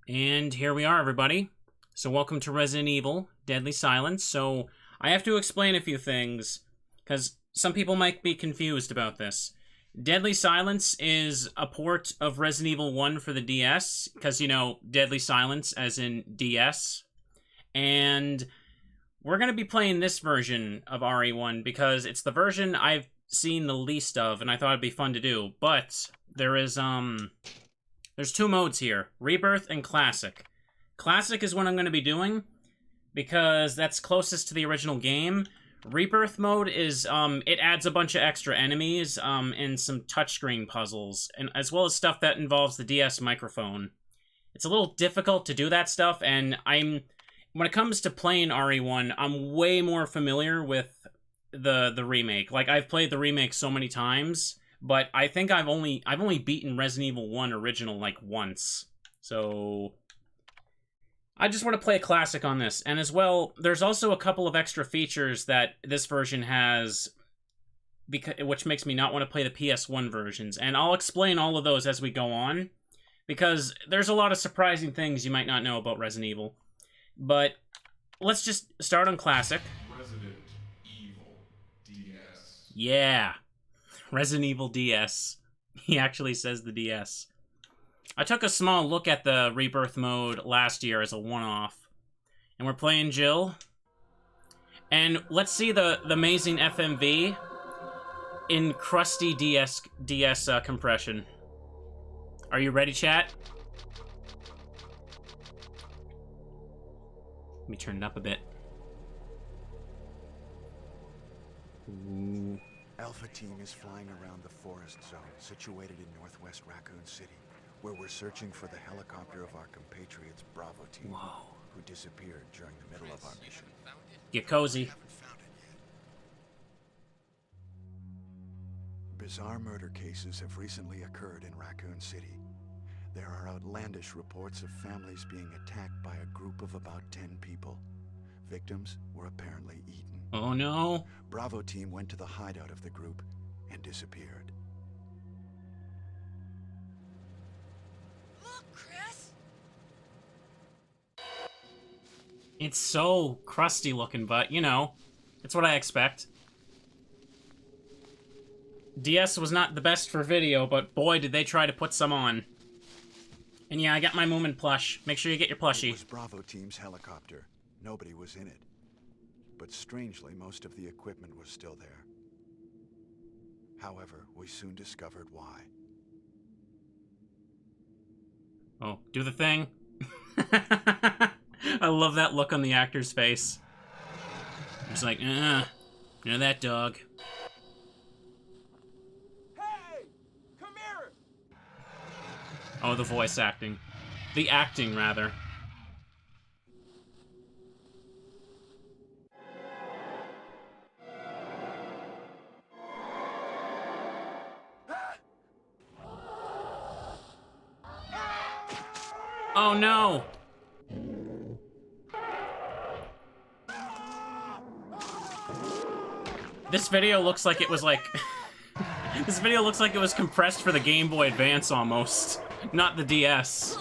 And here we are, everybody. So welcome to Resident Evil, Deadly Silence. So I have to explain a few things, because some people might be confused about this. Deadly Silence is a port of Resident Evil 1 for the DS, because, you know, Deadly Silence as in DS. And we're going to be playing this version of RE1, because it's the version I've seen the least of, and I thought it'd be fun to do. But there is, there's two modes here, Rebirth and Classic. Classic is what I'm going to be doing, because that's closest to the original game. Rebirth Mode is, it adds a bunch of extra enemies, and some touchscreen puzzles, and as well as stuff that involves the DS microphone. It's a little difficult to do that stuff, and when it comes to playing RE1, I'm way more familiar with the remake. Like, I've played the remake so many times, but I think I've only beaten Resident Evil 1 original, like, once. So I just want to play a classic on this. And as well, there's also a couple of extra features that this version has, which makes me not want to play the PS1 versions. And I'll explain all of those as we go on, because there's a lot of surprising things you might not know about Resident Evil. But let's just start on Classic. Resident Evil DS. Yeah. Resident Evil DS. He actually says the DS. I took a small look at the Rebirth mode last year as a one-off. And we're playing Jill. And let's see the amazing FMV in crusty DS compression. Are you ready, chat? Let me turn it up a bit. Ooh. Alpha Team is flying around the forest zone situated in northwest Raccoon City, where we're searching for the helicopter of our compatriots Bravo Team, who disappeared during the middle of our mission. Get cozy. Bizarre murder cases have recently occurred in Raccoon City. There are outlandish reports of families being attacked by a group of about 10 people. Victims were apparently eaten. Oh no. Bravo Team went to the hideout of the group and disappeared. Look, Chris! It's so crusty looking, but, you know, it's what I expect. DS was not the best for video, but boy, did they try to put some on. And yeah, I got my Moomin plush. Make sure you get your plushie. It was Bravo Team's helicopter. Nobody was in it. But strangely, most of the equipment was still there. However, we soon discovered why. Oh, do the thing. I love that look on the actor's face. He's like, you know that dog. Hey! Come here! Oh, the voice acting. The acting, rather. Oh no! This video looks like it was like... This video looks like it was compressed for the Game Boy Advance almost. Not the DS.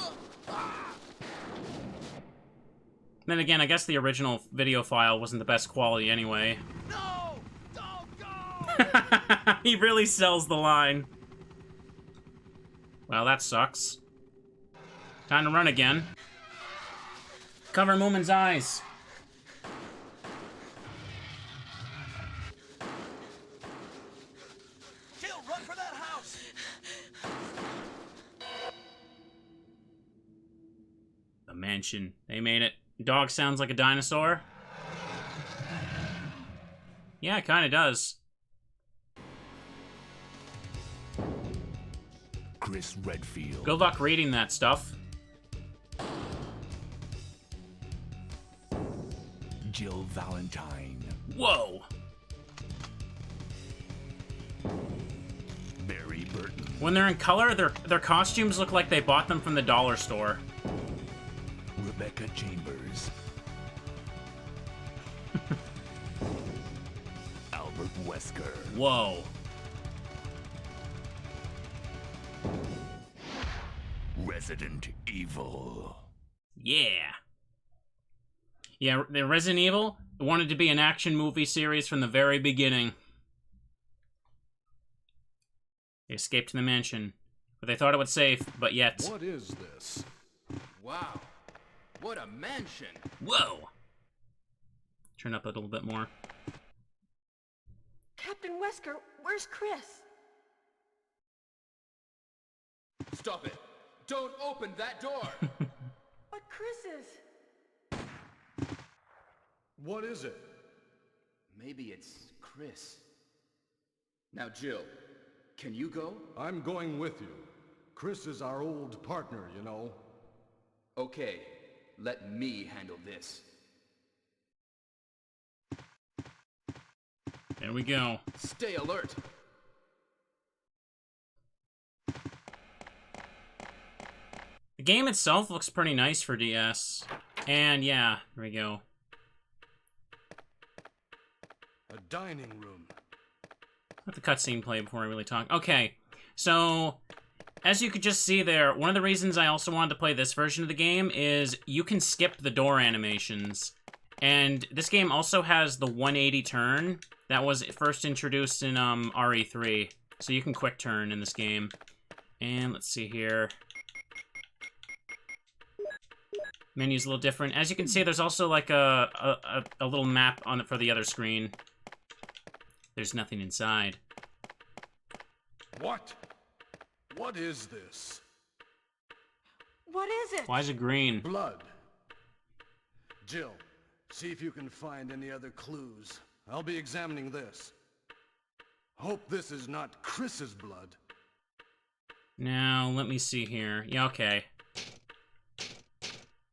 Then again, I guess the original video file wasn't the best quality anyway. No! Don't go! He really sells the line. Well, that sucks. Time to run again. Cover Moomin's eyes. Jill, run for that house! The mansion. They made it. Dog sounds like a dinosaur. Yeah, it kind of does. Chris Redfield. Good luck reading that stuff. Jill Valentine. Whoa! Barry Burton. When they're in color, their costumes look like they bought them from the dollar store. Rebecca Chambers. Albert Wesker. Whoa. Resident Evil. Yeah. Yeah, the Resident Evil wanted to be an action movie series from the very beginning. They escaped to the mansion, but they thought it was safe, but yet... What is this? Wow. What a mansion. Whoa! Turn up a little bit more. Captain Wesker, where's Chris? Stop it. Don't open that door. But Chris is... What is it? Maybe it's Chris. Now, Jill, can you go? I'm going with you. Chris is our old partner, you know. Okay, let me handle this. There we go. Stay alert. The game itself looks pretty nice for DS. And yeah, there we go. A dining room. Let the cutscene play before I really talk. Okay, so as you could just see there, one of the reasons I also wanted to play this version of the game is you can skip the door animations. And this game also has the 180 turn that was first introduced in RE3. So you can quick turn in this game. And let's see here. Menu's a little different. As you can see, there's also like a little map on it for the other screen. There's nothing inside. What? What is this? What is it? Why is it green? Blood. Jill, see if you can find any other clues. I'll be examining this. Hope this is not Chris's blood. Now, let me see here. Yeah, okay.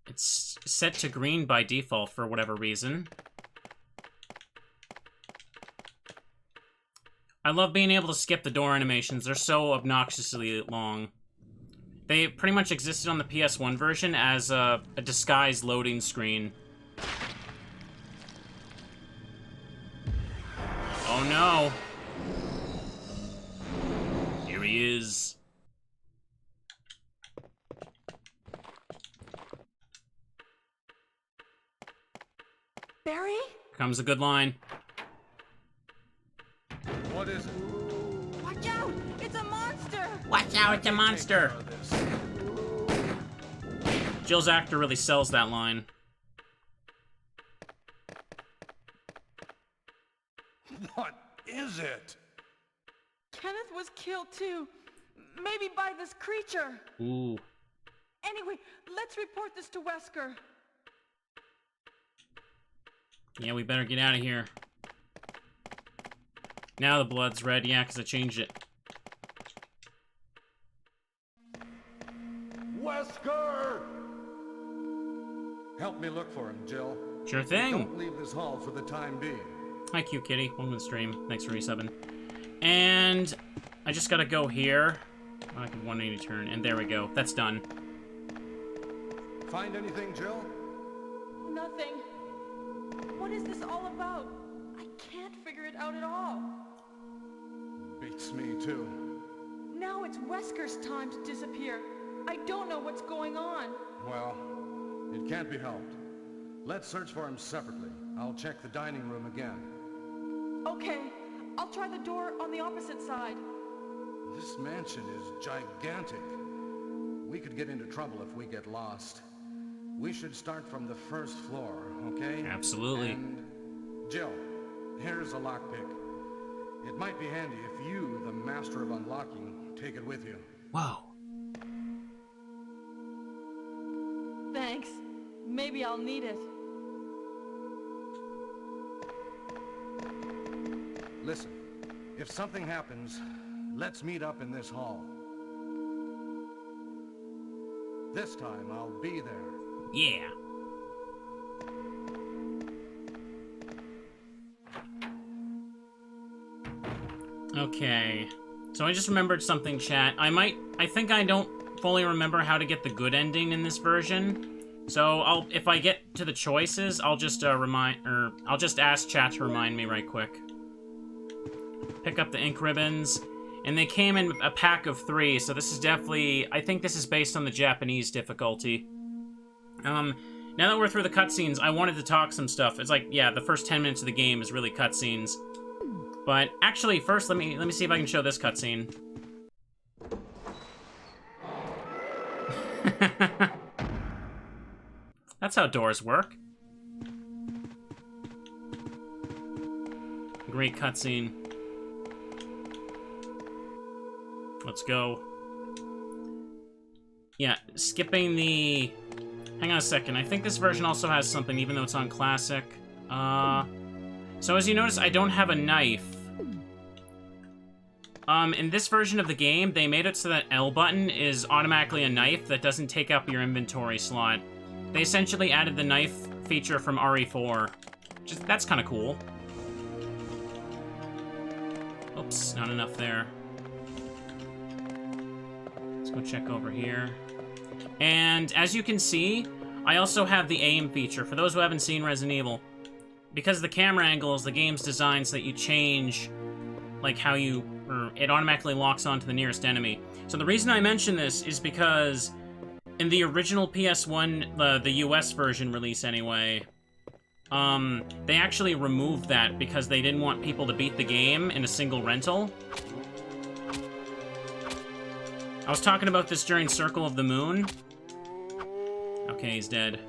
It's set to green by default for whatever reason. I love being able to skip the door animations. They're so obnoxiously long. They pretty much existed on the PS1 version as a disguised loading screen. Oh no! Here he is. Barry? Comes a good line. What is it? Watch out! It's a monster! Watch out, it's a monster! Jill's actor really sells that line. What is it? Kenneth was killed too. Maybe by this creature. Ooh. Anyway, let's report this to Wesker. Yeah, we better get out of here. Now the blood's red, yeah, because I changed it. Wesker! Help me look for him, Jill. Sure thing. Don't leave this hall for the time being. Hi, cute kitty. Welcome to the stream. Thanks for resubbing. And I just gotta go here. I can 180 turn, and there we go. That's done. Find anything, Jill? Nothing. What is this all about? I can't figure it out at all. Beats me, too. Now it's Wesker's time to disappear. I don't know what's going on. Well, it can't be helped. Let's search for him separately. I'll check the dining room again. Okay, I'll try the door on the opposite side. This mansion is gigantic. We could get into trouble if we get lost. We should start from the first floor, okay? Absolutely. And Jill, here's a lockpick. It might be handy if you, the master of unlocking, take it with you. Whoa. Thanks. Maybe I'll need it. Listen, if something happens, let's meet up in this hall. This time, I'll be there. Yeah. Okay. So I just remembered something, chat. I think I don't fully remember how to get the good ending in this version. So if I get to the choices, I'll just I'll just ask chat to remind me right quick. Pick up the ink ribbons, and they came in a pack of 3, so this is definitely, I think this is based on the Japanese difficulty. Now that we're through the cutscenes, I wanted to talk some stuff. It's like, yeah, the first 10 minutes of the game is really cutscenes. But actually, first, let me see if I can show this cutscene. That's how doors work. Great cutscene. Let's go. Yeah, skipping the... Hang on a second. I think this version also has something, even though it's on Classic. So as you notice, I don't have a knife. In this version of the game, they made it so that L button is automatically a knife that doesn't take up your inventory slot. They essentially added the knife feature from RE4. That's kind of cool. Oops, not enough there. Let's go check over here. And as you can see, I also have the aim feature. For those who haven't seen Resident Evil, because of the camera angles, the game's designed so that you change, like, how you... or it automatically locks onto the nearest enemy. So the reason I mention this is because in the original PS1, the US version release anyway, they actually removed that because they didn't want people to beat the game in a single rental. I was talking about this during Circle of the Moon. Okay, he's dead.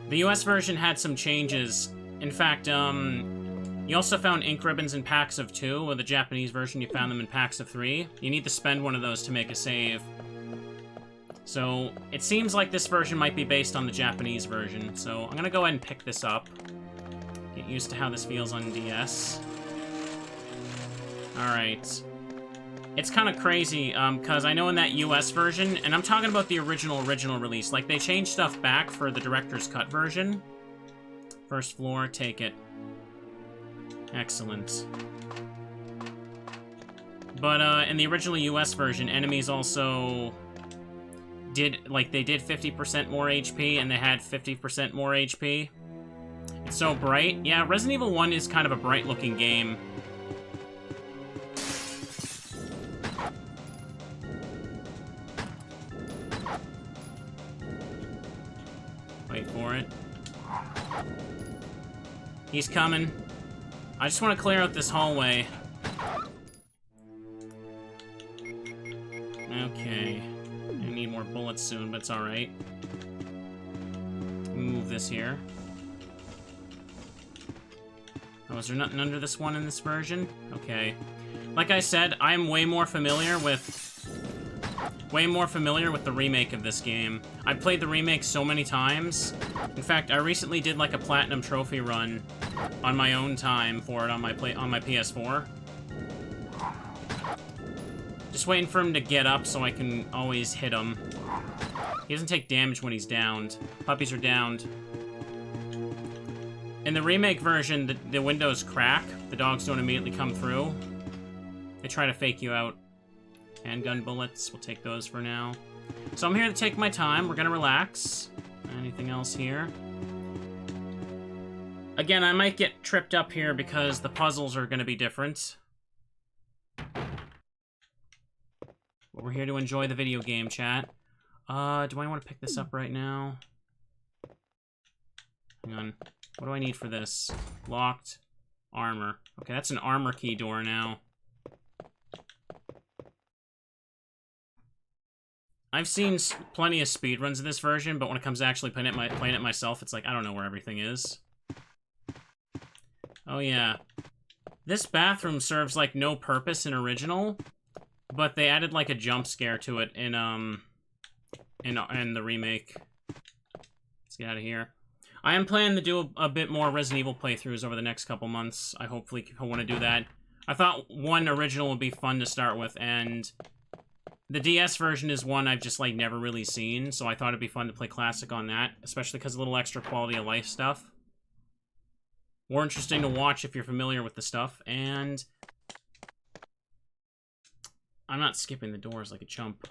The US version had some changes. In fact, you also found ink ribbons in packs of 2, with the Japanese version you found them in packs of 3. You need to spend one of those to make a save. So, it seems like this version might be based on the Japanese version, so I'm gonna go ahead and pick this up. Get used to how this feels on DS. Alright. It's kind of crazy, because I know in that US version, and I'm talking about the original release, like, they changed stuff back for the director's cut version. First floor, take it. Excellent. But, in the original US version, enemies also did, like, they did 50% more HP, and they had 50% more HP. It's so bright. Yeah, Resident Evil 1 is kind of a bright-looking game. Wait for it. He's coming. I just want to clear out this hallway. Okay. I need more bullets soon, but it's alright. Move this here. Oh, is there nothing under this one in this version? Okay. Like I said, I'm way more familiar with the remake of this game. I've played the remake so many times. In fact, I recently did like a platinum trophy run on my own time for it on my PS4. Just waiting for him to get up so I can always hit him. He doesn't take damage when he's downed. Puppies are downed. In the remake version, the windows crack. The dogs don't immediately come through. They try to fake you out. Handgun bullets, we'll take those for now. So I'm here to take my time. We're gonna relax. Anything else here? Again, I might get tripped up here because the puzzles are gonna be different. But we're here to enjoy the video game, chat. Do I want to pick this up right now? Hang on. What do I need for this? Locked. Armor. Okay, that's an armor key door now. I've seen plenty of speedruns of this version, but when it comes to actually playing it myself, it's like, I don't know where everything is. Oh yeah. This bathroom serves, like, no purpose in original, but they added, like, a jump scare to it in the remake. Let's get out of here. I am planning to do a bit more Resident Evil playthroughs over the next couple months. I hopefully want to do that. I thought one original would be fun to start with, and the DS version is one I've just, like, never really seen, so I thought it'd be fun to play Classic on that, especially because of a little extra quality of life stuff. More interesting to watch if you're familiar with the stuff, and I'm not skipping the doors like a chump.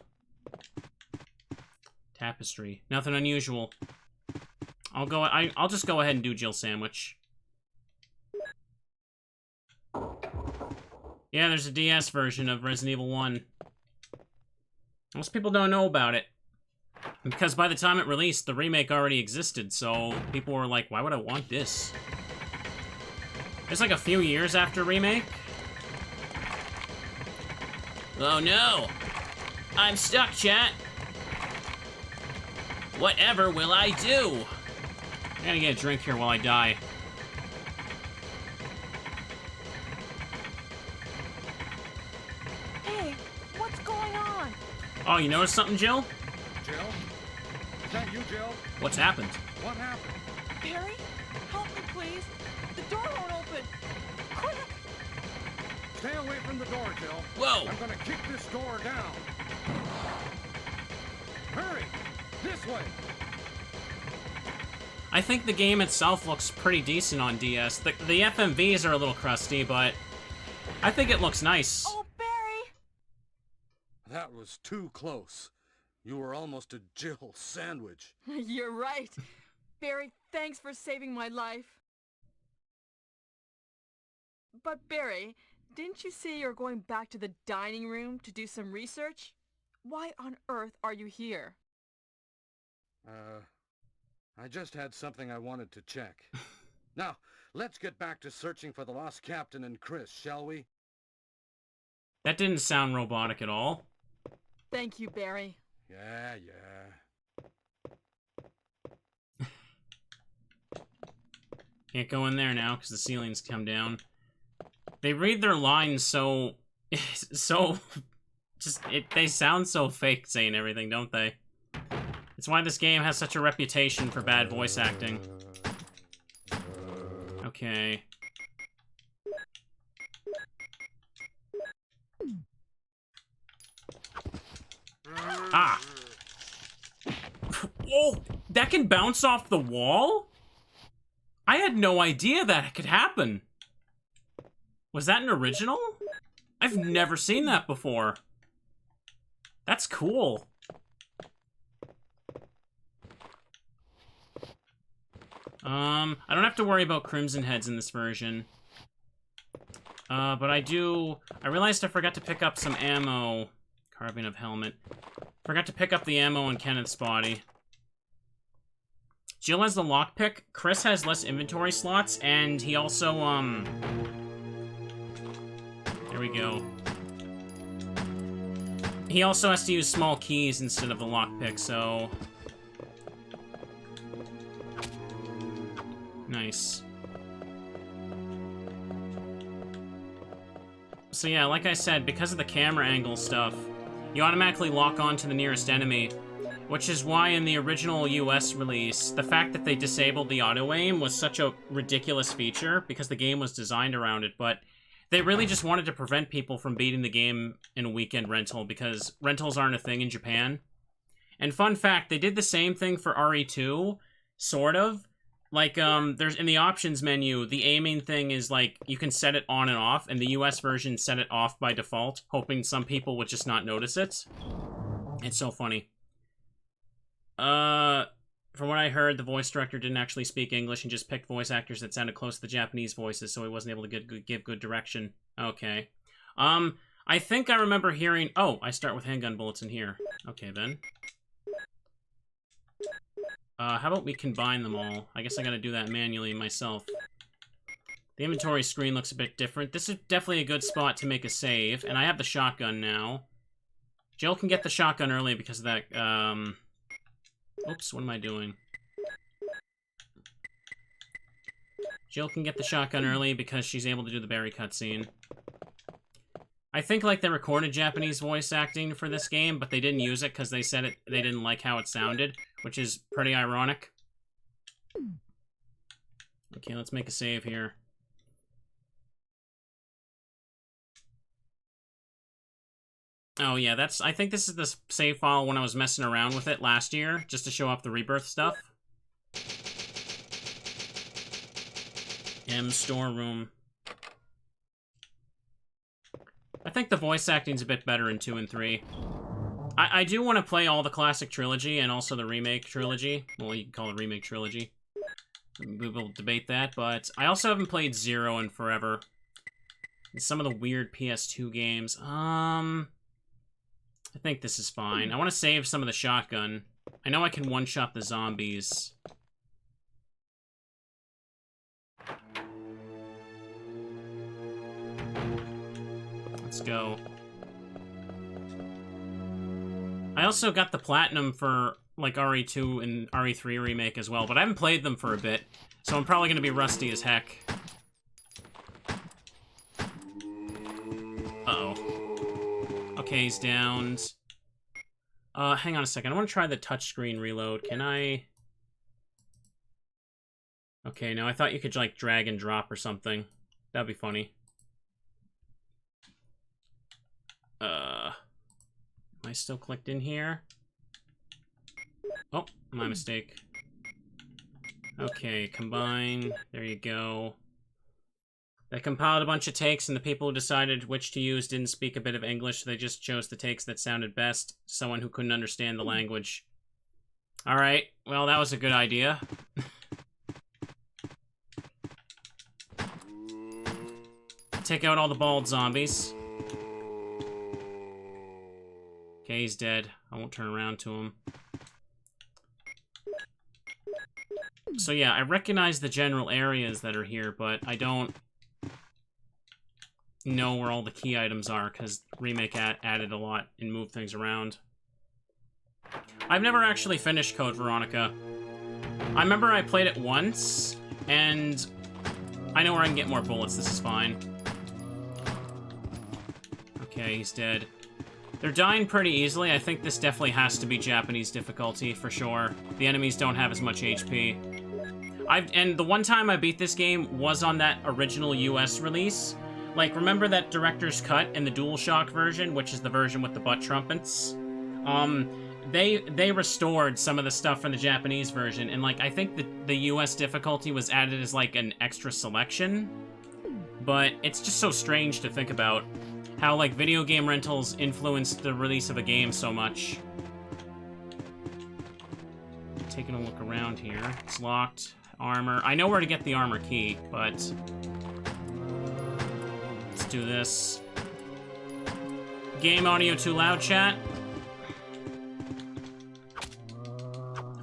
Tapestry. Nothing unusual. I'll just go ahead and do Jill Sandwich. Yeah, there's a DS version of Resident Evil 1. Most people don't know about it. Because by the time it released, the remake already existed, so people were like, why would I want this? It's like a few years after remake. Oh no! I'm stuck, chat! Whatever will I do? I gotta get a drink here while I die. Hey, what's going on? Oh, you noticed something, Jill? Jill? Is that you, Jill? What's happened? What happened? Barry, help me, please. The door won't open. Quick! Stay away from the door, Jill. Whoa! I'm gonna kick this door down. Hurry! This way! I think the game itself looks pretty decent on DS. The FMVs are a little crusty, but I think it looks nice. Oh, Barry! That was too close. You were almost a Jill sandwich. You're right. Barry, thanks for saving my life. But Barry, didn't you say you're going back to the dining room to do some research? Why on earth are you here? I just had something I wanted to check. Now, let's get back to searching for the lost captain and Chris, shall we? That didn't sound robotic at all. Thank you, Barry. Yeah. Can't go in there now because the ceilings come down. They read their lines so... they sound so fake saying everything, don't they? It's why this game has such a reputation for bad voice acting. Okay. Ah! Oh! That can bounce off the wall? I had no idea that could happen. Was that an original? I've never seen that before. That's cool. I don't have to worry about Crimson Heads in this version. But I realized I forgot to pick up some ammo. Carbine of helmet. Forgot to pick up the ammo in Kenneth's body. Jill has the lockpick, Chris has less inventory slots, and he also, there we go. He also has to use small keys instead of the lockpick, so... Nice. So yeah, like I said, because of the camera angle stuff, you automatically lock on to the nearest enemy, which is why in the original US release, the fact that they disabled the auto-aim was such a ridiculous feature, because the game was designed around it, but they really just wanted to prevent people from beating the game in a weekend rental, because rentals aren't a thing in Japan. And fun fact, they did the same thing for RE2, sort of. Like, there's in the options menu, the aiming thing is like, you can set it on and off, and the US version set it off by default, hoping some people would just not notice it. It's so funny. From what I heard, the voice director didn't actually speak English and just picked voice actors that sounded close to the Japanese voices, so he wasn't able to give good direction. Okay. I think I remember hearing... Oh, I start with handgun bullets in here. Okay, then. How about we combine them all? I guess I gotta do that manually myself. The inventory screen looks a bit different. This is definitely a good spot to make a save, and I have the shotgun now. Jill can get the shotgun early because of that, Oops, what am I doing? Jill can get the shotgun early because she's able to do the Barry cutscene. I think, like, they recorded Japanese voice acting for this game, but they didn't use it because they said they didn't like how it sounded, which is pretty ironic. Okay, let's make a save here. Oh yeah, I think this is the save file when I was messing around with it last year, just to show off the Rebirth stuff. M storeroom. I think the voice acting's a bit better in 2 and 3. I do want to play all the classic trilogy and also the remake trilogy. Well, you can call it remake trilogy. We will debate that, but I also haven't played 0 in forever. And some of the weird PS2 games. I think this is fine. I want to save some of the shotgun. I know I can one-shot the zombies. Let's go. I also got the platinum for, like, RE2 and RE3 Remake as well, but I haven't played them for a bit, so I'm probably gonna be rusty as heck. Uh-oh. Okay, he's downed. Hang on a second. I want to try the touchscreen reload. Can I... Okay, now I thought you could, like, drag and drop or something. That'd be funny. Am I still clicked in here? Oh, my mistake. Okay, combine. There you go. They compiled a bunch of takes, and the people who decided which to use didn't speak a bit of English, so they just chose the takes that sounded best to someone who couldn't understand the language. Alright, well, that was a good idea. Take out all the bald zombies. Okay, he's dead. I won't turn around to him. So yeah, I recognize the general areas that are here, but I don't know where all the key items are, because Remake added a lot and moved things around. I've never actually finished Code Veronica. I remember I played it once, and I know where I can get more bullets. This is fine. Okay, he's dead. They're dying pretty easily. I think this definitely has to be Japanese difficulty, for sure. The enemies don't have as much HP. And the one time I beat this game was on that original US release. Like, remember that director's cut in the DualShock version, which is the version with the butt trumpets? They restored some of the stuff from the Japanese version, and, like, I think the US difficulty was added as, like, an extra selection. But it's just so strange to think about how, like, video game rentals influenced the release of a game so much. Taking a look around here. It's locked. Armor. I know where to get the armor key, but... Let's do this. Game audio too loud, chat?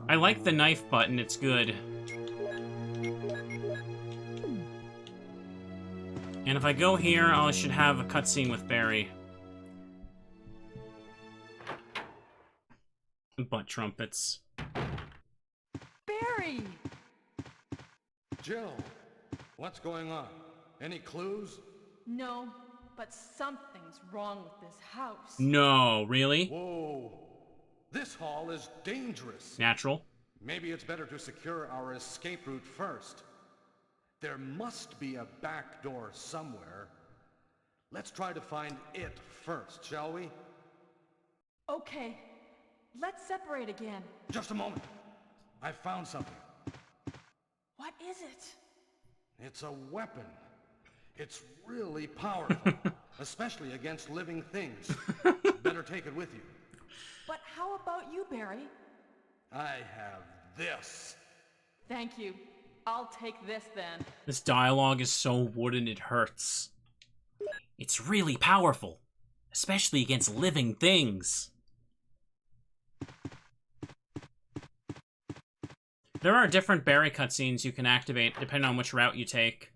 I like the knife button, it's good. And if I go here, I should have a cutscene with Barry. Butt trumpets. Barry! Jill, what's going on? Any clues? No, but something's wrong with this house. No, really? Whoa. This hall is dangerous. Natural. Maybe it's better to secure our escape route first. There must be a back door somewhere. Let's try to find it first, shall we? Okay, let's separate again. Just a moment. I found something. What is it? It's a weapon. It's really powerful, especially against living things. Better take it with you. But how about you, Barry? I have this. Thank you. I'll take this then. This dialogue is so wooden it hurts. It's really powerful, especially against living things. There are different Barry cutscenes you can activate depending on which route you take.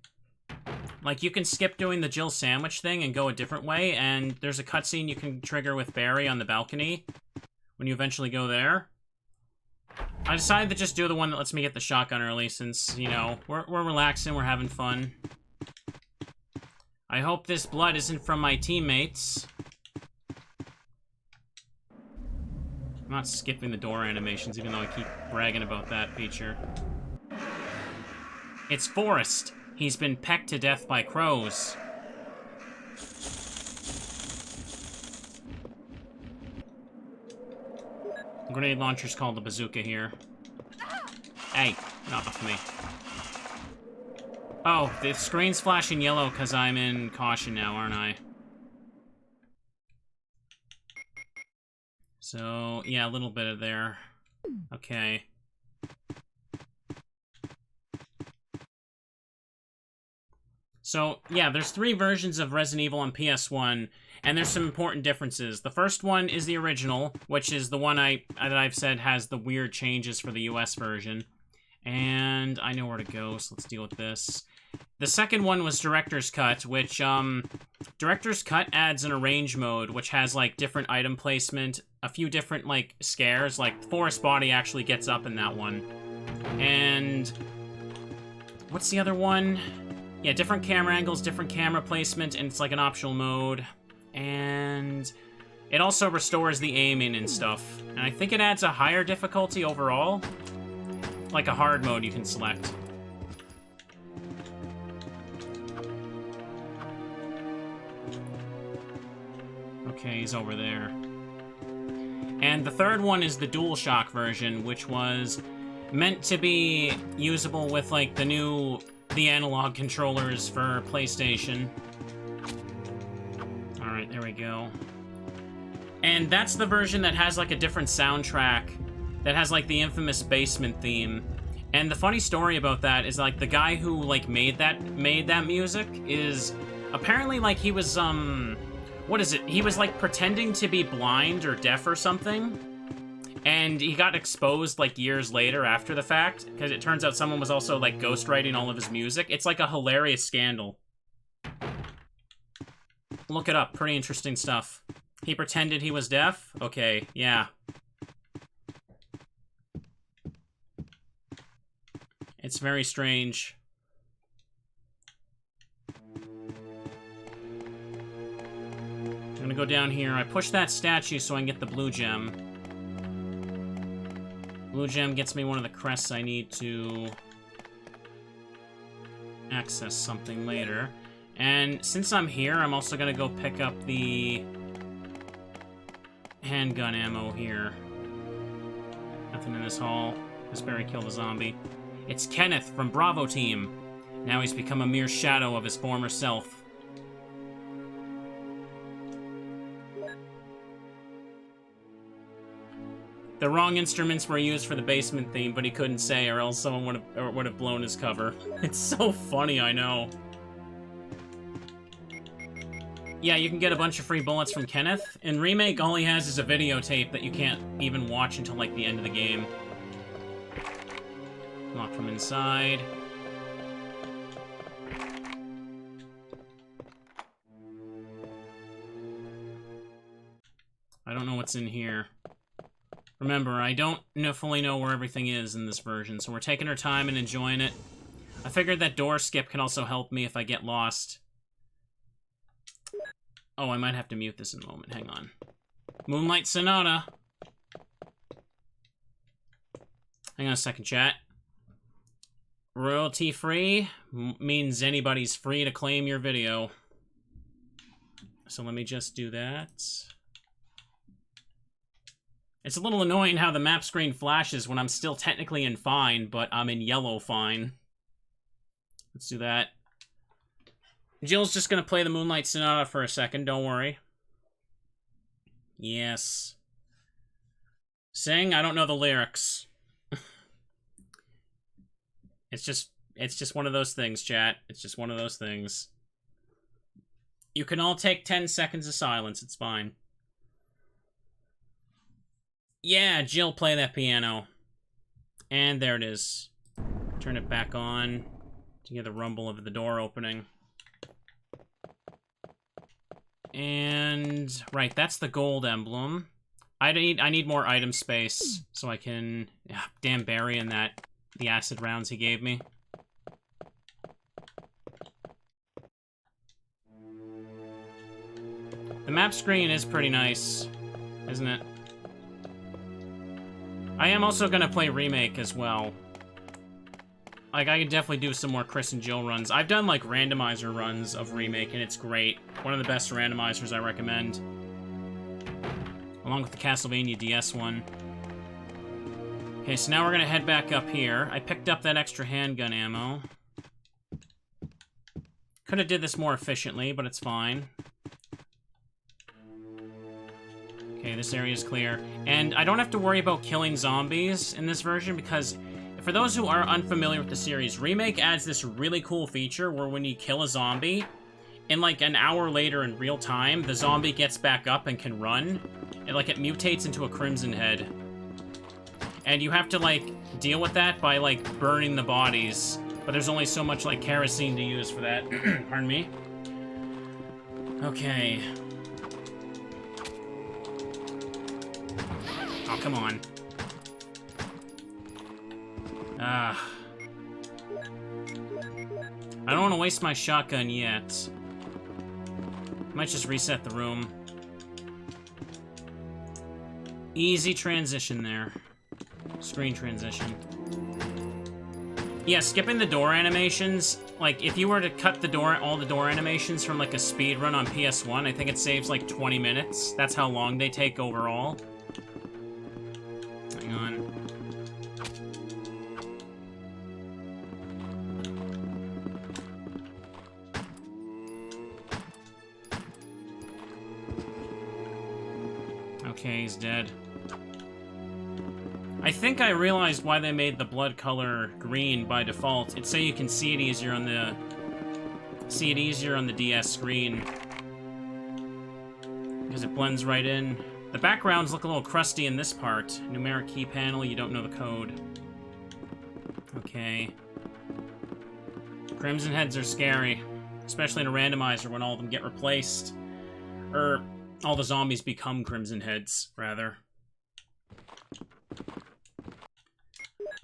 Like, you can skip doing the Jill sandwich thing and go a different way, and there's a cutscene you can trigger with Barry on the balcony when you eventually go there. I decided to just do the one that lets me get the shotgun early since, you know, we're relaxing, we're having fun. I hope this blood isn't from my teammates. I'm not skipping the door animations, even though I keep bragging about that feature. It's Forrest. He's been pecked to death by crows. Grenade launcher's called the bazooka here. Hey, not off me. Oh, the screen's flashing yellow because I'm in caution now, aren't I? So, yeah, a little bit of there. Okay. So, yeah, there's 3 versions of Resident Evil on PS1, and there's some important differences. The first one is the original, which is the one that I've said has the weird changes for the US version. And I know where to go, so let's deal with this. The second one was Director's Cut, which, Director's Cut adds an arrange mode, which has, like, different item placement, a few different, like, scares, like, Forest Body actually gets up in that one. And what's the other one? Yeah, different camera angles, different camera placement, and it's like an optional mode. And it also restores the aiming and stuff. And I think it adds a higher difficulty overall. Like a hard mode you can select. Okay, he's over there. And the third one is the DualShock version, which was meant to be usable with, like, the analog controllers for PlayStation. Alright, there we go. And that's the version that has, like, a different soundtrack, that has, like, the infamous basement theme. And the funny story about that is, like, the guy who, like, made that music is apparently, like, he was, what is it? He was, like, pretending to be blind or deaf or something. And he got exposed, like, years later after the fact, because it turns out someone was also, like, ghostwriting all of his music. It's, like, a hilarious scandal. Look it up. Pretty interesting stuff. He pretended he was deaf? Okay, yeah. It's very strange. I'm gonna go down here. I push that statue so I can get the blue gem. Blue gem gets me one of the crests I need to access something later. And since I'm here, I'm also gonna go pick up the handgun ammo here. Nothing in this hall. Pikasprey killed a zombie. It's Kenneth from Bravo Team. Now he's become a mere shadow of his former self. The wrong instruments were used for the basement theme, but he couldn't say, or else someone would have blown his cover. It's so funny, I know. Yeah, you can get a bunch of free bullets from Kenneth. In Remake, all he has is a videotape that you can't even watch until, like, the end of the game. Lock from inside. I don't know what's in here. Remember, I don't fully know where everything is in this version, so we're taking our time and enjoying it. I figured that door skip can also help me if I get lost. Oh, I might have to mute this in a moment. Hang on. Moonlight Sonata. Hang on a second, chat. Royalty free means anybody's free to claim your video. So let me just do that. It's a little annoying how the map screen flashes when I'm still technically in fine, but I'm in yellow fine. Let's do that. Jill's just gonna play the Moonlight Sonata for a second, don't worry. Yes. Sing? I don't know the lyrics. It's just one of those things, chat. It's just one of those things. You can all take 10 seconds of silence, it's fine. Yeah, Jill, play that piano. And there it is. Turn it back on to get the rumble of the door opening. And right, that's the gold emblem. I need more item space so I can damn Barry and the acid rounds he gave me. The map screen is pretty nice, isn't it? I am also gonna play Remake as well. Like, I could definitely do some more Chris and Jill runs. I've done, like, randomizer runs of Remake, and it's great. One of the best randomizers I recommend. Along with the Castlevania DS one. Okay, so now we're gonna head back up here. I picked up that extra handgun ammo. Could have did this more efficiently, but it's fine. Okay, this area is clear. And I don't have to worry about killing zombies in this version, because for those who are unfamiliar with the series, Remake adds this really cool feature where when you kill a zombie, and like an hour later in real time, the zombie gets back up and can run. And like it mutates into a Crimson Head. And you have to like deal with that by like burning the bodies. But there's only so much like kerosene to use for that. Pardon me. Okay. Oh, come on. I don't want to waste my shotgun yet. Might just reset the room. Easy transition there. Screen transition. Yeah, skipping the door animations, like, if you were to cut the door, all the door animations from, like, a speed run on PS1, I think it saves, like, 20 minutes. That's how long they take overall. Hang on. Okay, he's dead. I think I realized why they made the blood color green by default. It's so you can see it easier on the DS screen. Because it blends right in. The backgrounds look a little crusty in this part. Numeric key panel, you don't know the code. Okay. Crimson Heads are scary. Especially in a randomizer when all of them get replaced. Or all the zombies become Crimson Heads, rather.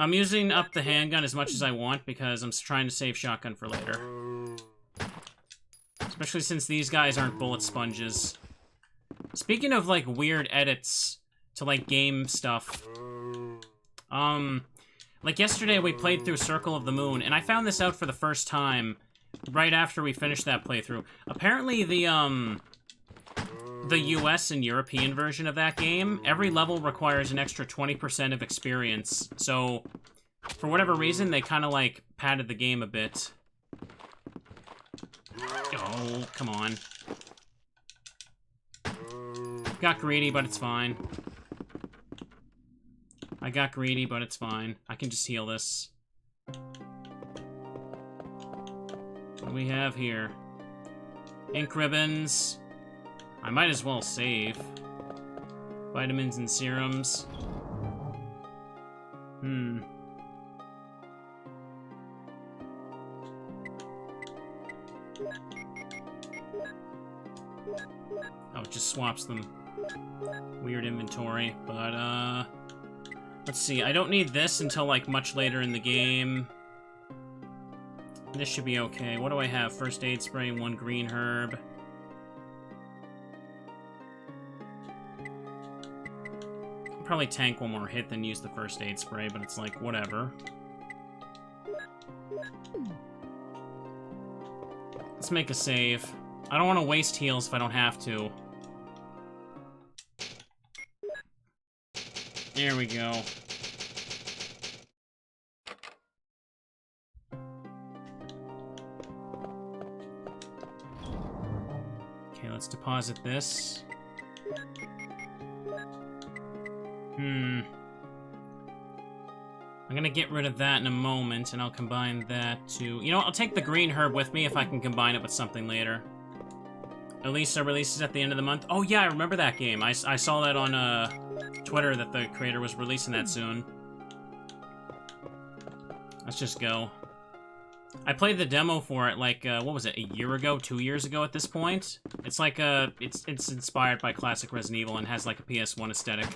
I'm using up the handgun as much as I want because I'm trying to save shotgun for later. Especially since these guys aren't bullet sponges. Speaking of, like, weird edits to, like, game stuff. Like, yesterday we played through Circle of the Moon, and I found this out for the first time right after we finished that playthrough. Apparently the US and European version of that game, every level requires an extra 20% of experience. So, for whatever reason, they kind of, like, padded the game a bit. Oh, come on. Got greedy, but it's fine. I got greedy, but it's fine. I can just heal this. What do we have here? Ink ribbons. I might as well save. Vitamins and serums. Oh, it just swaps them. Weird inventory, but, let's see. I don't need this until, like, much later in the game. This should be okay. What do I have? First aid spray, 1 green herb. Probably tank one more hit than use the first aid spray, but it's like, whatever. Let's make a save. I don't want to waste heals if I don't have to. There we go. Okay, let's deposit this. I'm gonna get rid of that in a moment, and I'll combine that to... You know what, I'll take the green herb with me if I can combine it with something later. Elisa releases at the end of the month. Oh yeah, I remember that game. I saw that on Twitter that the creator was releasing that soon. Let's just go. I played the demo for it like, what was it, a year ago, 2 years ago at this point? It's like it's inspired by classic Resident Evil and has like a PS1 aesthetic.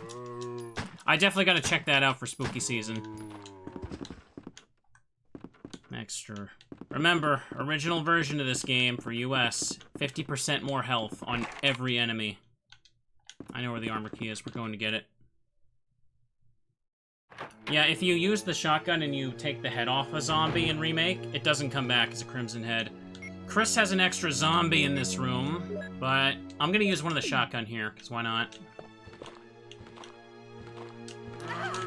I definitely gotta check that out for spooky season. Extra. Remember, original version of this game for US, 50% more health on every enemy. I know where the armor key is, we're going to get it. Yeah, if you use the shotgun and you take the head off a zombie in Remake, it doesn't come back as a Crimson Head. Chris has an extra zombie in this room, but I'm gonna use one of the shotgun here, because why not?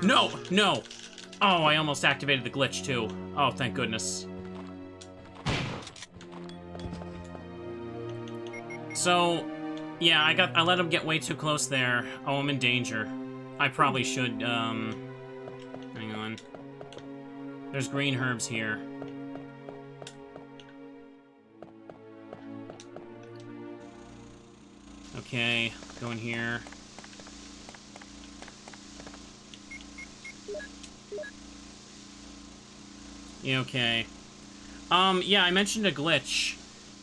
No! No! Oh, I almost activated the glitch, too. Oh, thank goodness. So, yeah, I let him get way too close there. Oh, I'm in danger. I probably should, hang on. There's green herbs here. Okay, go in here. Yeah, okay. Yeah, I mentioned a glitch.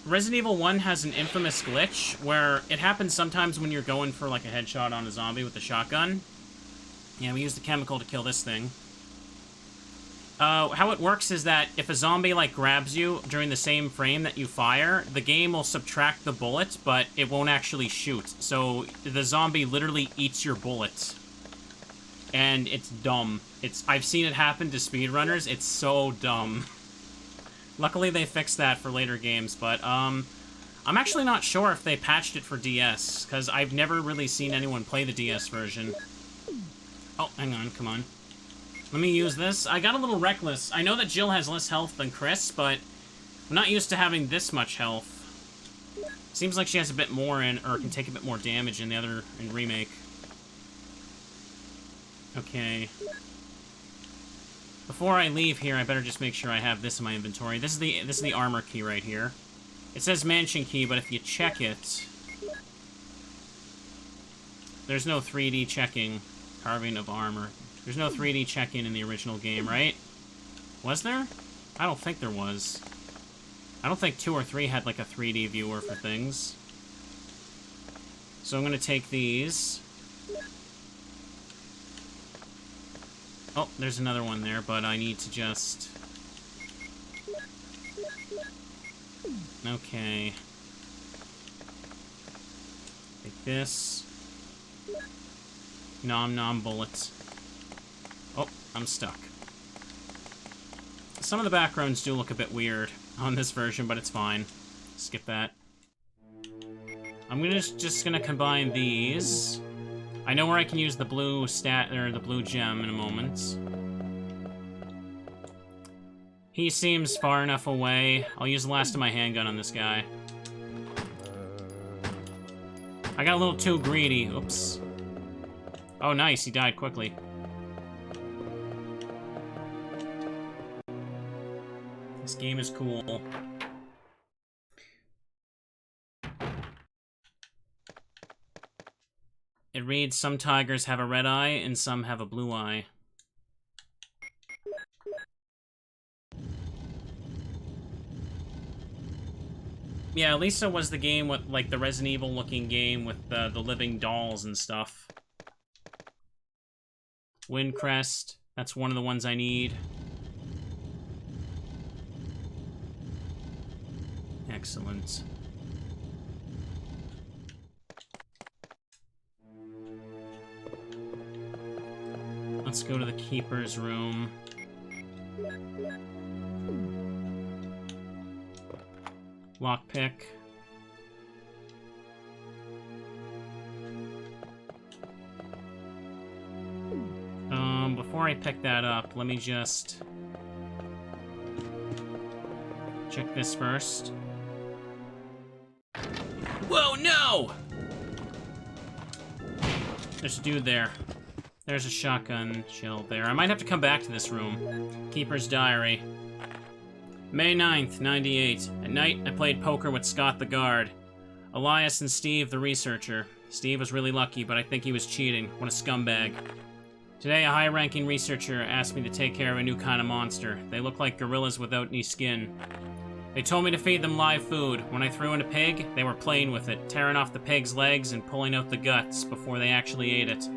Resident Evil 1 has an infamous glitch where it happens sometimes when you're going for, like, a headshot on a zombie with a shotgun. Yeah, we used the chemical to kill this thing. How it works is that if a zombie, like, grabs you during the same frame that you fire, the game will subtract the bullet, but it won't actually shoot. So the zombie literally eats your bullet. And it's dumb. I've seen it happen to speedrunners. It's so dumb. Luckily, they fixed that for later games, but, I'm actually not sure if they patched it for DS, because I've never really seen anyone play the DS version. Oh, hang on, come on. Let me use this. I got a little reckless. I know that Jill has less health than Chris, but I'm not used to having this much health. Seems like she has a bit more or can take a bit more damage in Remake. Okay. Before I leave here, I better just make sure I have this in my inventory. This is the armor key right here. It says mansion key, but if you check it, there's no 3D checking. Carving of armor. There's no 3D check-in in the original game, right? Was there? I don't think there was. I don't think 2 or 3 had, like, a 3D viewer for things. So I'm gonna take these. Oh, there's another one there, but I need to just... Okay. Take this. Nom nom bullets. Oh, I'm stuck. Some of the backgrounds do look a bit weird on this version, but it's fine. Skip that. I'm just gonna combine these. I know where I can use the blue the blue gem in a moment. He seems far enough away. I'll use the last of my handgun on this guy. I got a little too greedy. Oops. Oh, nice. He died quickly. This game is cool. It reads, some tigers have a red eye and some have a blue eye. Yeah, Lisa was the game with, like, the Resident Evil looking game with the living dolls and stuff. Windcrest, that's one of the ones I need. Excellent. Let's go to the Keeper's room. Lockpick. Before I pick that up, let me just check this first. Whoa, no! There's a dude there. There's a shotgun shell there. I might have to come back to this room. Keeper's diary. May 9th, 98. At night, I played poker with Scott the guard. Elias and Steve the researcher. Steve was really lucky, but I think he was cheating. What a scumbag. Today, a high-ranking researcher asked me to take care of a new kind of monster. They look like gorillas without any skin. They told me to feed them live food. When I threw in a pig, they were playing with it, tearing off the pig's legs and pulling out the guts before they actually ate it.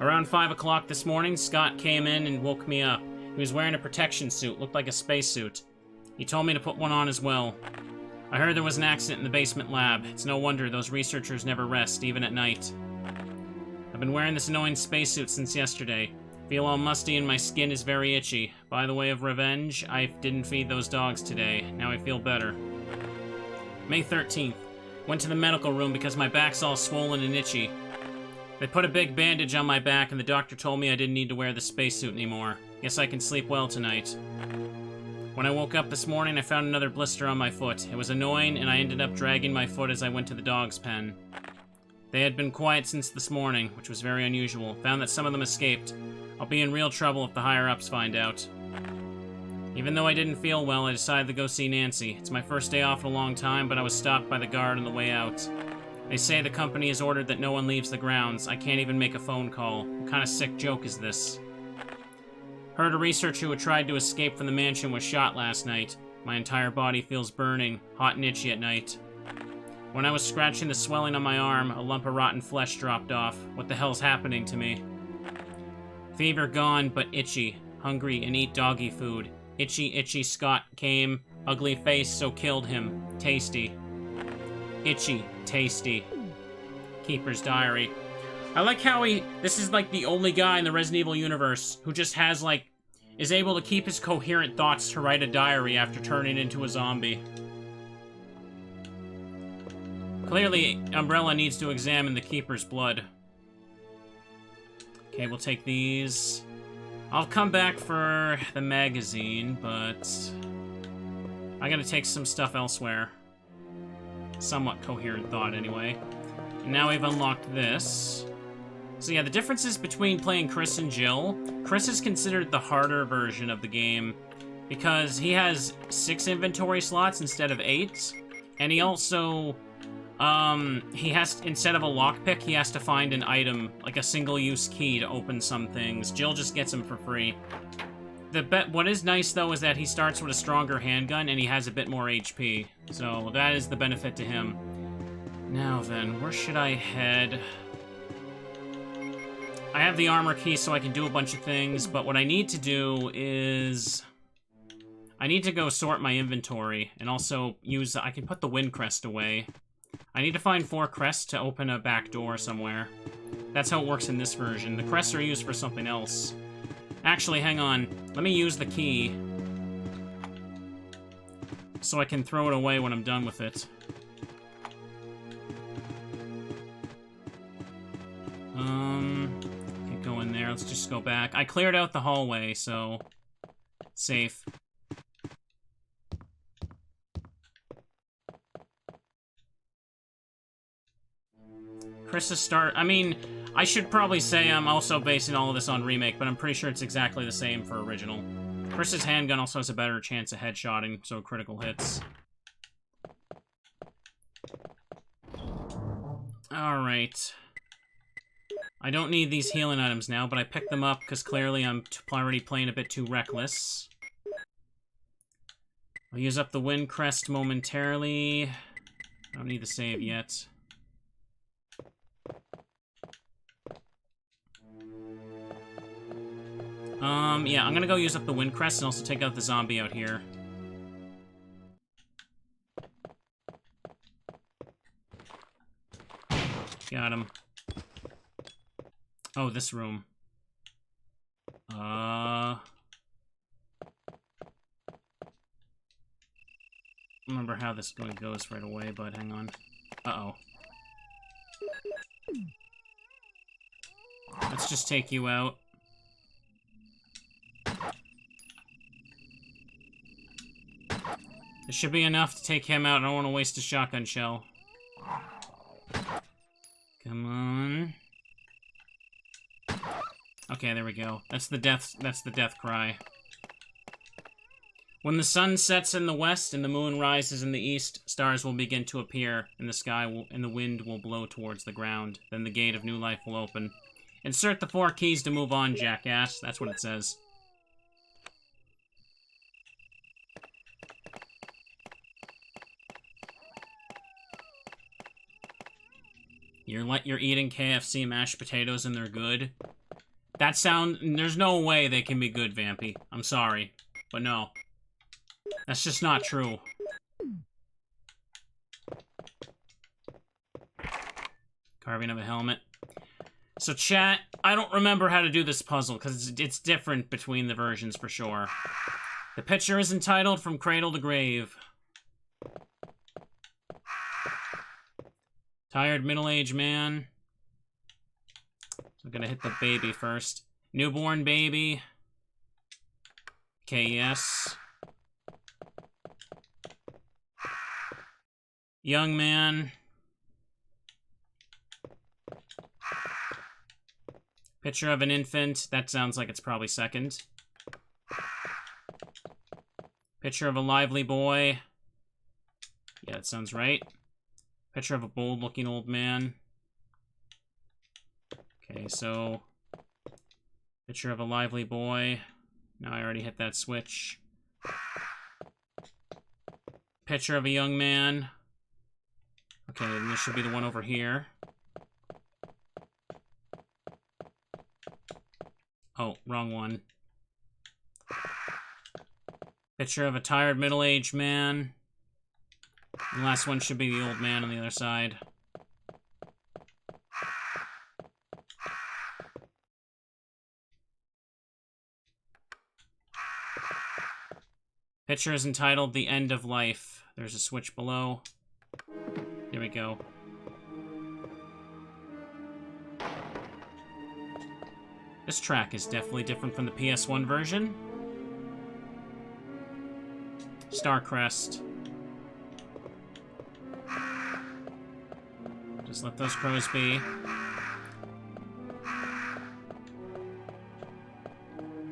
Around 5 o'clock this morning, Scott came in and woke me up. He was wearing a protection suit, looked like a spacesuit. He told me to put one on as well. I heard there was an accident in the basement lab. It's no wonder those researchers never rest, even at night. I've been wearing this annoying spacesuit since yesterday. Feel all musty and my skin is very itchy. By the way of revenge, I didn't feed those dogs today. Now I feel better. May 13th. Went to the medical room because my back's all swollen and itchy. They put a big bandage on my back and the doctor told me I didn't need to wear the spacesuit anymore. Guess I can sleep well tonight. When I woke up this morning, I found another blister on my foot. It was annoying and I ended up dragging my foot as I went to the dog's pen. They had been quiet since this morning, which was very unusual. Found that some of them escaped. I'll be in real trouble if the higher-ups find out. Even though I didn't feel well, I decided to go see Nancy. It's my first day off in a long time, but I was stopped by the guard on the way out. They say the company has ordered that no one leaves the grounds. I can't even make a phone call. What kind of sick joke is this? Heard a researcher who tried to escape from the mansion was shot last night. My entire body feels burning, hot and itchy at night. When I was scratching the swelling on my arm, a lump of rotten flesh dropped off. What the hell's happening to me? Fever gone, but itchy. Hungry and eat doggy food. Itchy, itchy Scott came. Ugly face, so killed him. Tasty. Itchy, tasty. Keeper's diary. I like how this is like the only guy in the Resident Evil universe who just has like, is able to keep his coherent thoughts to write a diary after turning into a zombie. Clearly, Umbrella needs to examine the Keeper's blood. Okay, we'll take these. I'll come back for the magazine, but I gotta take some stuff elsewhere. Somewhat coherent thought, anyway. And now we've unlocked this. So yeah, the differences between playing Chris and Jill. Chris is considered the harder version of the game because he has 6 inventory slots instead of 8. And he also, he has, instead of a lockpick, he has to find an item, like a single-use key to open some things. Jill just gets them for free. What is nice, though, is that he starts with a stronger handgun and he has a bit more HP. So that is the benefit to him. Now then, where should I head? I have the armor key so I can do a bunch of things, but what I need to do is... I need to go sort my inventory, and also use... I can put the wind crest away. I need to find 4 crests to open a back door somewhere. That's how it works in this version. The crests are used for something else. Actually, hang on. Let me use the key. So I can throw it away when I'm done with it. Can't go in there. Let's just go back. I cleared out the hallway, so... safe. Chris's start... I mean, I should probably say I'm also basing all of this on Remake, but I'm pretty sure it's exactly the same for original. Chris's handgun also has a better chance of headshotting, so critical hits. Alright. I don't need these healing items now, but I picked them up because clearly I'm already playing a bit too reckless. I'll use up the wind crest momentarily. I don't need the save yet. Yeah, I'm gonna go use up the wind crest and also take out the zombie out here. Got him. Oh, this room. Remember how this going goes right away, but hang on. Uh-oh. Let's just take you out. This should be enough to take him out. I don't want to waste a shotgun shell. Come on. Okay, there we go. That's the death cry. When the sun sets in the west and the moon rises in the east, stars will begin to appear, and the sky and the wind will blow towards the ground. Then the gate of new life will open. Insert the 4 keys to move on, jackass. That's what it says. You're eating KFC mashed potatoes and they're good. There's no way they can be good, Vampy. I'm sorry, but no. That's just not true. Carving of a helmet. So chat, I don't remember how to do this puzzle, because it's different between the versions for sure. The picture is entitled From Cradle to Grave. Tired middle-aged man. I'm gonna hit the baby first. Newborn baby. Okay, yes. Young man. Picture of an infant. That sounds like it's probably second. Picture of a lively boy. Yeah, that sounds right. Picture of a bold-looking old man. Okay, so... Picture of a lively boy. No, I already hit that switch. Picture of a young man. Okay, and this should be the one over here. Oh, wrong one. Picture of a tired middle-aged man. The last one should be the old man on the other side. Picture is entitled The End of Life. There's a switch below. There we go. This track is definitely different from the PS1 version. Starcrest. Just let those crows be.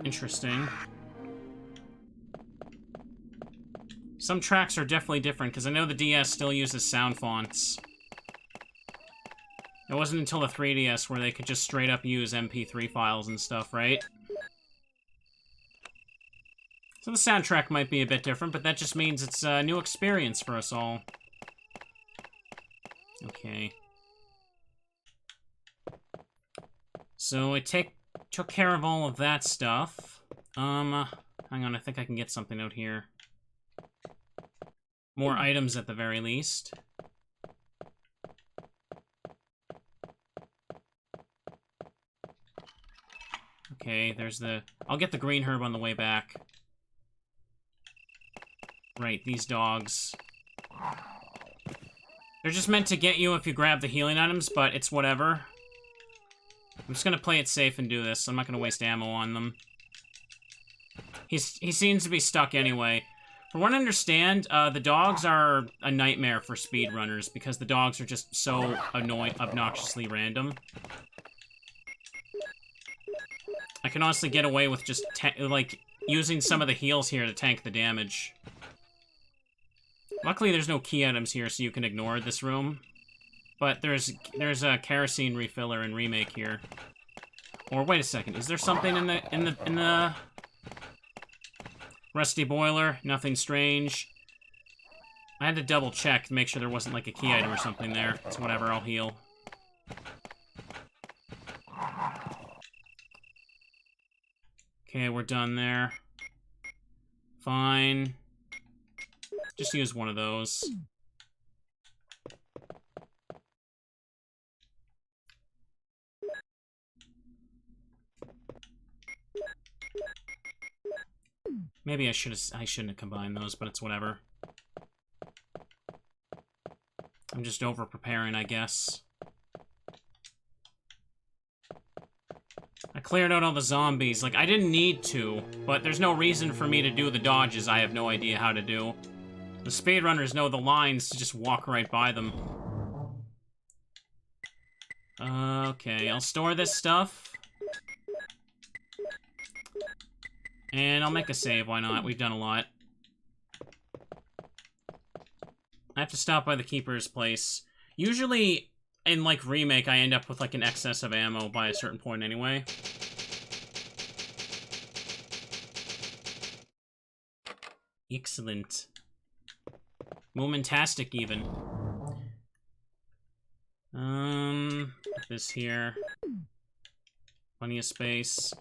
Interesting. Some tracks are definitely different, because I know the DS still uses sound fonts. It wasn't until the 3DS where they could just straight up use MP3 files and stuff, right? So the soundtrack might be a bit different, but that just means it's a new experience for us all. Okay. So I took care of all of that stuff. Hang on, I think I can get something out here. More items at the very least. Okay, there's the... I'll get the green herb on the way back. Right, these dogs. They're just meant to get you if you grab the healing items, but it's whatever. I'm just gonna play it safe and do this. I'm not gonna waste ammo on them. He seems to be stuck anyway. From what I understand, the dogs are a nightmare for speedrunners because the dogs are just so obnoxiously random. I can honestly get away with just, like, using some of the heals here to tank the damage. Luckily, there's no key items here, so you can ignore this room. But there's a kerosene refiller in Remake here. Or wait a second, is there something in the rusty boiler? Nothing strange. I had to double check to make sure there wasn't like a key item or something there. It's whatever, I'll heal. Okay, we're done there. Fine. Just use one of those. Maybe I shouldn't have combined those, but it's whatever. I'm just over-preparing, I guess. I cleared out all the zombies. Like, I didn't need to, but there's no reason for me to do the dodges I have no idea how to do. The speedrunners know the lines to just walk right by them. Okay, I'll store this stuff. And I'll make a save, why not? We've done a lot. I have to stop by the Keeper's place. Usually, in, like, Remake, I end up with, like, an excess of ammo by a certain point anyway. Excellent. Momentastic, even. This here. Plenty of space.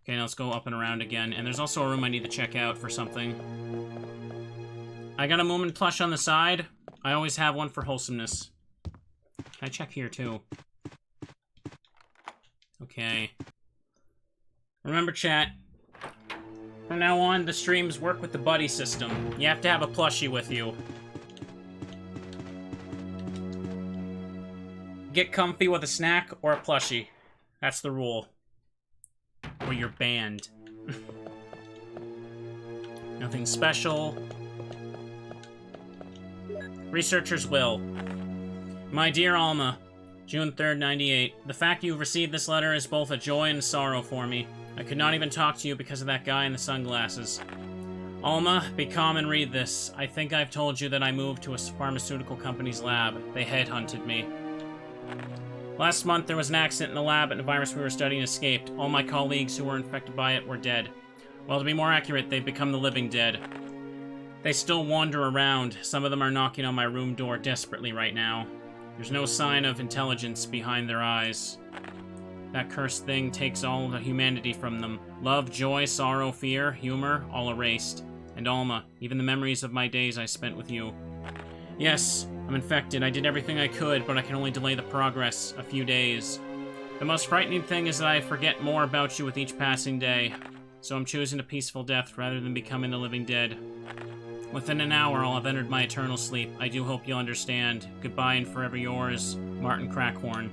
Okay, now let's go up and around again. And there's also a room I need to check out for something. I got a Moomin plush on the side. I always have one for wholesomeness. Can I check here, too? Okay. Remember, chat. From now on, the streams work with the buddy system. You have to have a plushie with you. Get comfy with a snack or a plushie. That's the rule. Or you're banned. Nothing special. Researcher's will. My dear Alma, June 3rd, 98. The fact you've received this letter is both a joy and a sorrow for me. I could not even talk to you because of that guy in the sunglasses. Alma, be calm and read this. I think I've told you that I moved to a pharmaceutical company's lab. They headhunted me. Last month, there was an accident in the lab and the virus we were studying escaped. All my colleagues who were infected by it were dead. Well, to be more accurate, they've become the living dead. They still wander around. Some of them are knocking on my room door desperately right now. There's no sign of intelligence behind their eyes. That cursed thing takes all the humanity from them. Love, joy, sorrow, fear, humor, all erased. And Alma, even the memories of my days I spent with you. Yes, I'm infected. I did everything I could, but I can only delay the progress a few days. The most frightening thing is that I forget more about you with each passing day. So I'm choosing a peaceful death rather than becoming the living dead. Within an hour, I'll have entered my eternal sleep. I do hope you'll understand. Goodbye and forever yours, Martin Crackhorn.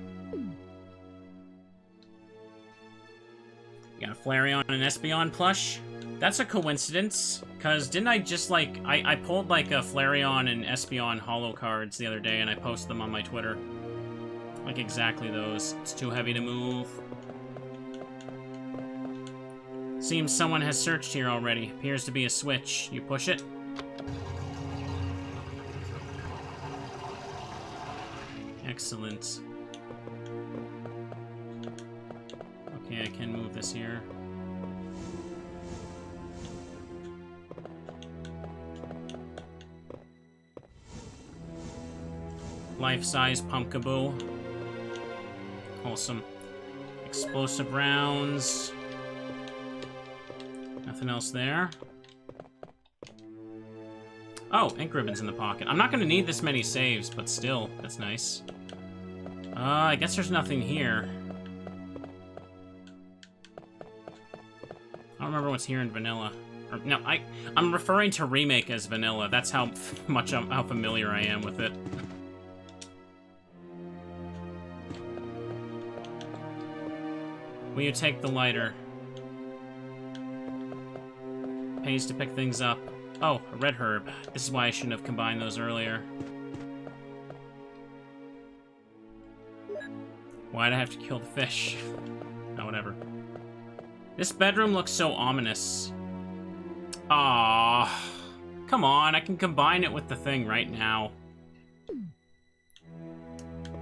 You got a Flareon and an Espeon plush? That's a coincidence, because didn't I just, like, I pulled, like, a Flareon and Espeon holo cards the other day, and I posted them on my Twitter. Like, exactly those. It's too heavy to move. Seems someone has searched here already. Appears to be a switch. You push it? Excellent. Okay, I can move this here. Life-size Pumpkaboo. Wholesome. Explosive rounds. Nothing else there. Oh, ink ribbons in the pocket. I'm not gonna need this many saves, but still, that's nice. I guess there's nothing here. I don't remember what's here in vanilla. Or, no, I'm referring to remake as vanilla. That's how how familiar I am with it. Will you take the lighter? Pays to pick things up. Oh, a red herb. This is why I shouldn't have combined those earlier. Why'd I have to kill the fish? Oh, whatever. This bedroom looks so ominous. Ah, come on, I can combine it with the thing right now.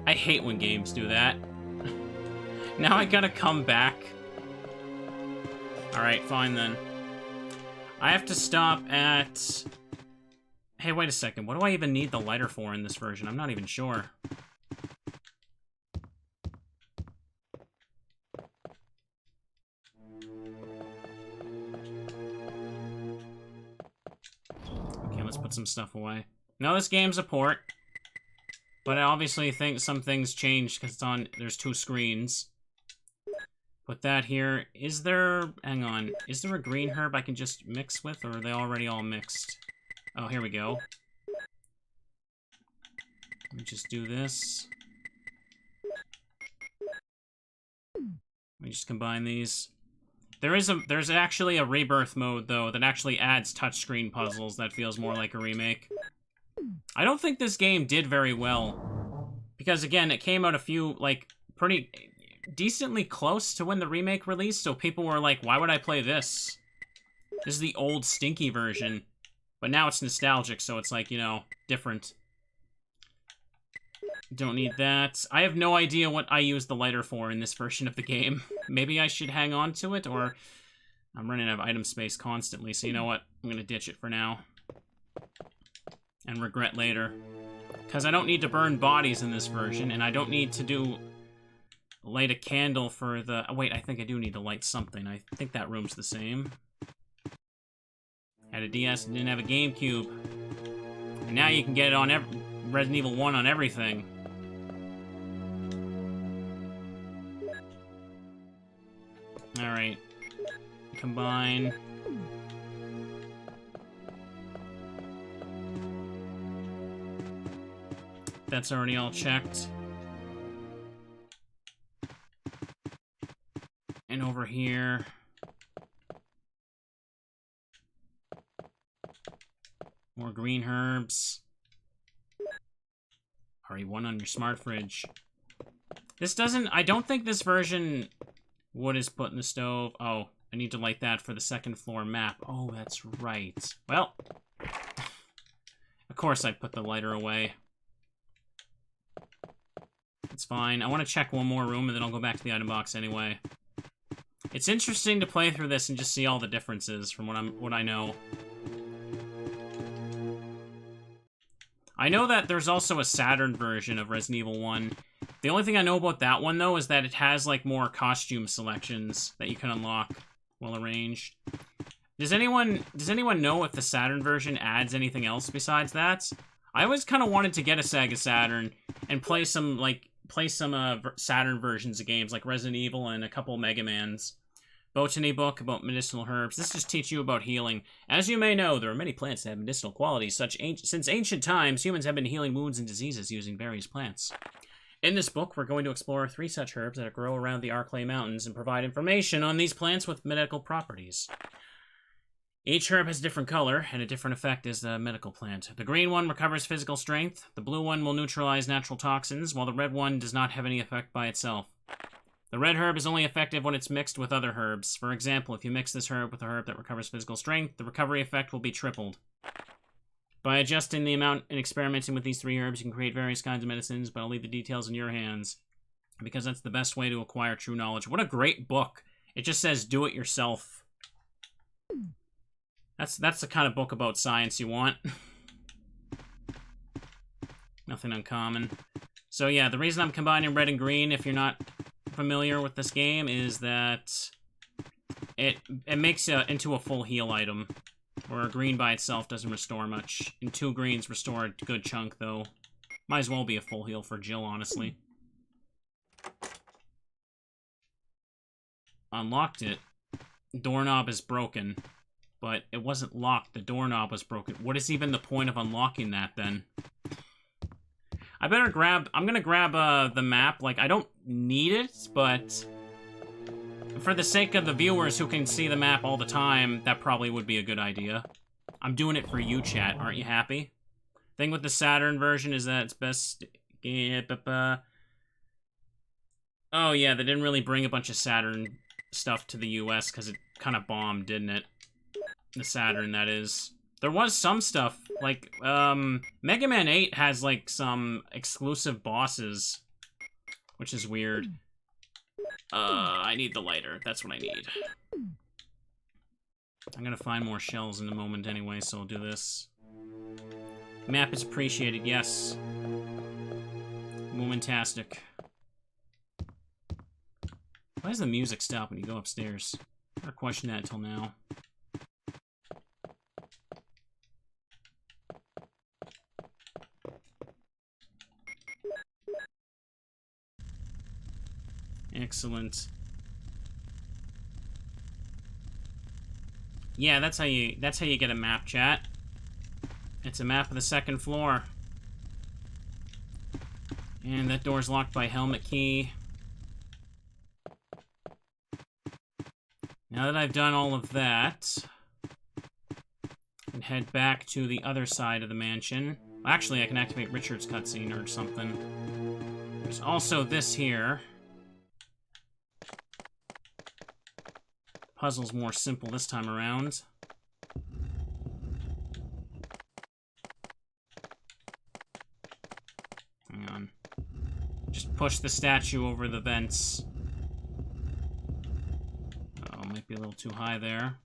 I hate when games do that. Now I gotta come back. Alright, fine then. I have to stop at... Hey, wait a second. What do I even need the lighter for in this version? I'm not even sure. Okay, let's put some stuff away. No, this game's a port. But I obviously think some things changed because it's on... There's two screens. Put that here. Is there... Hang on. Is there a green herb I can just mix with, or are they already all mixed? Oh, here we go. Let me just do this. Let me just combine these. There's actually a Rebirth mode, though, that actually adds touchscreen puzzles that feels more like a remake. I don't think this game did very well. Because, again, it came out a few, like, pretty... decently close to when the remake released, so people were like, why would I play this? This is the old stinky version. But now it's nostalgic, so it's like, you know, different. Don't need that. I have no idea what I use the lighter for in this version of the game. Maybe I should hang on to it, or... I'm running out of item space constantly, so you know what? I'm gonna ditch it for now. And regret later. Because I don't need to burn bodies in this version, and I don't need to do... light a candle for the... Oh, wait, I think I do need to light something. I think that room's the same. Had a DS and didn't have a GameCube. And now you can get it on Resident Evil 1 on everything. Alright. Combine. That's already all checked. And over here... more green herbs. RE1 on your smart fridge. This doesn't... I don't think this version... wood is put in the stove. Oh, I need to light that for the second floor map. Oh, that's right. Well, of course I put the lighter away. It's fine. I want to check one more room, and then I'll go back to the item box anyway. It's interesting to play through this and just see all the differences from what I know. I know that there's also a Saturn version of Resident Evil 1. The only thing I know about that one, though, is that it has, like, more costume selections that you can unlock well arranged. Does anyone know if the Saturn version adds anything else besides that? I always kind of wanted to get a Sega Saturn and play some Saturn versions of games, like Resident Evil and a couple Mega Mans. Botany book about medicinal herbs. This just teaches you about healing. As you may know, there are many plants that have medicinal qualities. Since ancient times, humans have been healing wounds and diseases using various plants. In this book, we're going to explore 3 such herbs that grow around the Arclay Mountains and provide information on these plants with medical properties. Each herb has a different color and a different effect as the medical plant. The green one recovers physical strength, the blue one will neutralize natural toxins, while the red one does not have any effect by itself. The red herb is only effective when it's mixed with other herbs. For example, if you mix this herb with a herb that recovers physical strength, the recovery effect will be tripled. By adjusting the amount and experimenting with these 3 herbs, you can create various kinds of medicines, but I'll leave the details in your hands, because that's the best way to acquire true knowledge. What a great book. It just says, do it yourself. That's the kind of book about science you want. Nothing uncommon. So yeah, the reason I'm combining red and green, if you're not familiar with this game, is that it makes it into a full heal item, where green by itself doesn't restore much. And 2 greens restore a good chunk, though. Might as well be a full heal for Jill, honestly. Unlocked it. Doorknob is broken. But it wasn't locked. The doorknob was broken. What is even the point of unlocking that, then? I'm gonna grab the map. Like, I don't need it, but for the sake of the viewers who can see the map all the time, that probably would be a good idea. I'm doing it for you, chat. Aren't you happy? Thing with the Saturn version is that it's best... Oh, yeah, they didn't really bring a bunch of Saturn stuff to the US because it kind of bombed, didn't it? The Saturn, that is. There was some stuff, like, Mega Man 8 has, like, some exclusive bosses, which is weird. I need the lighter. That's what I need. I'm gonna find more shells in a moment anyway, so I'll do this. Map is appreciated, yes. Momentastic. Why does the music stop when you go upstairs? I never questioned that until now. Excellent. Yeah, that's how you get a map, chat. It's a map of the second floor. And that door's locked by helmet key. Now that I've done all of that, I can head back to the other side of the mansion. Actually, I can activate Richard's cutscene or something. There's also this here. Puzzle's more simple this time around. Hang on. Just push the statue over the vents. Oh, might be a little too high there.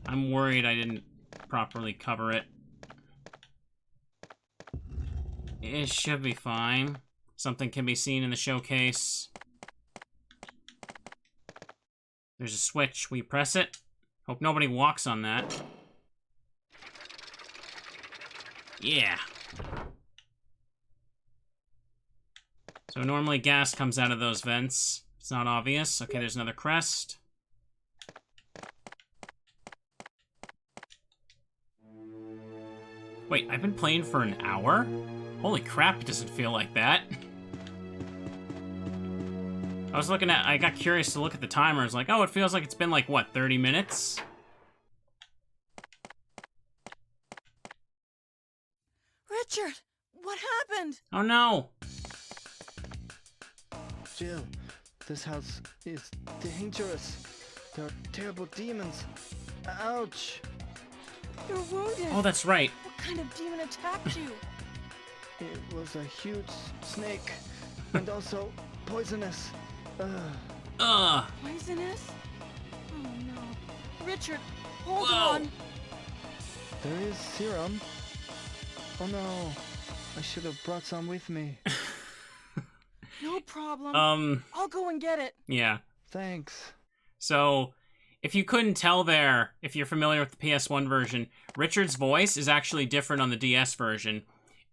I'm worried I didn't properly cover it. It should be fine. Something can be seen in the showcase. There's a switch. We press it. Hope nobody walks on that. Yeah. So normally gas comes out of those vents. It's not obvious. Okay, there's another crest. Wait, I've been playing for an hour? Holy crap, it doesn't feel like that. I got curious to look at the timer. I was like, oh, it feels like it's been like, what, 30 minutes? Richard, what happened? Oh no! Jill, this house is dangerous. There are terrible demons. Ouch! You're wounded. Oh, that's right. What kind of demon attacked you? It was a huge snake, and also poisonous. Ugh. Poisonous? Oh no. Richard, hold Whoa. on. There is serum. Oh no, I should have brought some with me. No problem. I'll go and get it. Yeah. Thanks. So, if you couldn't tell there, if you're familiar with the PS1 version, Richard's voice is actually different on the DS version.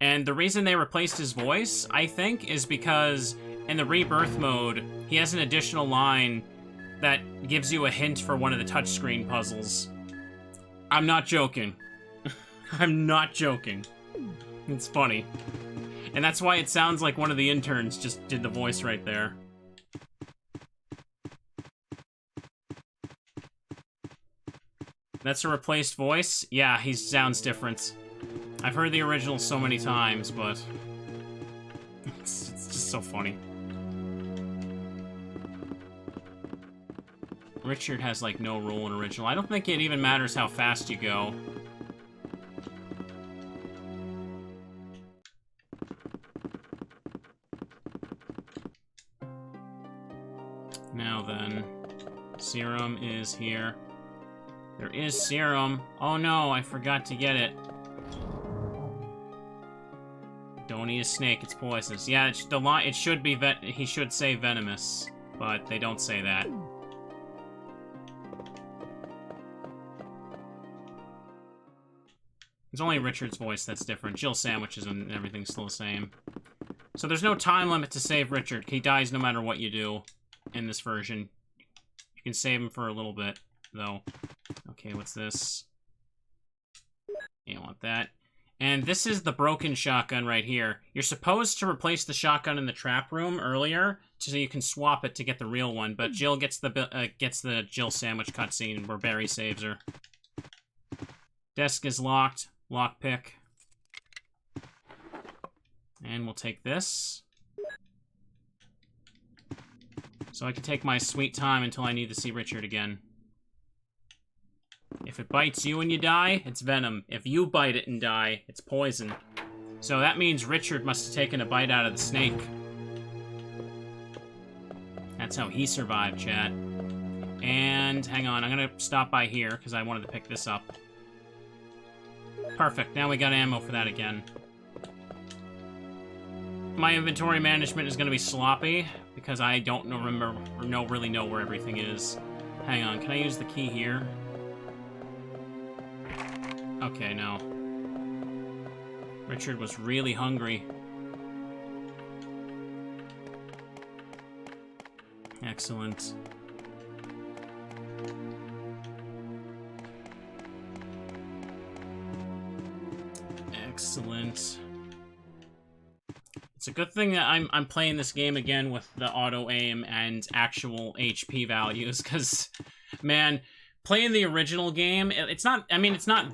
And the reason they replaced his voice, I think, is because in the Rebirth mode, he has an additional line that gives you a hint for one of the touchscreen puzzles. I'm not joking. I'm not joking. It's funny. And that's why it sounds like one of the interns just did the voice right there. That's a replaced voice? Yeah, he sounds different. I've heard the original so many times, but it's just so funny. Richard has, like, no role in original. I don't think it even matters how fast you go. Now then, serum is here. There is serum. Oh no, I forgot to get it. Don't eat a snake, it's poisonous. Yeah, it should be he should say venomous, but they don't say that. It's only Richard's voice that's different. Jill sandwiches and everything's still the same. So there's no time limit to save Richard. He dies no matter what you do in this version. You can save him for a little bit, though. Okay, what's this? You don't want that. And this is the broken shotgun right here. You're supposed to replace the shotgun in the trap room earlier, so you can swap it to get the real one. But Jill gets the Jill sandwich cutscene where Barry saves her. Desk is locked. Lockpick. And we'll take this. So I can take my sweet time until I need to see Richard again. If it bites you and you die, it's venom. If you bite it and die, it's poison. So that means Richard must have taken a bite out of the snake. That's how he survived, chat. And, hang on, I'm gonna stop by here, because I wanted to pick this up. Perfect, now we got ammo for that again. My inventory management is gonna be sloppy, because I don't really know where everything is. Hang on, can I use the key here? Okay, no. Richard was really hungry. Excellent. Excellent. It's a good thing that I'm playing this game again with the auto aim and actual HP values, because, man, playing the original game, it's not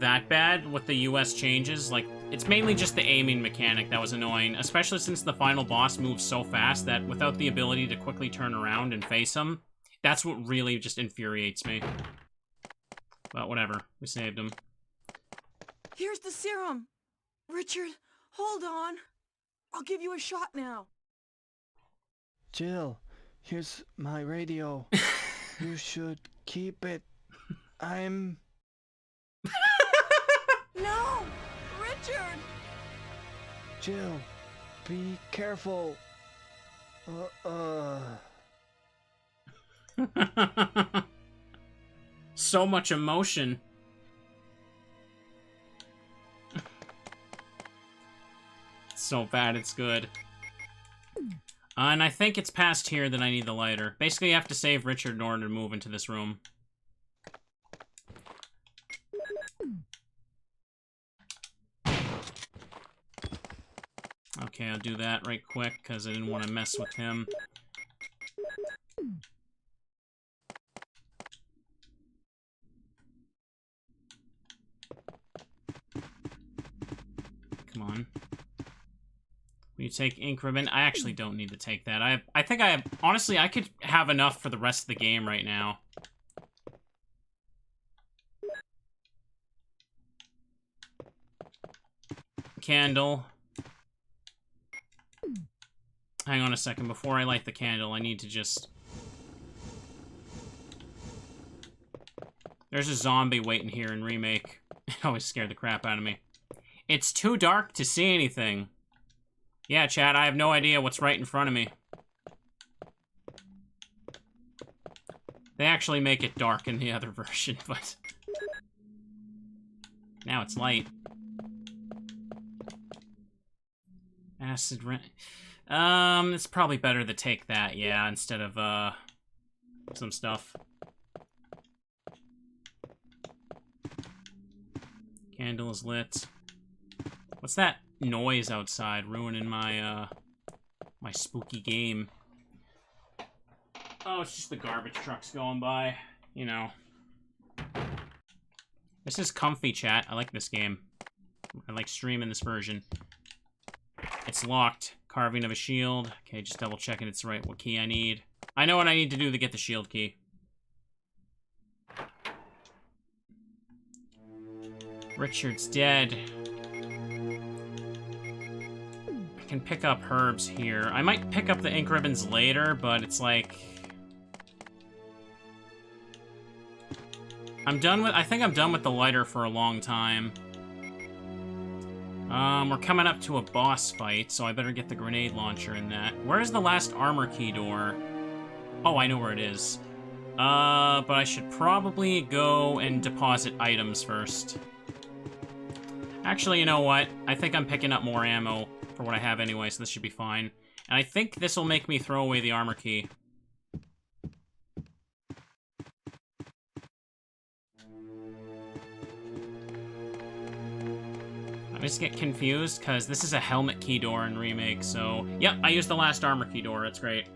that bad with the US changes. Like, it's mainly just the aiming mechanic that was annoying, especially since the final boss moves so fast that without the ability to quickly turn around and face him, that's what really just infuriates me. But whatever, we saved him. Here's the serum. Richard, hold on. I'll give you a shot now. Jill, here's my radio. You should keep it. I'm... No! Richard! Jill, be careful. So much emotion. So bad it's good. And I think it's past here that I need the lighter. Basically, you have to save Richard in order to move into this room. Okay, I'll do that right quick, because I didn't want to mess with him. Come on. You take ink ribbon. I actually don't need to take that. I think I have... Honestly, I could have enough for the rest of the game right now. Candle. Hang on a second. Before I light the candle, I need to just... There's a zombie waiting here in Remake. It always scared the crap out of me. It's too dark to see anything. Yeah, chat, I have no idea what's right in front of me. They actually make it dark in the other version, but... Now it's light. Acid rain. It's probably better to take that, yeah, instead of, some stuff. Candle is lit. What's that noise outside ruining my, my spooky game? Oh, it's just the garbage trucks going by. You know. This is comfy, chat. I like this game. I like streaming this version. It's locked. Carving of a shield. Okay, just double checking it's right. What key I need. I know what I need to do to get the shield key. Richard's dead. I can pick up herbs here. I might pick up the ink ribbons later, but it's like... I think I'm done with the lighter for a long time. We're coming up to a boss fight, so I better get the grenade launcher in that. Where's the last armor key door? Oh, I know where it is. But I should probably go and deposit items first. Actually, you know what? I think I'm picking up more ammo for what I have anyway, so this should be fine. And I think this will make me throw away the armor key. I just get confused, because this is a helmet key door in Remake, so... Yep, I used the last armor key door, that's great.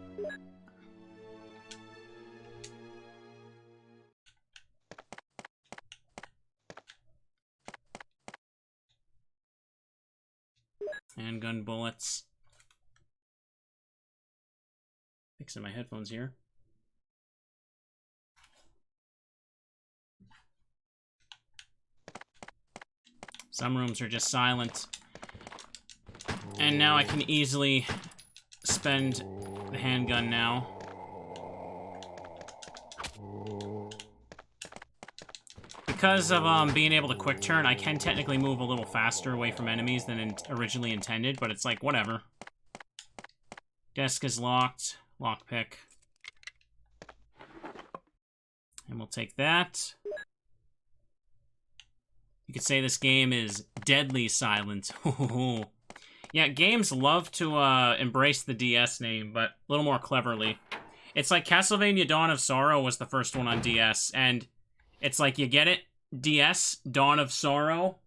Handgun bullets. Fixing my headphones here. Some rooms are just silent. And now I can easily spend the handgun now. Because of being able to quick turn, I can technically move a little faster away from enemies than originally intended, but it's like, whatever. Desk is locked. Lockpick. And we'll take that. You could say this game is deadly silent. Yeah, games love to embrace the DS name, but a little more cleverly. It's like Castlevania Dawn of Sorrow was the first one on DS, and it's like, you get it? DS, Dawn of Sorrow.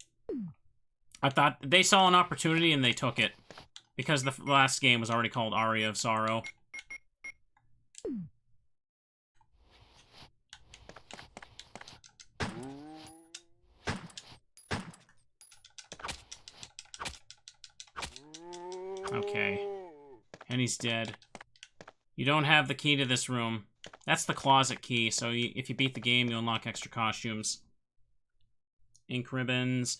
I thought they saw an opportunity and they took it. Because the last game was already called Aria of Sorrow. Okay. And he's dead. You don't have the key to this room. That's the closet key, so if you beat the game, you unlock extra costumes. Ink ribbons.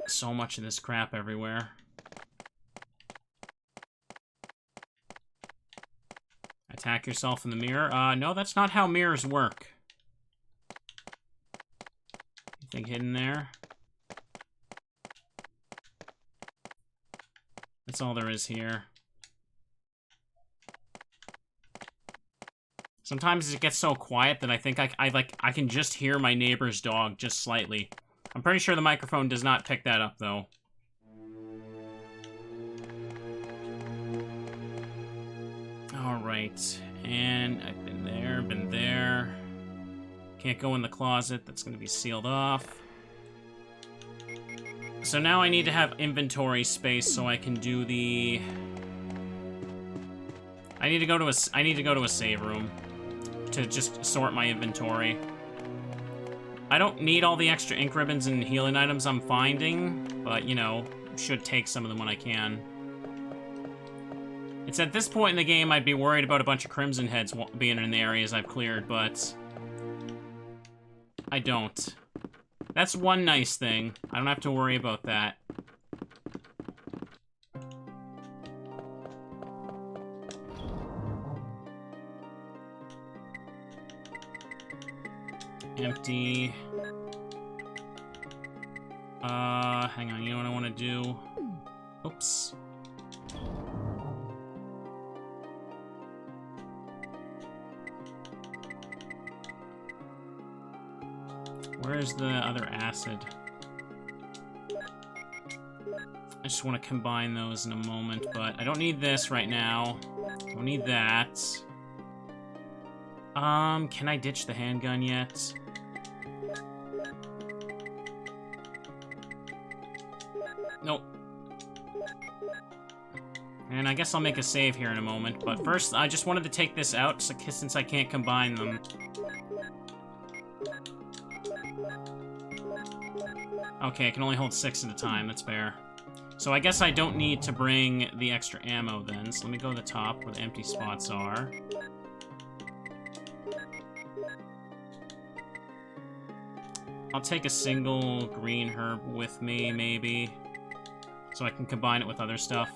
So much of this crap everywhere. Attack yourself in the mirror. No, that's not how mirrors work. Anything hidden there? That's all there is here. Sometimes it gets so quiet that I think I can just hear my neighbor's dog just slightly. I'm pretty sure the microphone does not pick that up, though. Alright. And I've been there. Can't go in the closet. That's going to be sealed off. So now I need to have inventory space so I can do the... I need to go to a save room to just sort my inventory. I don't need all the extra ink ribbons and healing items I'm finding, but, you know, should take some of them when I can. It's at this point in the game I'd be worried about a bunch of Crimson Heads being in the areas I've cleared, but I don't. That's one nice thing. I don't have to worry about that. Empty. Hang on, you know what I want to do? Oops. Where's the other acid? I just want to combine those in a moment, but I don't need this right now. I don't need that. Can I ditch the handgun yet? Nope. And I guess I'll make a save here in a moment, but first I just wanted to take this out since I can't combine them. Okay, I can only hold 6 at a time, that's fair. So I guess I don't need to bring the extra ammo then, so let me go to the top where the empty spots are. I'll take a single green herb with me, maybe, so I can combine it with other stuff.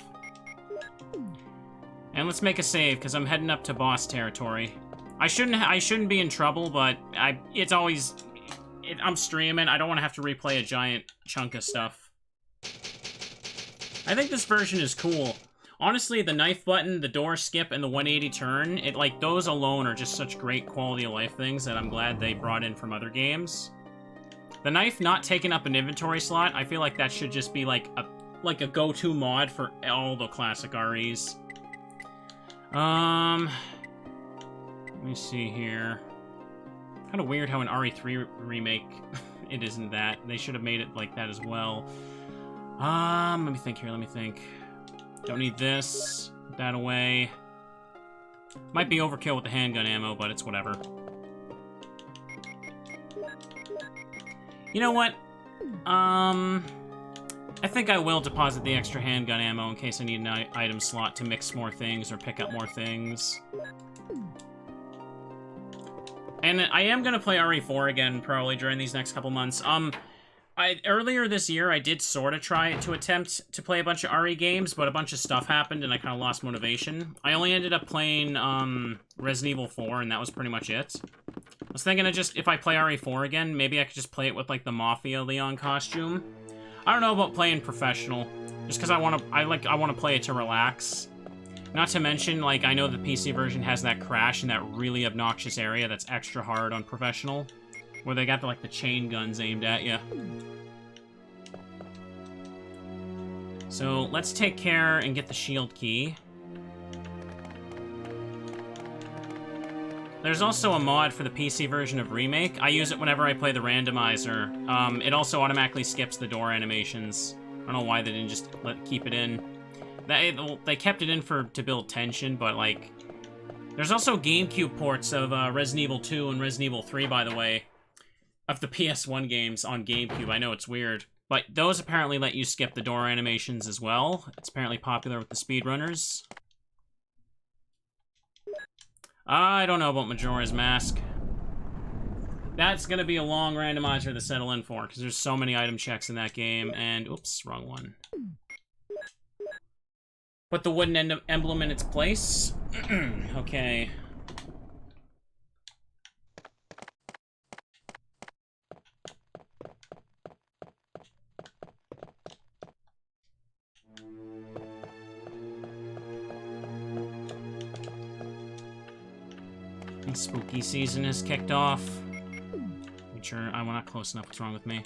And let's make a save, because I'm heading up to boss territory. I shouldn't be in trouble, but it's always... I'm streaming, I don't want to have to replay a giant chunk of stuff. I think this version is cool. Honestly, the knife button, the door skip, and the 180 turn, like, those alone are just such great quality of life things that I'm glad they brought in from other games. The knife not taking up an inventory slot, I feel like that should just be like a go-to mod for all the classic REs. Let me see here. Kind of weird how an RE3 remake, it isn't that. They should have made it like that as well. Let me think here, let me think. Don't need this. Put that away. Might be overkill with the handgun ammo, but it's whatever. You know what? I think I will deposit the extra handgun ammo in case I need an item slot to mix more things or pick up more things. And I am going to play RE4 again, probably, during these next couple months. Earlier this year, I did sort of try to attempt to play a bunch of RE games, but a bunch of stuff happened, and I kind of lost motivation. I only ended up playing, Resident Evil 4, and that was pretty much it. I was thinking of just, if I play RE4 again, maybe I could just play it with, like, the Mafia Leon costume. I don't know about playing professional, just because I want to play it to relax. Not to mention, like, I know the PC version has that crash in that really obnoxious area that's extra hard on professional, where they got, the chain guns aimed at you. So, let's take care and get the shield key. There's also a mod for the PC version of Remake. I use it whenever I play the randomizer. It also automatically skips the door animations. I don't know why they didn't just keep it in. They kept it in to build tension, but, like... There's also GameCube ports of Resident Evil 2 and Resident Evil 3, by the way, of the PS1 games on GameCube. I know it's weird. But those apparently let you skip the door animations as well. It's apparently popular with the speedrunners. I don't know about Majora's Mask. That's gonna be a long randomizer to settle in for, because there's so many item checks in that game, and... Oops, wrong one. Put the wooden emblem in its place. Okay. The spooky season has kicked off. Make sure I'm not close enough. What's wrong with me?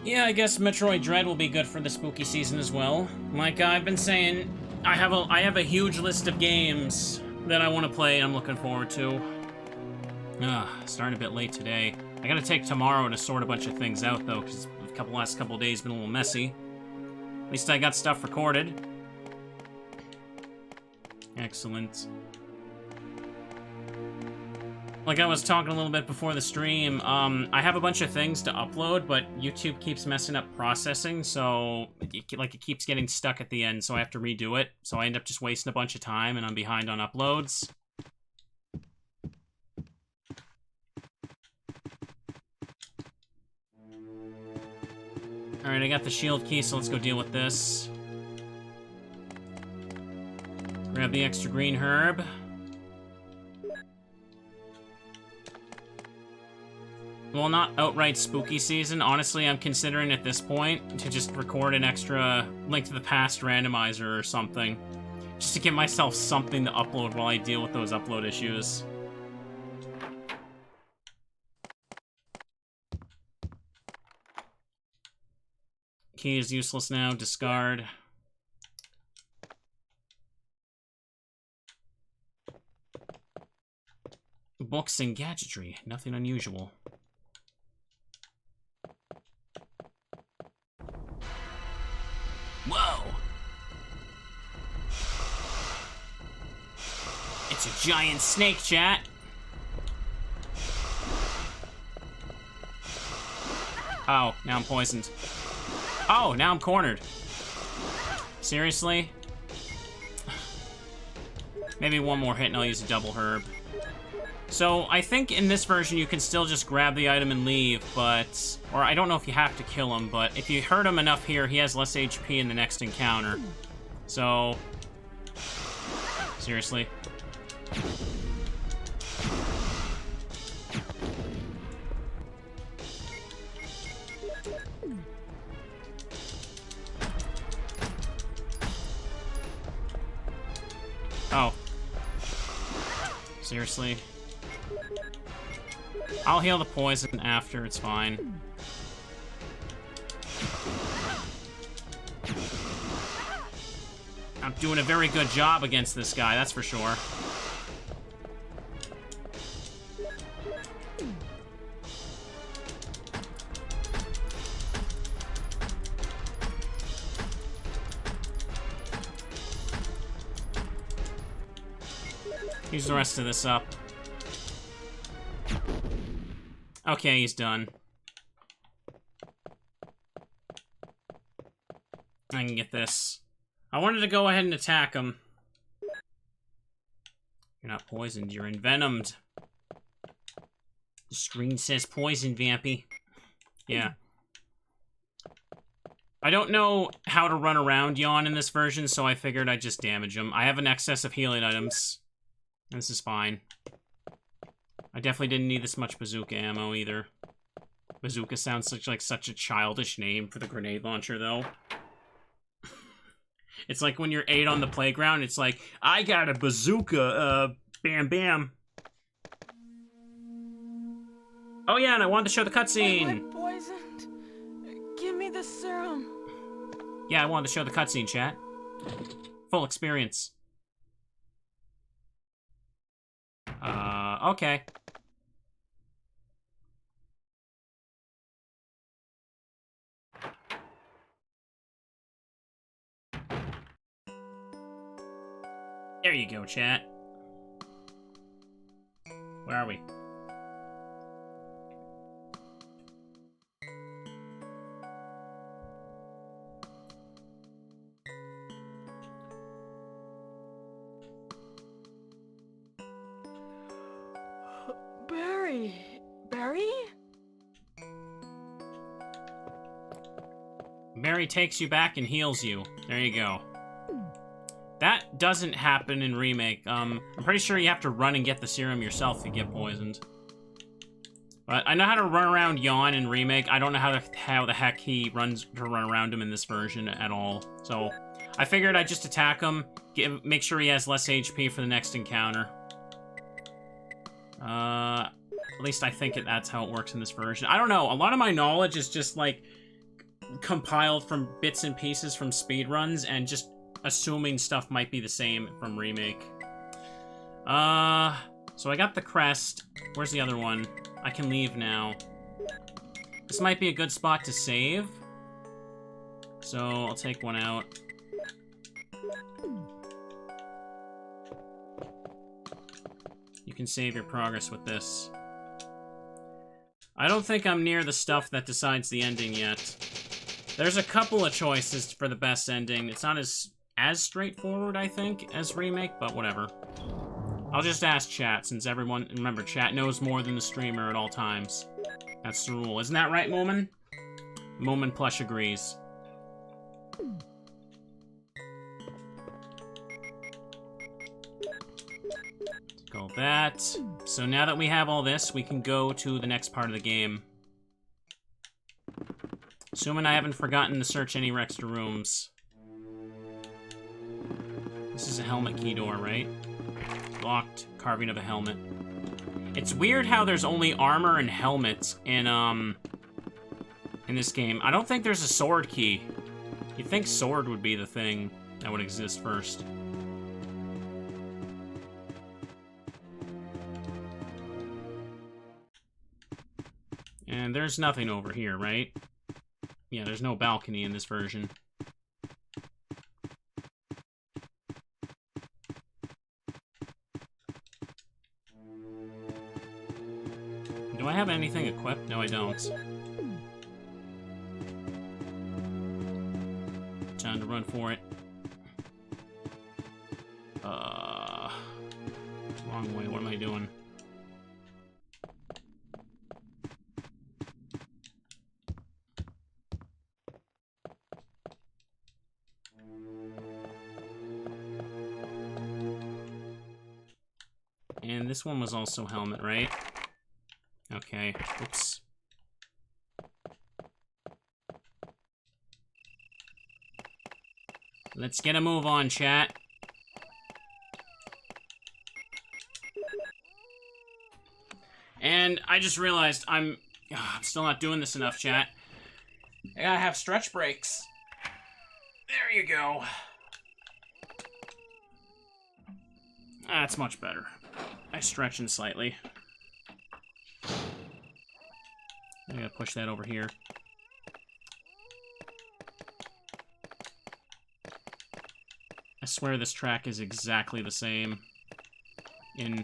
Yeah, I guess Metroid Dread will be good for the spooky season as well. Like I've been saying, I have a huge list of games that I want to play and I'm looking forward to. Starting a bit late today. I gotta take tomorrow to sort a bunch of things out though, because the last couple of days been a little messy. At least I got stuff recorded. Excellent. like I was talking a little bit before the stream, I have a bunch of things to upload, but YouTube keeps messing up processing, so it keeps getting stuck at the end, so I have to redo it. So I end up just wasting a bunch of time, and I'm behind on uploads. Alright, I got the shield key, so let's go deal with this. Grab the extra green herb. Well, not outright spooky season. Honestly, I'm considering at this point to just record an extra Link to the Past randomizer or something. Just to give myself something to upload while I deal with those upload issues. Key is useless now. Discard. Books and gadgetry. Nothing unusual. Whoa! It's a giant snake, chat! Oh, now I'm poisoned. Oh, now I'm cornered. Seriously? Maybe one more hit and I'll use a double herb. So, I think in this version you can still just grab the item and leave, but... Or I don't know if you have to kill him, but if you hurt him enough here, he has less HP in the next encounter. So... Seriously? Oh. Seriously? I'll heal the poison after, it's fine. I'm doing a very good job against this guy, that's for sure. Use the rest of this up. Okay, he's done. I can get this. I wanted to go ahead and attack him. You're not poisoned, you're envenomed. The screen says poison, Vampy. Yeah. I don't know how to run around Yawn in this version, so I figured I'd just damage him. I have an excess of healing items. This is fine. I definitely didn't need this much bazooka ammo either. Bazooka sounds like such a childish name for the grenade launcher, though. It's like when you're 8 on the playground, it's like, I got a bazooka, bam bam. Oh yeah, and I wanted to show the cutscene. I went poisoned. Give me the serum. Yeah, I wanted to show the cutscene, chat. Full experience. Okay. There you go, chat. Where are we? Barry? Barry takes you back and heals you. There you go. That doesn't happen in Remake. I'm pretty sure you have to run and get the serum yourself to get poisoned. But I know how to run around Yawn in Remake. I don't know how the heck he runs to run around him in this version at all. So I figured I'd just attack him, make sure he has less HP for the next encounter. At least I think that's how it works in this version. I don't know. A lot of my knowledge is just like compiled from bits and pieces from speedruns and just assuming stuff might be the same from Remake. So I got the crest. Where's the other one? I can leave now. This might be a good spot to save. So I'll take one out. You can save your progress with this. I don't think I'm near the stuff that decides the ending yet. There's a couple of choices for the best ending. It's not as straightforward, I think, as Remake, but whatever. I'll just ask chat, since everyone... Remember, chat knows more than the streamer at all times. That's the rule. Isn't that right, Moomin? Moomin Plush agrees. Go that. So now that we have all this, we can go to the next part of the game. Assuming I haven't forgotten to search any extra rooms. This is a helmet key door, right? Locked. Carving of a helmet. It's weird how there's only armor and helmets in this game. I don't think there's a sword key. You'd think sword would be the thing that would exist first. And there's nothing over here, right? Yeah, there's no balcony in this version. Do I have anything equipped? No, I don't. Time to run for it. Wrong way. What am I doing? And this one was also helmet, right? Okay, oops. Let's get a move on, chat. And I just realized I'm still not doing this enough, chat. I gotta have stretch breaks. There you go. That's much better. I stretch in slightly. I gotta push that over here. I swear this track is exactly the same in,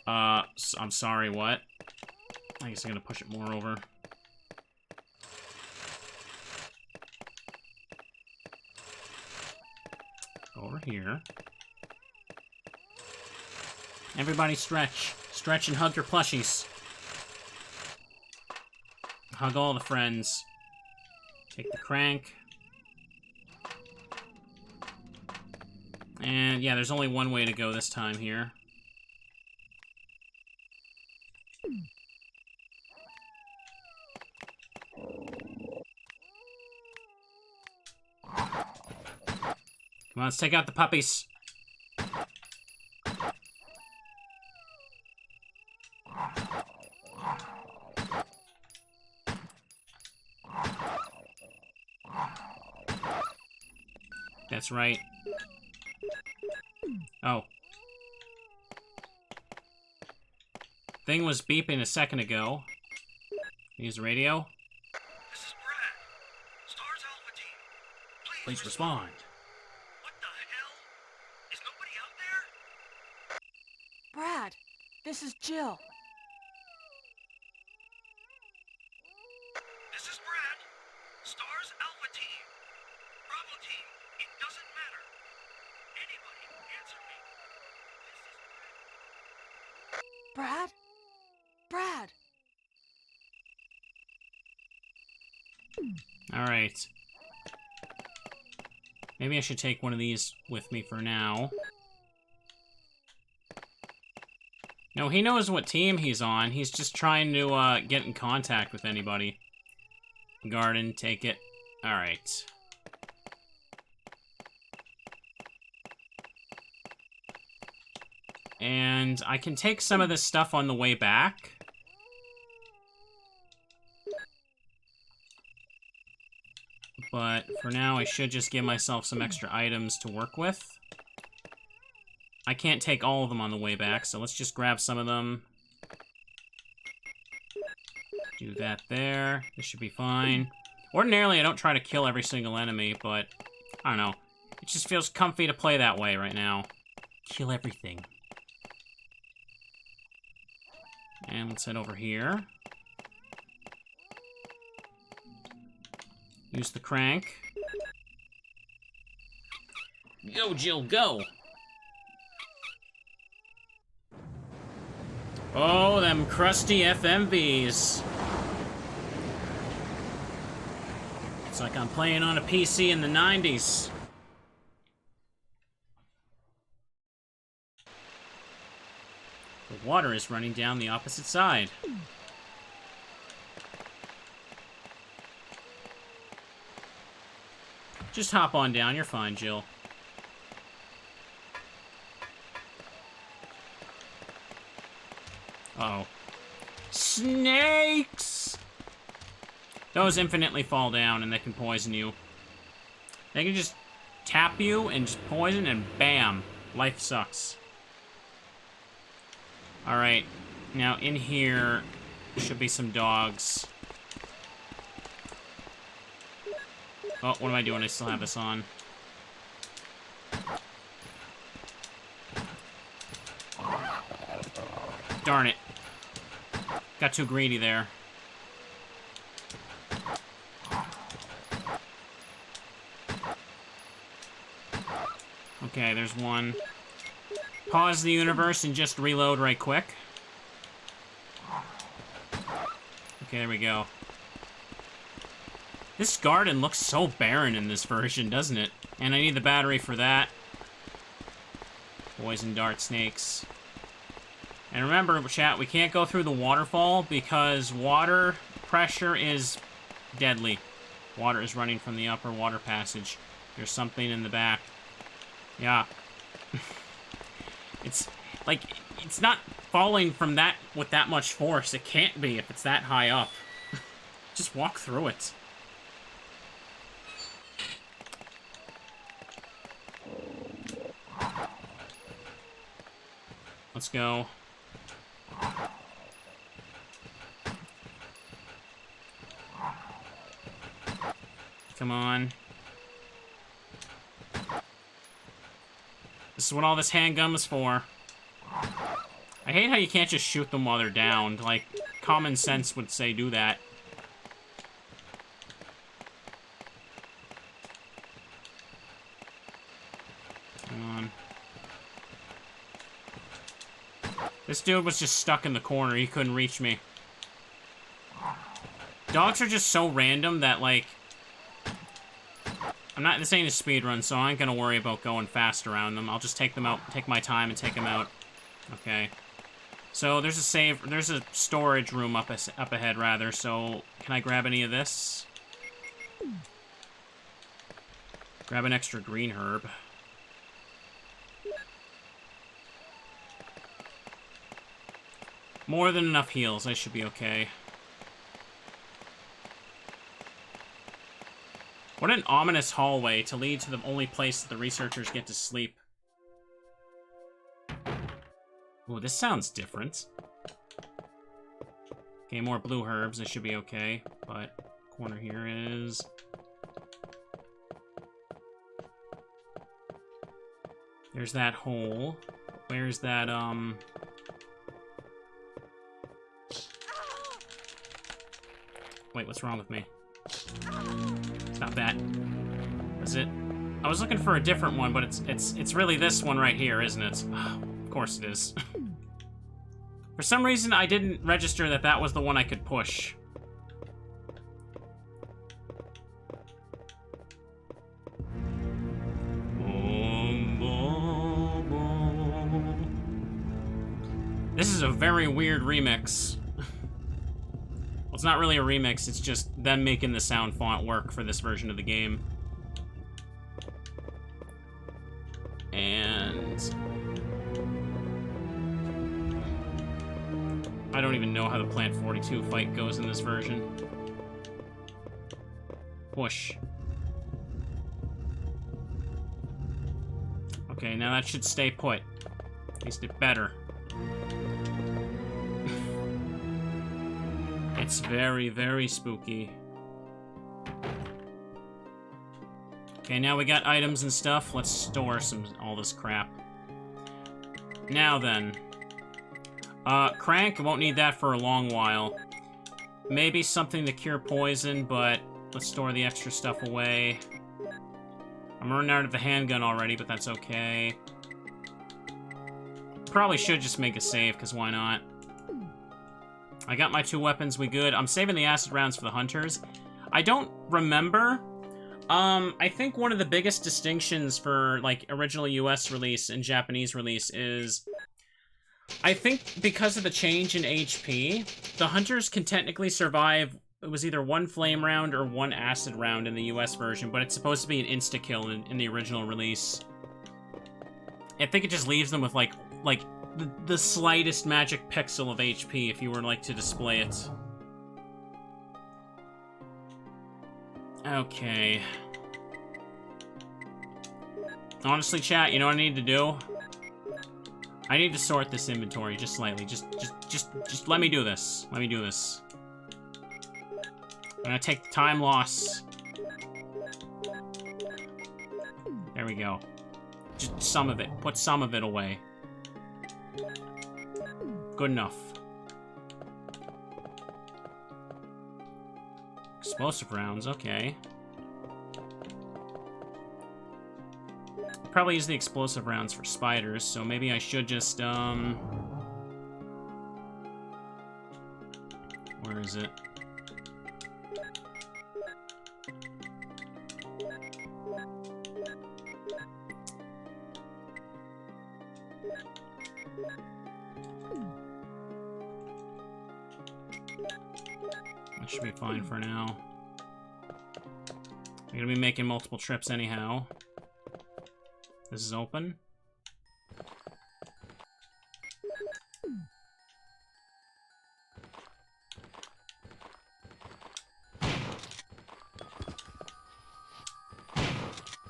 I'm sorry, what? I guess I'm gonna push it more over. Over here. Everybody stretch. Stretch and hug your plushies. Hug all the friends. Take the crank. And yeah, there's only one way to go this time here. Come on, let's take out the puppies. That's right. Oh. Thing was beeping a second ago. Use the radio. This is Brad. Stars Alpha Team. Please respond. What the hell? Is nobody out there? Brad, this is Jill. This is Brad. Stars Alpha Team. Bravo Team. It doesn't matter. Anybody answer me. This is Brad? Brad! Alright. Maybe I should take one of these with me for now. No, he knows what team he's on. He's just trying to get in contact with anybody. Garden, take it. Alright. And I can take some of this stuff on the way back. But for now, I should just give myself some extra items to work with. I can't take all of them on the way back, so let's just grab some of them. Do that there. This should be fine. Ordinarily, I don't try to kill every single enemy, but I don't know. It just feels comfy to play that way right now. Kill everything. And let's head over here. Use the crank. Go, Jill, go! Oh, them crusty FMVs. It's like I'm playing on a PC in the 90s. The water is running down the opposite side. Just hop on down, you're fine, Jill. Uh-oh. Snakes! Those infinitely fall down and they can poison you. They can just tap you and just poison and bam! Life sucks. Alright. Now in here should be some dogs. Oh, what am I doing? I still have this on. Darn it. Got too greedy there. Okay, there's one. Pause the universe and just reload right quick. Okay, there we go. This garden looks so barren in this version, doesn't it? And I need the battery for that. Poison dart snakes. And remember, chat, we can't go through the waterfall because water pressure is deadly. Water is running from the upper water passage. There's something in the back. Yeah. It's like, it's not falling from that with that much force. It can't be if it's that high up. Just walk through it. Let's go. Come on. This is what all this handgun is for. I hate how you can't just shoot them while they're downed. Like, common sense would say do that. Come on. This dude was just stuck in the corner. He couldn't reach me. Dogs are just so random that, like... This ain't a speedrun, so I ain't gonna worry about going fast around them. I'll just take them out, take my time and take them out. Okay. So, there's a storage room up ahead, rather, so... Can I grab any of this? Grab an extra green herb. More than enough heals, I should be okay. What an ominous hallway to lead to the only place that the researchers get to sleep. Ooh, this sounds different. Okay, more blue herbs, I should be okay. But, corner here is... There's that hole. Where's that, Wait, what's wrong with me? It's not that. Is it? I was looking for a different one, but it's really this one right here, isn't it? Oh, of course it is. For some reason, I didn't register that that was the one I could push. This is a very weird remix. Well, it's not really a remix, it's just them making the sound font work for this version of the game. And... I don't even know how the Plant 42 fight goes in this version. Push. Okay, now that should stay put. At least it better. It's very, very spooky. Okay, now we got items and stuff. Let's store all this crap. Now then. Crank, won't need that for a long while. Maybe something to cure poison, but let's store the extra stuff away. I'm running out of the handgun already, but that's okay. Probably should just make a save, because why not? I got my 2 weapons, we good. I'm saving the acid rounds for the hunters. I don't remember. I think one of the biggest distinctions for, like, original US release and Japanese release is... I think because of the change in HP, the hunters can technically survive... It was either 1 flame round or 1 acid round in the US version, but it's supposed to be an insta-kill in the original release. I think it just leaves them with, like the slightest magic pixel of HP if you were, like, to display it. Okay. Honestly, chat, you know what I need to do? I need to sort this inventory just slightly. Just let me do this. Let me do this. I'm gonna take the time loss. There we go. Just some of it. Put some of it away. Good enough. Explosive rounds, okay. Probably use the explosive rounds for spiders, so maybe I should just, Where is it? That should be fine for now. I'm gonna be making multiple trips anyhow. This is open.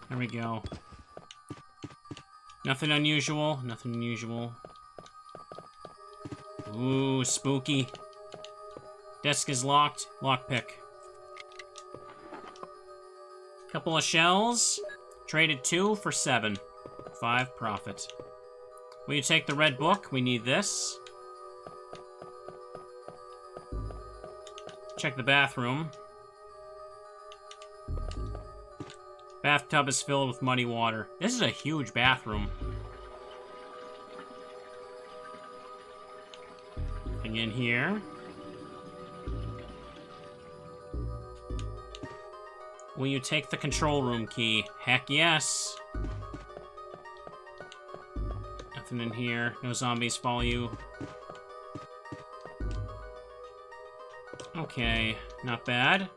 There we go. Nothing unusual. Nothing unusual. Ooh, spooky. Desk is locked. Lockpick. Couple of shells. Traded 2 for 7. 5 profit. Will you take the red book? We need this. Check the bathroom. Bathtub is filled with muddy water. This is a huge bathroom. Nothing in here. Will you take the control room key? Heck yes. Nothing in here. No zombies follow you. Okay, not bad.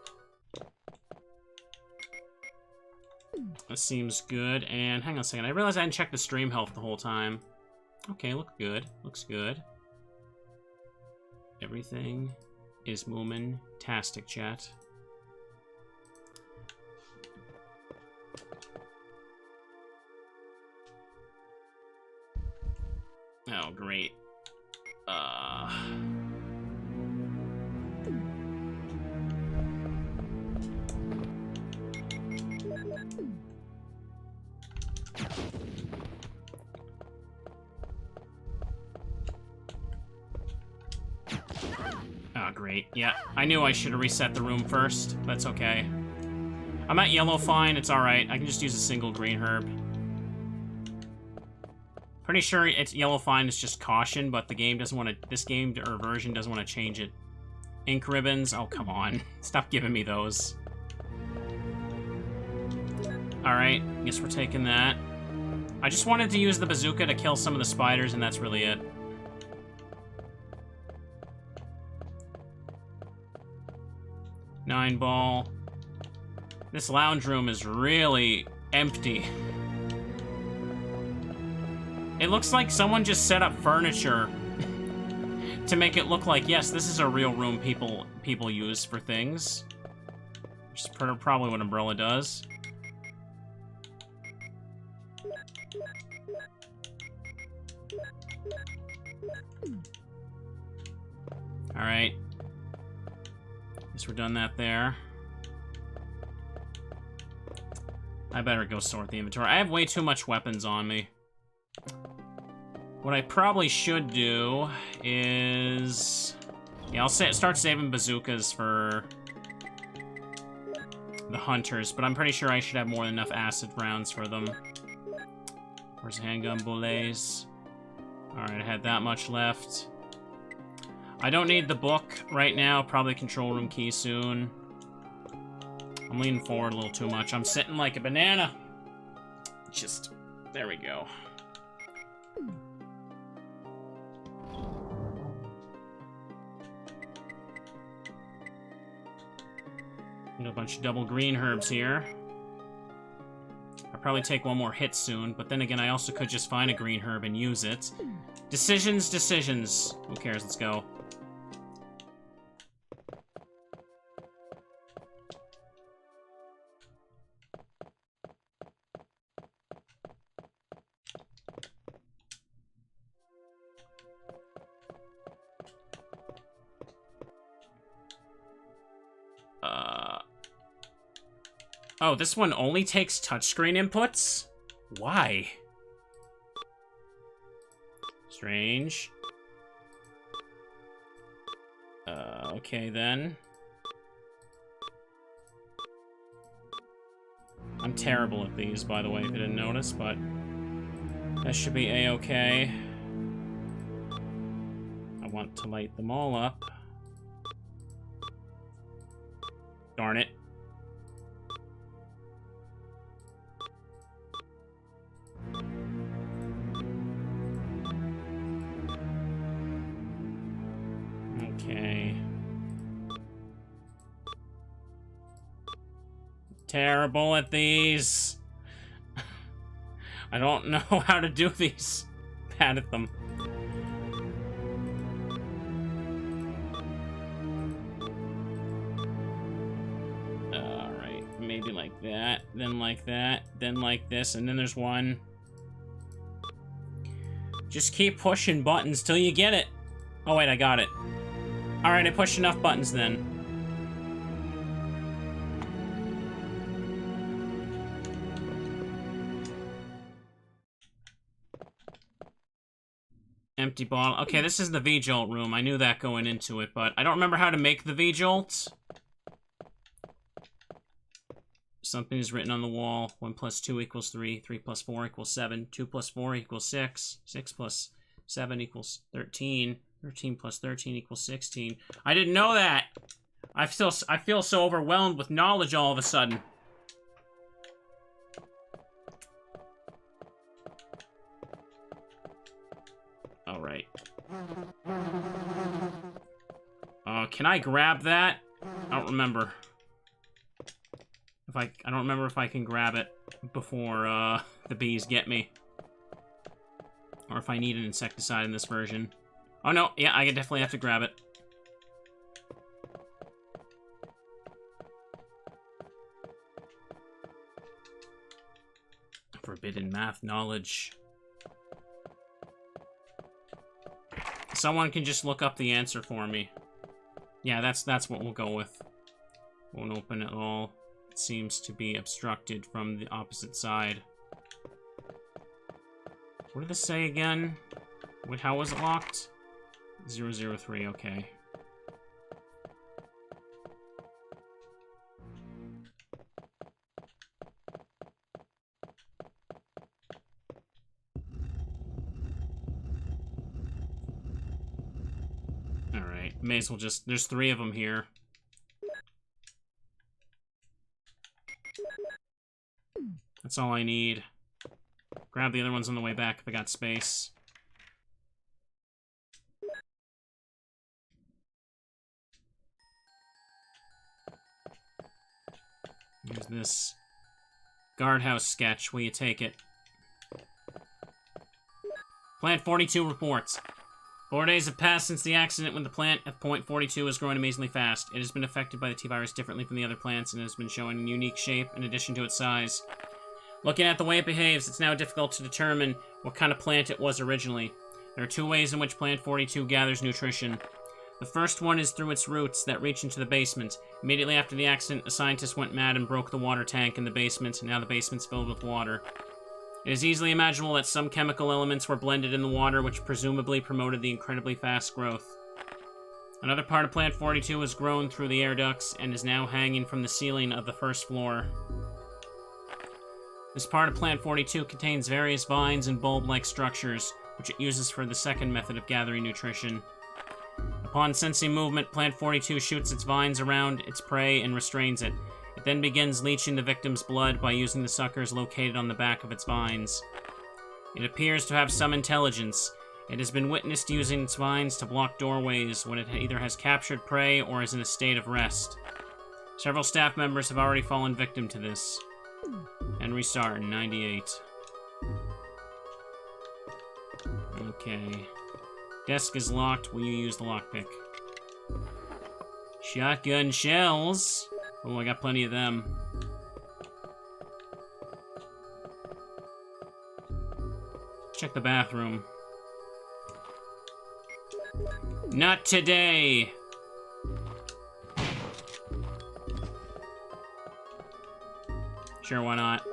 That seems good. And hang on a second. I realized I hadn't checked the stream health the whole time. Okay, look good. Looks good. Everything is moomin-tastic, chat. Oh, great. Oh, great. Yeah, I knew I should have reset the room first. That's okay. I'm at yellow fine. It's alright. I can just use a single green herb. Pretty sure it's yellow fine is just caution, but the game doesn't want to... This game or version doesn't want to change it. Ink ribbons? Oh, come on. Stop giving me those. Alright, guess we're taking that. I just wanted to use the bazooka to kill some of the spiders, and that's really it. Nine ball. This lounge room is really empty. It looks like someone just set up furniture to make it look like, yes, this is a real room people use for things. Which is probably what Umbrella does. Alright. Guess we're done that there. I better go sort the inventory. I have way too much weapons on me. What I probably should do is... Yeah, I'll start saving bazookas for the hunters, but I'm pretty sure I should have more than enough acid rounds for them. Where's handgun bullets? Alright, I had that much left. I don't need the book right now, probably control room key soon. I'm leaning forward a little too much. I'm sitting like a banana. Just, there we go. Got a bunch of double green herbs here. I'll probably take one more hit soon, but then again, I also could just find a green herb and use it. Decisions, decisions. Who cares? Let's go. Oh, this one only takes touchscreen inputs? Why? Strange. Okay then. I'm terrible at these, by the way, if you didn't notice, but that should be a-okay. I want to light them all up. Darn it. Okay. Terrible at these. I don't know how to do these. Bad at them. Alright, maybe like that, then like that, then like this, and then there's one. Just keep pushing buttons till you get it. Oh wait, I got it. Alright, I pushed enough buttons then. Empty bottle. Okay, this is the V-Jolt room. I knew that going into it, but I don't remember how to make the V-Jolt. Something is written on the wall. 1 + 2 = 3. 3 + 4 = 7. 2 + 4 = 6. 6 + 7 = 13. 13 + 13 = 16. I didn't know that! I feel so overwhelmed with knowledge all of a sudden. Alright. Can I grab that? I don't remember. I don't remember if I can grab it before, the bees get me. Or if I need an insecticide in this version. Oh no, yeah, I definitely have to grab it. Forbidden math knowledge. Someone can just look up the answer for me. Yeah, that's what we'll go with. Won't open at all. It seems to be obstructed from the opposite side. What did this say again? Wait, how was it locked? 003, okay. Alright, may as well just... There's 3 of them here. That's all I need. Grab the other ones on the way back if I got space. Here's this guardhouse sketch. Will you take it? Plant 42 reports. 4 days have passed since the accident when the plant at point 42 is growing amazingly fast. It has been affected by the T-virus differently from the other plants and has been showing a unique shape in addition to its size. Looking at the way it behaves, it's now difficult to determine what kind of plant it was originally. There are 2 ways in which plant 42 gathers nutrition. The first one is through its roots that reach into the basement. Immediately after the accident, a scientist went mad and broke the water tank in the basement, and now the basement's filled with water. It is easily imaginable that some chemical elements were blended in the water, which presumably promoted the incredibly fast growth. Another part of Plant 42 was grown through the air ducts and is now hanging from the ceiling of the first floor. This part of Plant 42 contains various vines and bulb-like structures, which it uses for the second method of gathering nutrition. Upon sensing movement, Plant 42 shoots its vines around its prey and restrains it. It then begins leaching the victim's blood by using the suckers located on the back of its vines. It appears to have some intelligence. It has been witnessed using its vines to block doorways when it either has captured prey or is in a state of rest. Several staff members have already fallen victim to this. Henry Sarton, 98. Okay. Desk is locked. Will you use the lockpick? Shotgun shells. Oh, I got plenty of them. Check the bathroom. Not today! Sure, why not?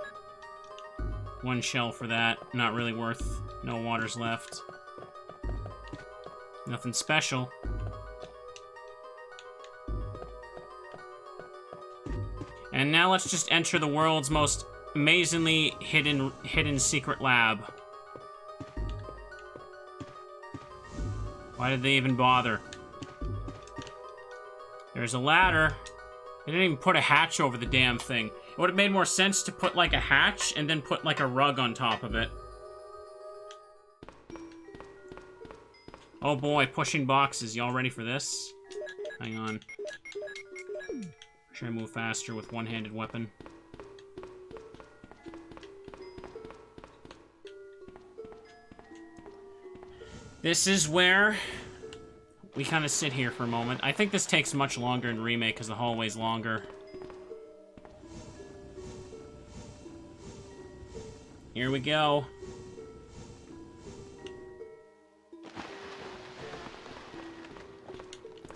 One shell for that. Not really worth. No waters left. Nothing special. And now let's just enter the world's most amazingly hidden secret lab. Why did they even bother? There's a ladder. They didn't even put a hatch over the damn thing. It would have made more sense to put like a hatch and then put like a rug on top of it. Oh boy, pushing boxes. Y'all ready for this? Hang on. Should I move faster with one-handed weapon? This is where we kind of sit here for a moment. I think this takes much longer in Remake because the hallway's longer. Here we go.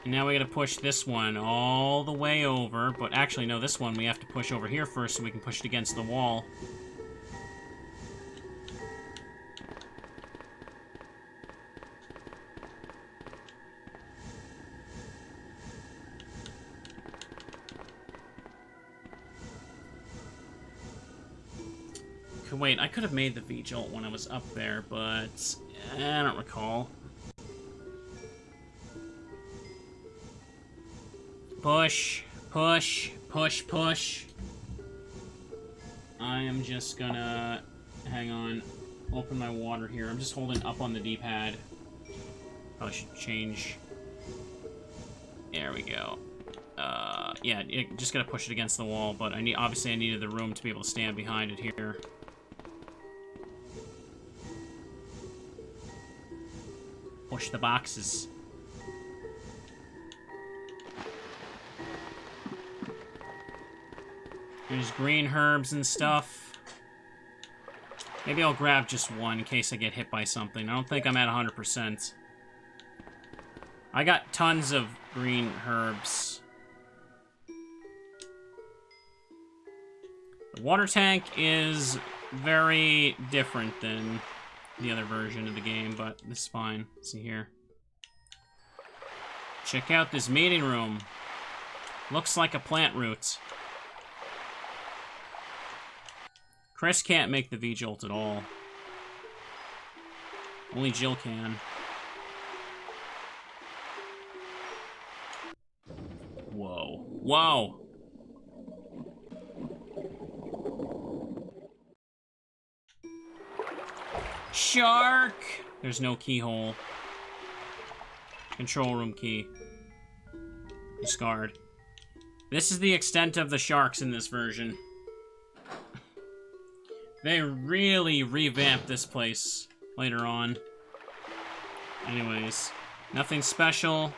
And now we gotta push this one all the way over. But actually, no, this one we have to push over here first so we can push it against the wall. Wait, I could have made the V-Jolt when I was up there, but I don't recall. Push, push, push, push. I am just gonna, hang on, open my water here. I'm just holding up on the D-pad. Probably should change. There we go. Yeah, just gotta push it against the wall, but obviously I needed the room to be able to stand behind it here. Push the boxes. There's green herbs and stuff. Maybe I'll grab just one in case I get hit by something. I don't think I'm at 100%. I got tons of green herbs. The water tank is very different than the other version of the game, but this is fine. Let's see here. Check out this meeting room. Looks like a plant root. Chris can't make the V-Jolt at all. Only Jill can. Whoa. Whoa! Shark! There's no keyhole. Control room key. Discard. This is the extent of the sharks in this version. They really revamped this place later on. Anyways, nothing special.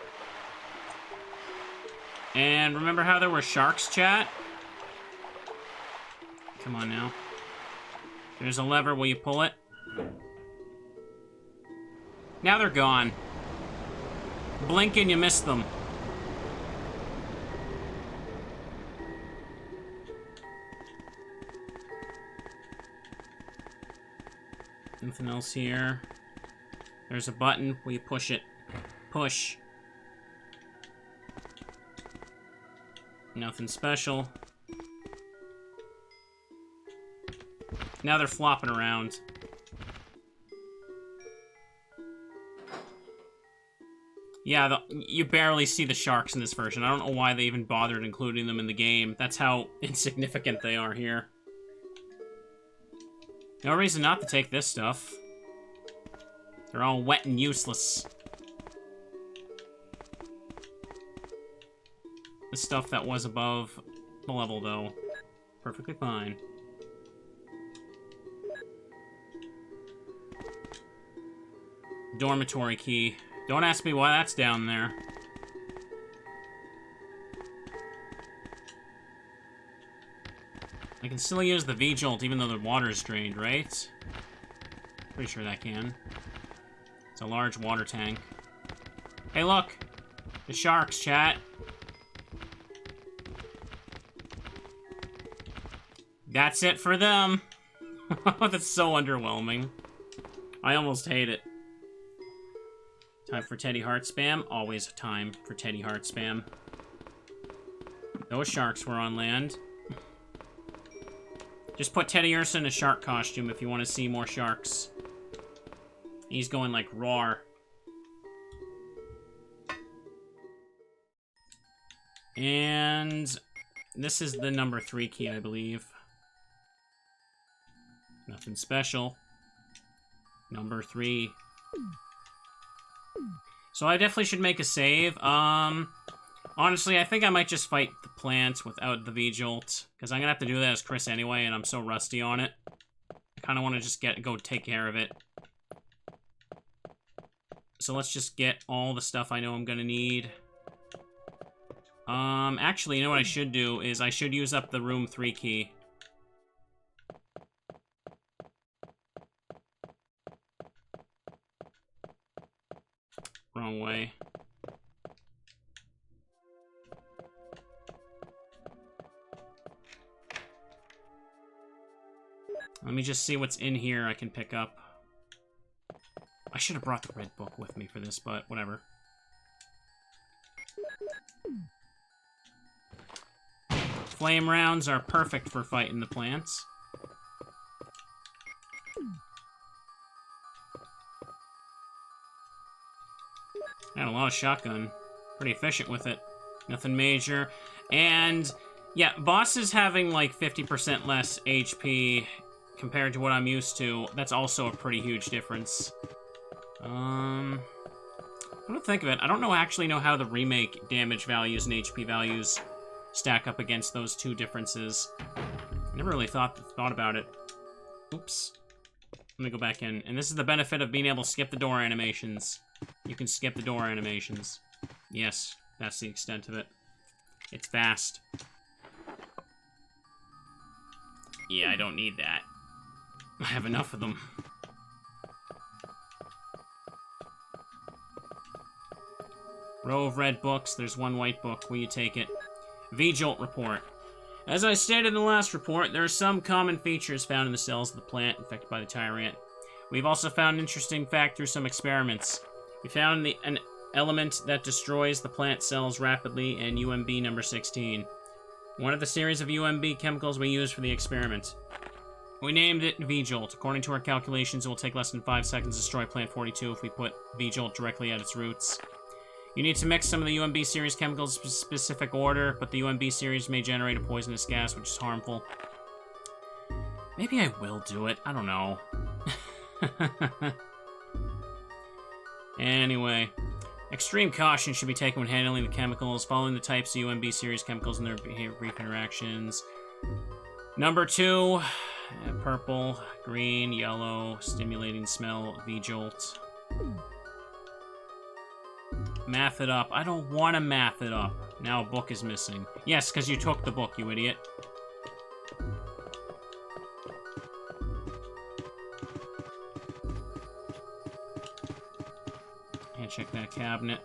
And remember how there were sharks, chat? Come on now. There's a lever, will you pull it? Now they're gone. Blink and you miss them. Nothing else here. There's a button. Will you push it? Push. Nothing special. Now they're flopping around. Yeah, you barely see the sharks in this version. I don't know why they even bothered including them in the game. That's how insignificant they are here. No reason not to take this stuff. They're all wet and useless. The stuff that was above the level, though, perfectly fine. Dormitory Key. Don't ask me why that's down there. I can still use the V-Jolt even though the water's drained, right? Pretty sure that can. It's a large water tank. Hey, look! The sharks, chat. That's it for them. That's so underwhelming. I almost hate it. Time for Teddy Heart spam. Always time for Teddy Heart spam. Those sharks were on land. Just put Teddy Ursa in a shark costume if you want to see more sharks. He's going like roar. And this is the number 3 key, I believe. Nothing special. Number 3. So I definitely should make a save. Honestly, I think I might just fight the plants without the V-Jolt, because I'm gonna have to do that as Chris anyway, and I'm so rusty on it. I kind of want to just go take care of it. So let's just get all the stuff I know I'm gonna need. Actually, you know what I should do is I should use up the room 3 key. Wrong way. Let me just see what's in here I can pick up. I should have brought the red book with me for this, but whatever. Flame rounds are perfect for fighting the plants. Got a lot of shotgun. Pretty efficient with it. Nothing major. And, yeah, bosses having like 50% less HP compared to what I'm used to, that's also a pretty huge difference. I don't think of it. I don't actually know how the remake damage values and HP values stack up against those two differences. I never really thought about it. Oops. Let me go back in. And this is the benefit of being able to skip the door animations. You can skip the door animations. Yes, that's the extent of it. It's fast. Yeah, I don't need that. I have enough of them. Row of red books. There's one white book. Will you take it? V-Jolt report. As I stated in the last report, there are some common features found in the cells of the plant infected by the Tyrant. We've also found an interesting fact through some experiments. We found an element that destroys the plant cells rapidly in UMB number 16. One of the series of UMB chemicals we used for the experiment. We named it V-Jolt. According to our calculations, it will take less than 5 seconds to destroy plant 42 if we put V-Jolt directly at its roots. You need to mix some of the UMB series chemicals in a specific order, but the UMB series may generate a poisonous gas, which is harmful. Maybe I will do it. I don't know. Anyway, extreme caution should be taken when handling the chemicals, following the types of UMB series chemicals and their brief interactions. Number 2, purple, green, yellow, stimulating smell, V-Jolt. Math it up. I don't want to math it up. Now a book is missing. Yes, because you took the book, you idiot. Can't check that cabinet.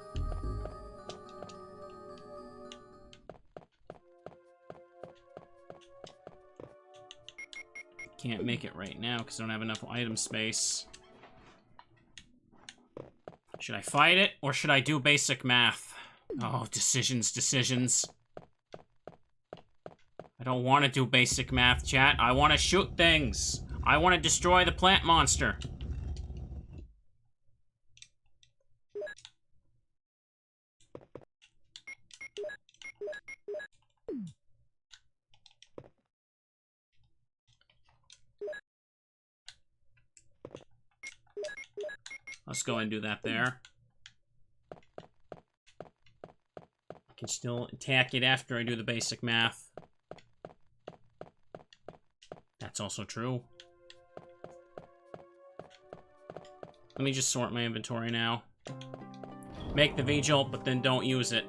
Can't make it right now because I don't have enough item space. Should I fight it, or should I do basic math? Oh, decisions. I don't want to do basic math, chat. I want to shoot things. I want to destroy the plant monster. Let's go and do that there. I can still attack it after I do the basic math. That's also true. Let me just sort my inventory now. Make the V-Jolt, but then don't use it.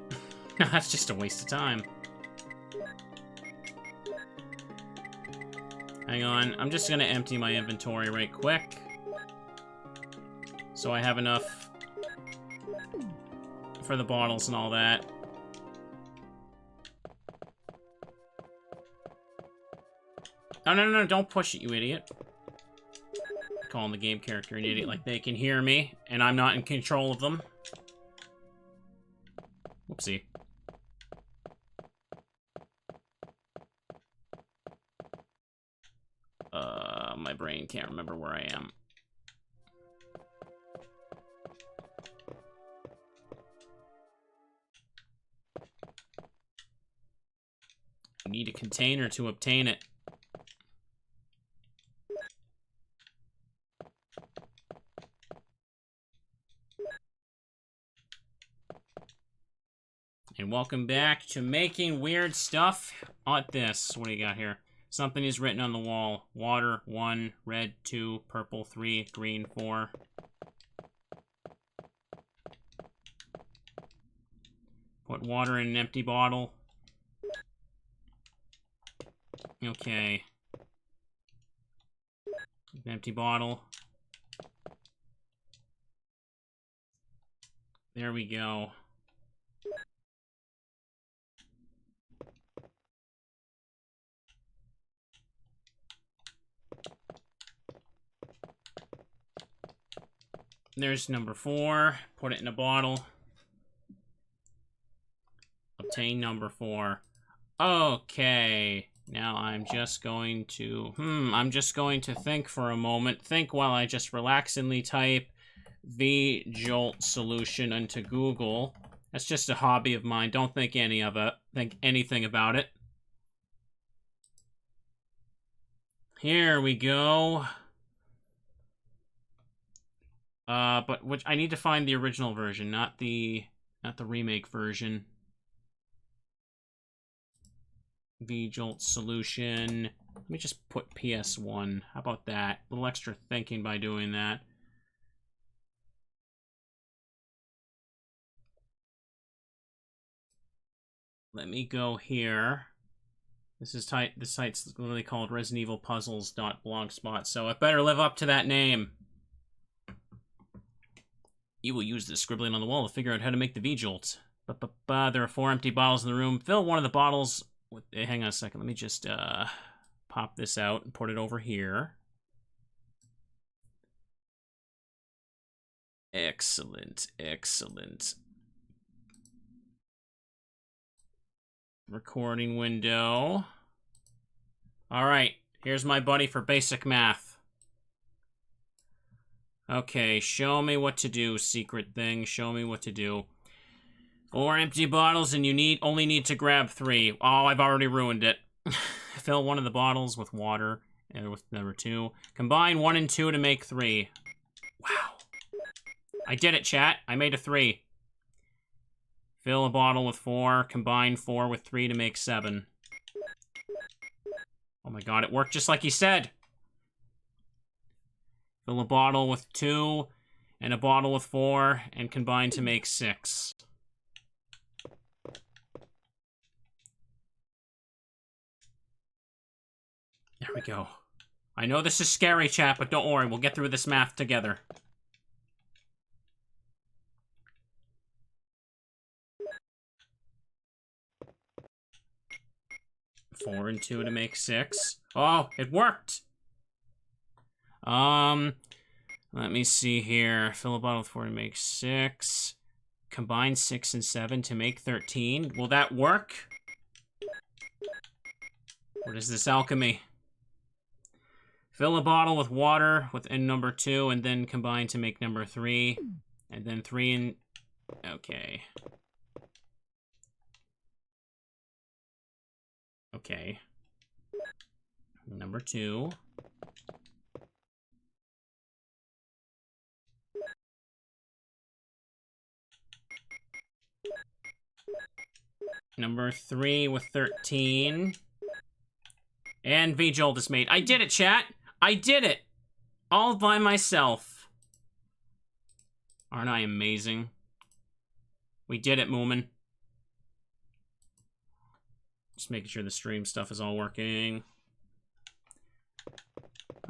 That's just a waste of time. Hang on, I'm just gonna empty my inventory right quick. So I have enough for the bottles and all that. Oh, no, don't push it, you idiot. Calling the game character an idiot like they can hear me, and I'm not in control of them. Whoopsie. My brain can't remember where I am. You need a container to obtain it. And welcome back to making weird stuff on this. What do you got here? Something is written on the wall. Water, 1. Red, 2. Purple, 3. Green, 4. Put water in an empty bottle. Okay. An empty bottle. There we go. There's number 4. Put it in a bottle. Obtain number 4. Okay. Now I'm just going to... I'm just going to think for a moment. Think while I just relaxingly type V-Jolt solution into Google. That's just a hobby of mine. Don't think anything about it. Here we go. But which I need to find the original version, not the remake version. V-Jolt solution. Let me just put PS1. How about that? A little extra thinking by doing that. Let me go here. This site's literally called ResidentEvilPuzzles.blogspot, so it better live up to that name. You will use this scribbling on the wall to figure out how to make the V-Jolt. There are 4 empty bottles in the room. Fill one of the bottles with... Hang on a second. Let me just pop this out and put it over here. Excellent. Recording window. Alright, here's my buddy for basic math. Okay, show me what to do, secret thing. Show me what to do. 4 empty bottles, and you only need to grab 3. Oh, I've already ruined it. Fill one of the bottles with water, and with number 2. Combine 1 and 2 to make 3. Wow. I did it, chat. I made a 3. Fill a bottle with 4. Combine 4 with 3 to make 7. Oh my god, it worked just like he said. Fill a bottle with 2 and a bottle with 4 and combine to make 6. There we go. I know this is scary, chat, but don't worry. We'll get through this math together. Four and 2 to make 6. Oh, it worked! Let me see here. Fill a bottle with 4 to make 6. Combine 6 and 7 to make 13. Will that work? What is this alchemy? Fill a bottle with water within number 2 and then combine to make number 3. And then 3 and... Okay. Okay. Number 2. Number 3 with 13. And V-Jolt is made. I did it, chat! I did it! All by myself. Aren't I amazing? We did it, Moomin. Just making sure the stream stuff is all working.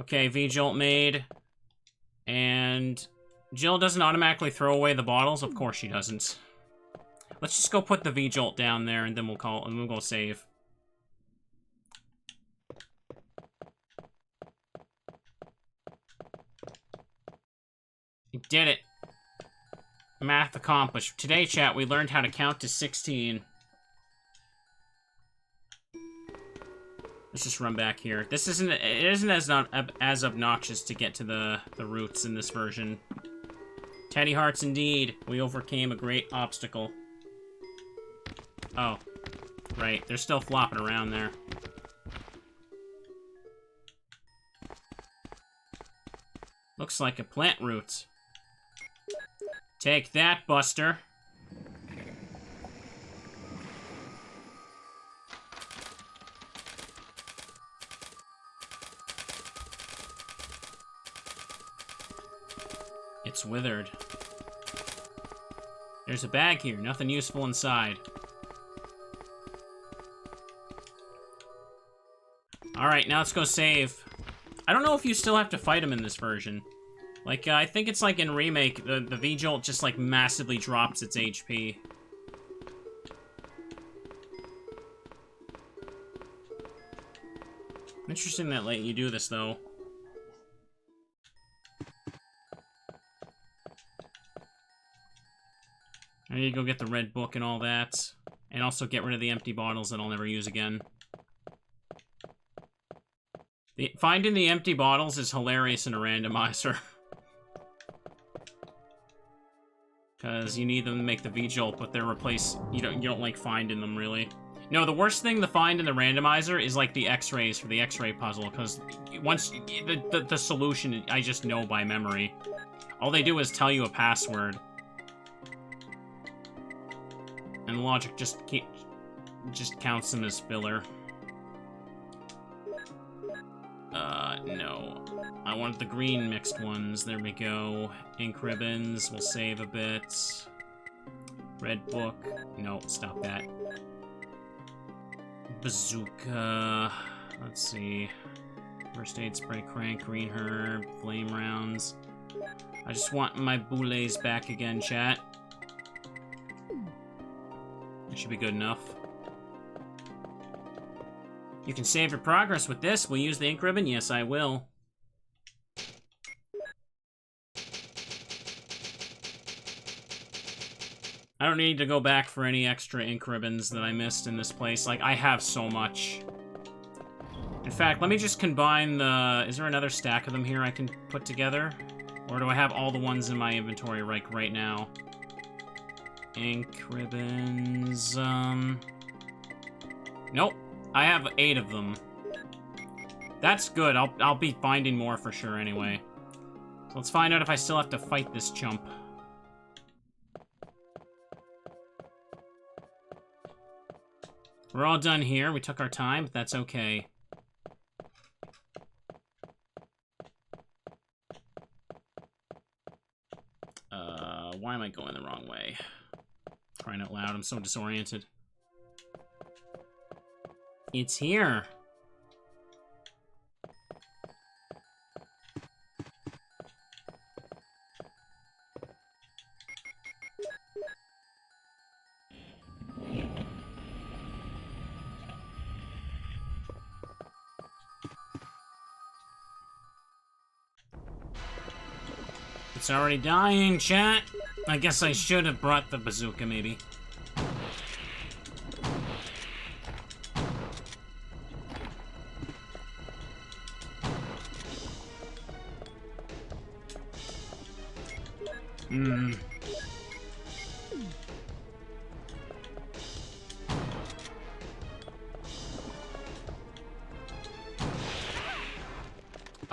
Okay, V-Jolt made. And Jill doesn't automatically throw away the bottles? Of course she doesn't. Let's just go put the V-Jolt down there and then we'll go save. You did it. Math accomplished. Today, chat, we learned how to count to 16. Let's just run back here. It isn't as obnoxious to get to the roots in this version. Teddy hearts indeed. We overcame a great obstacle. Oh. Right, they're still flopping around there. Looks like a plant root. Take that, Buster. It's withered. There's a bag here, nothing useful inside. Alright, now let's go save. I don't know if you still have to fight him in this version. Like, I think it's like in Remake, the V-Jolt just, like, massively drops its HP. Interesting that late you do this, though. I need to go get the red book and all that. And also get rid of the empty bottles that I'll never use again. Finding the empty bottles is hilarious in a randomizer. Because you need them to make the V-Jolt, but they're replaced. You don't like finding them, really. No, the worst thing to find in the randomizer is like the X-rays for the X-ray puzzle, because once the solution, I just know by memory. All they do is tell you a password. And logic just counts them as filler. No. I want the green mixed ones. There we go. Ink ribbons. We'll save a bit. Red book. No, stop that. Bazooka. Let's see. First aid spray crank, green herb, flame rounds. I just want my boulets back again, chat. That should be good enough. You can save your progress with this. Will you use the ink ribbon? Yes, I will. I don't need to go back for any extra ink ribbons that I missed in this place. Like, I have so much. In fact, let me just combine the... Is there another stack of them here I can put together? Or do I have all the ones in my inventory right now? Ink ribbons, Nope. I have 8 of them. That's good. I'll be finding more for sure anyway. So let's find out if I still have to fight this chump. We're all done here. We took our time, but that's okay. Why am I going the wrong way? Crying out loud, I'm so disoriented. It's here. It's already dying, chat. I guess I should have brought the bazooka, maybe.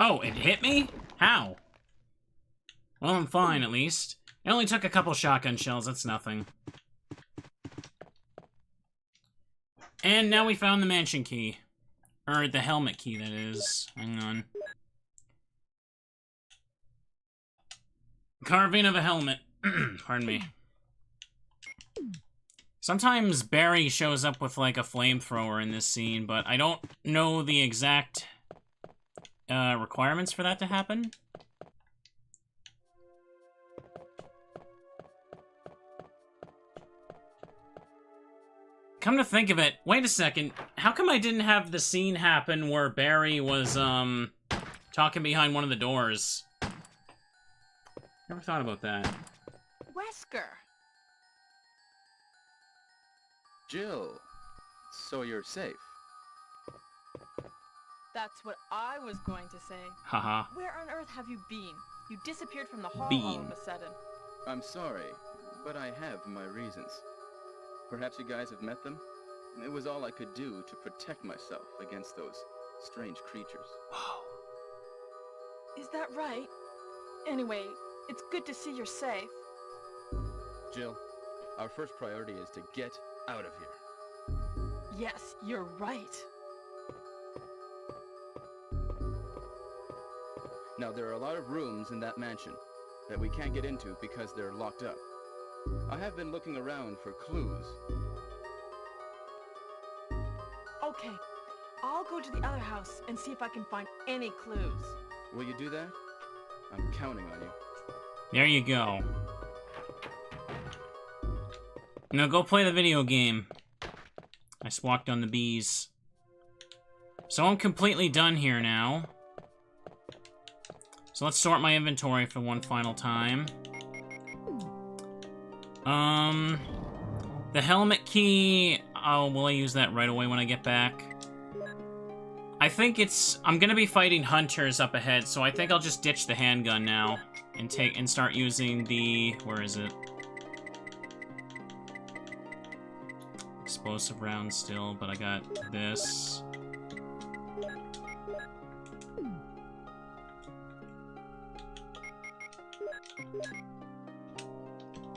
Oh, it hit me? How? Well, I'm fine, at least. It only took a couple shotgun shells, that's nothing. And now we found the mansion key. Or the helmet key, that is. Hang on. Carving of a helmet. Pardon me. Sometimes Barry shows up with, like, a flamethrower in this scene, but I don't know the exact requirements for that to happen. Come to think of it, wait a second. How come I didn't have the scene happen where Barry was, talking behind one of the doors? Never thought about that. Wesker. Jill, so you're safe. That's what I was going to say. Haha. Where on earth have you been? You disappeared from the hall all Been. of a sudden. I'm sorry, but I have my reasons. Perhaps you guys have met them? It was all I could do to protect myself against those strange creatures. Is that right? Anyway, it's good to see you're safe. Jill, our first priority is to get out of here. Yes, you're right. Now, there are a lot of rooms in that mansion that we can't get into because they're locked up. I have been looking around for clues. Okay, I'll go to the other house and see if I can find any clues. Will you do that? I'm counting on you. There you go. Now go play the video game. I just walked on the bees. So I'm completely done here now. So let's sort my inventory for one final time. The helmet key, will I use that right away when I get back? I think I'm gonna be fighting hunters up ahead, so I think I'll just ditch the handgun now and start using the, where is it? Explosive round still, but I got this.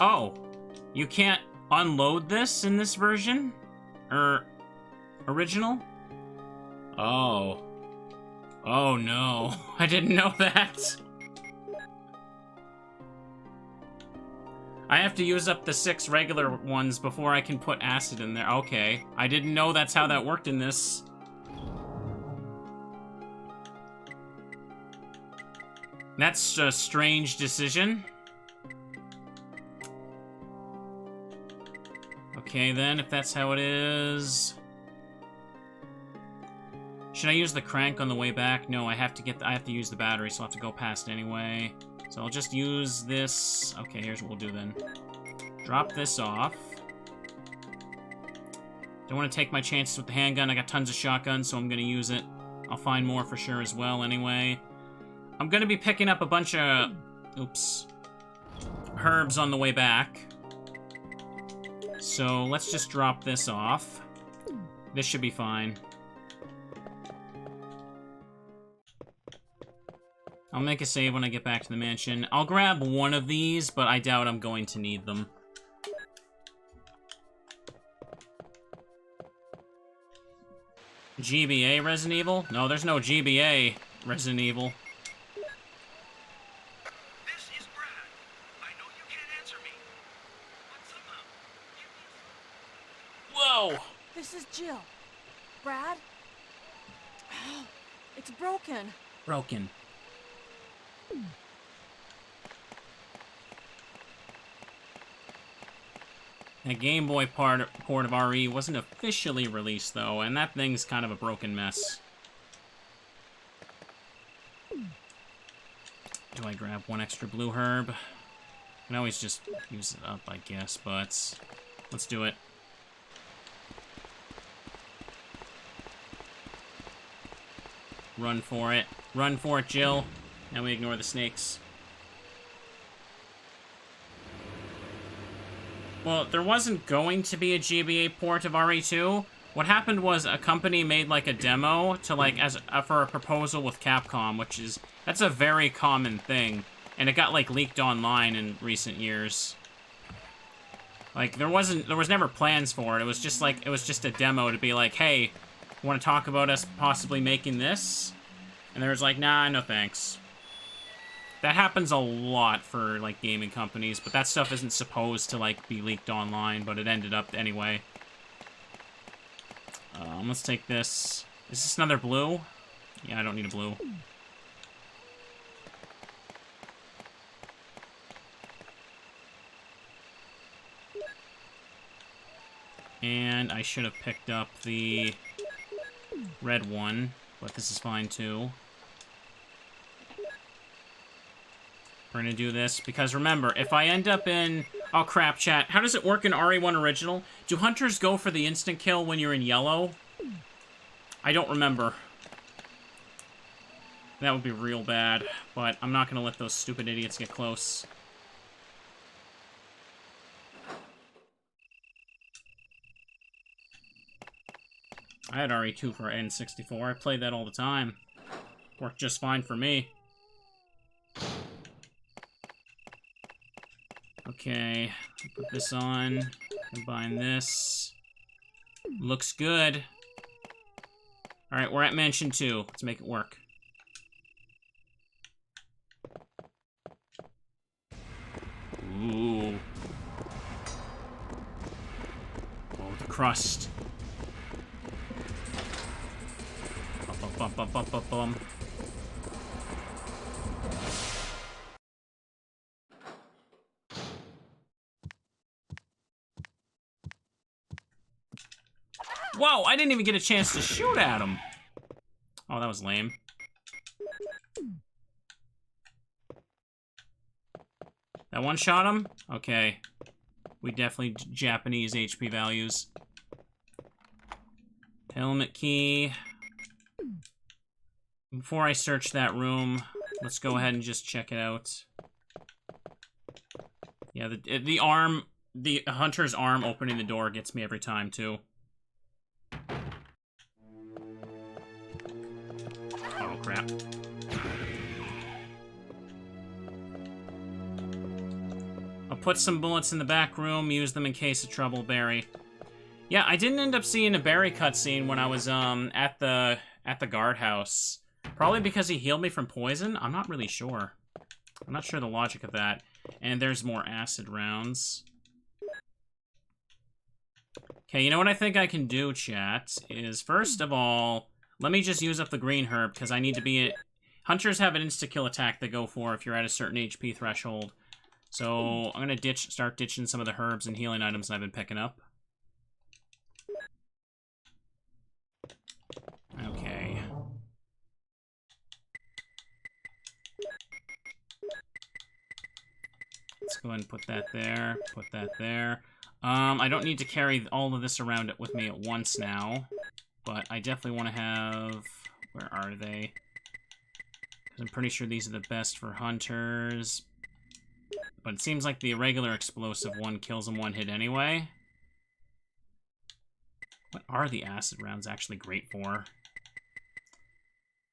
Oh, you can't unload this in this version? Original? Oh. Oh no, I didn't know that. I have to use up the 6 regular ones before I can put acid in there. Okay, I didn't know that's how that worked in this. That's a strange decision. Okay, then, if that's how it is... Should I use the crank on the way back? No, I have to use the battery, so I'll have to go past anyway. So I'll just use this... Okay, here's what we'll do then. Drop this off. Don't want to take my chances with the handgun. I got tons of shotguns, so I'm going to use it. I'll find more for sure as well anyway. I'm going to be picking up a bunch of... Oops. Herbs on the way back. So let's just drop this off. This should be fine. I'll make a save when I get back to the mansion. I'll grab one of these, but I doubt I'm going to need them. GBA Resident Evil? No, there's no GBA Resident Evil. This is Brad. I know you can't answer me, but somehow give me... Whoa! This is Jill. Brad? It's broken. Broken. The Game Boy port of RE wasn't officially released, though, and that thing's kind of a broken mess. Do do I grab one extra blue herb? I can always just use it up, I guess, but let's do it. Run for it. Run for it, Jill. Now we ignore the snakes. Well, there wasn't going to be a GBA port of RE2. What happened was a company made, like, a demo to, like, for a proposal with Capcom, which is... That's a very common thing. And it got, like, leaked online in recent years. Like, there was never plans for it. It was just, like, a demo to be like, hey, want to talk about us possibly making this? And there was like, nah, no thanks. That happens a lot for, like, gaming companies, but that stuff isn't supposed to, like, be leaked online, but it ended up anyway. Let's take this. Is this another blue? Yeah, I don't need a blue. And I should have picked up the red one, but this is fine too. We're gonna do this, because remember, if I end up in... Oh crap, chat. How does it work in RE1 Original? Do hunters go for the instant kill when you're in yellow? I don't remember. That would be real bad, but I'm not gonna let those stupid idiots get close. I had RE2 for N64. I played that all the time. Worked just fine for me. Okay, put this on, combine this. Looks good. Alright, we're at Mansion 2. Let's make it work. Ooh. Oh, the crust. Bum, bum, bum, bum, bum. Whoa, I didn't even get a chance to shoot at him. Oh, that was lame. That one shot him? Okay. We definitely Japanese HP values. Helmet key. Before I search that room, let's go ahead and just check it out. Yeah, the hunter's arm opening the door gets me every time, too. Oh, crap. I'll put some bullets in the back room, use them in case of trouble, Barry. Yeah, I didn't end up seeing a Barry cutscene when I was, at the guardhouse. Probably because he healed me from poison? I'm not really sure. I'm not sure the logic of that. And there's more acid rounds. Okay, you know what I think I can do, chat? Is, first of all, let me just use up the green herb, because I need to be... Hunters have an insta-kill attack they go for if you're at a certain HP threshold. So, I'm gonna start ditching some of the herbs and healing items I've been picking up. Okay. Let's go ahead and put that there, put that there. I don't need to carry all of this around with me at once now, but I definitely want to have... Where are they? Because I'm pretty sure these are the best for hunters. But it seems like the irregular explosive one kills in one hit anyway. What are the acid rounds actually great for?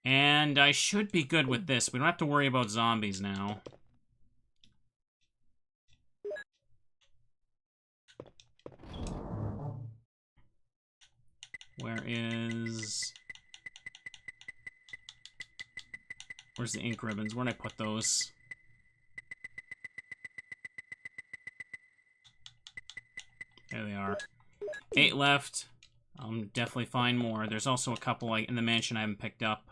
And I should be good with this. We don't have to worry about zombies now. Where's the ink ribbons? Where'd I put those? There they are. 8 left. I'll definitely find more. There's also a couple like in the mansion I haven't picked up.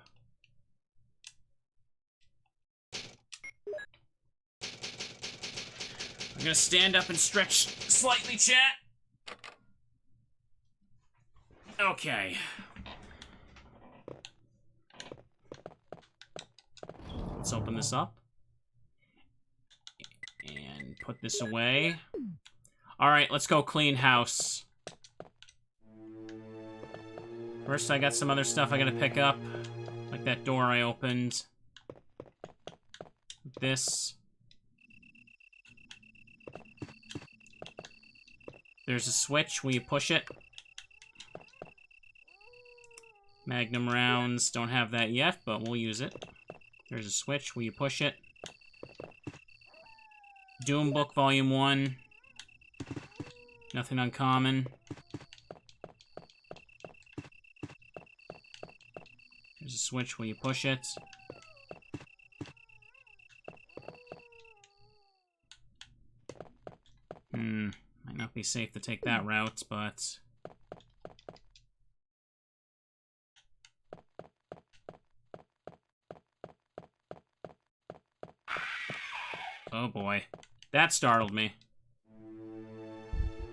I'm gonna stand up and stretch slightly, chat. Okay. Let's open this up. put this away. Alright, let's go clean house. First, I got some other stuff I gotta pick up. Like that door I opened. This. There's a switch. Will you push it? Magnum rounds. Don't have that yet, but we'll use it. There's a switch. Will you push it? Doom Book Volume 1. Nothing uncommon. There's a switch. Will you push it? Might not be safe to take that route, but... Oh boy. That startled me.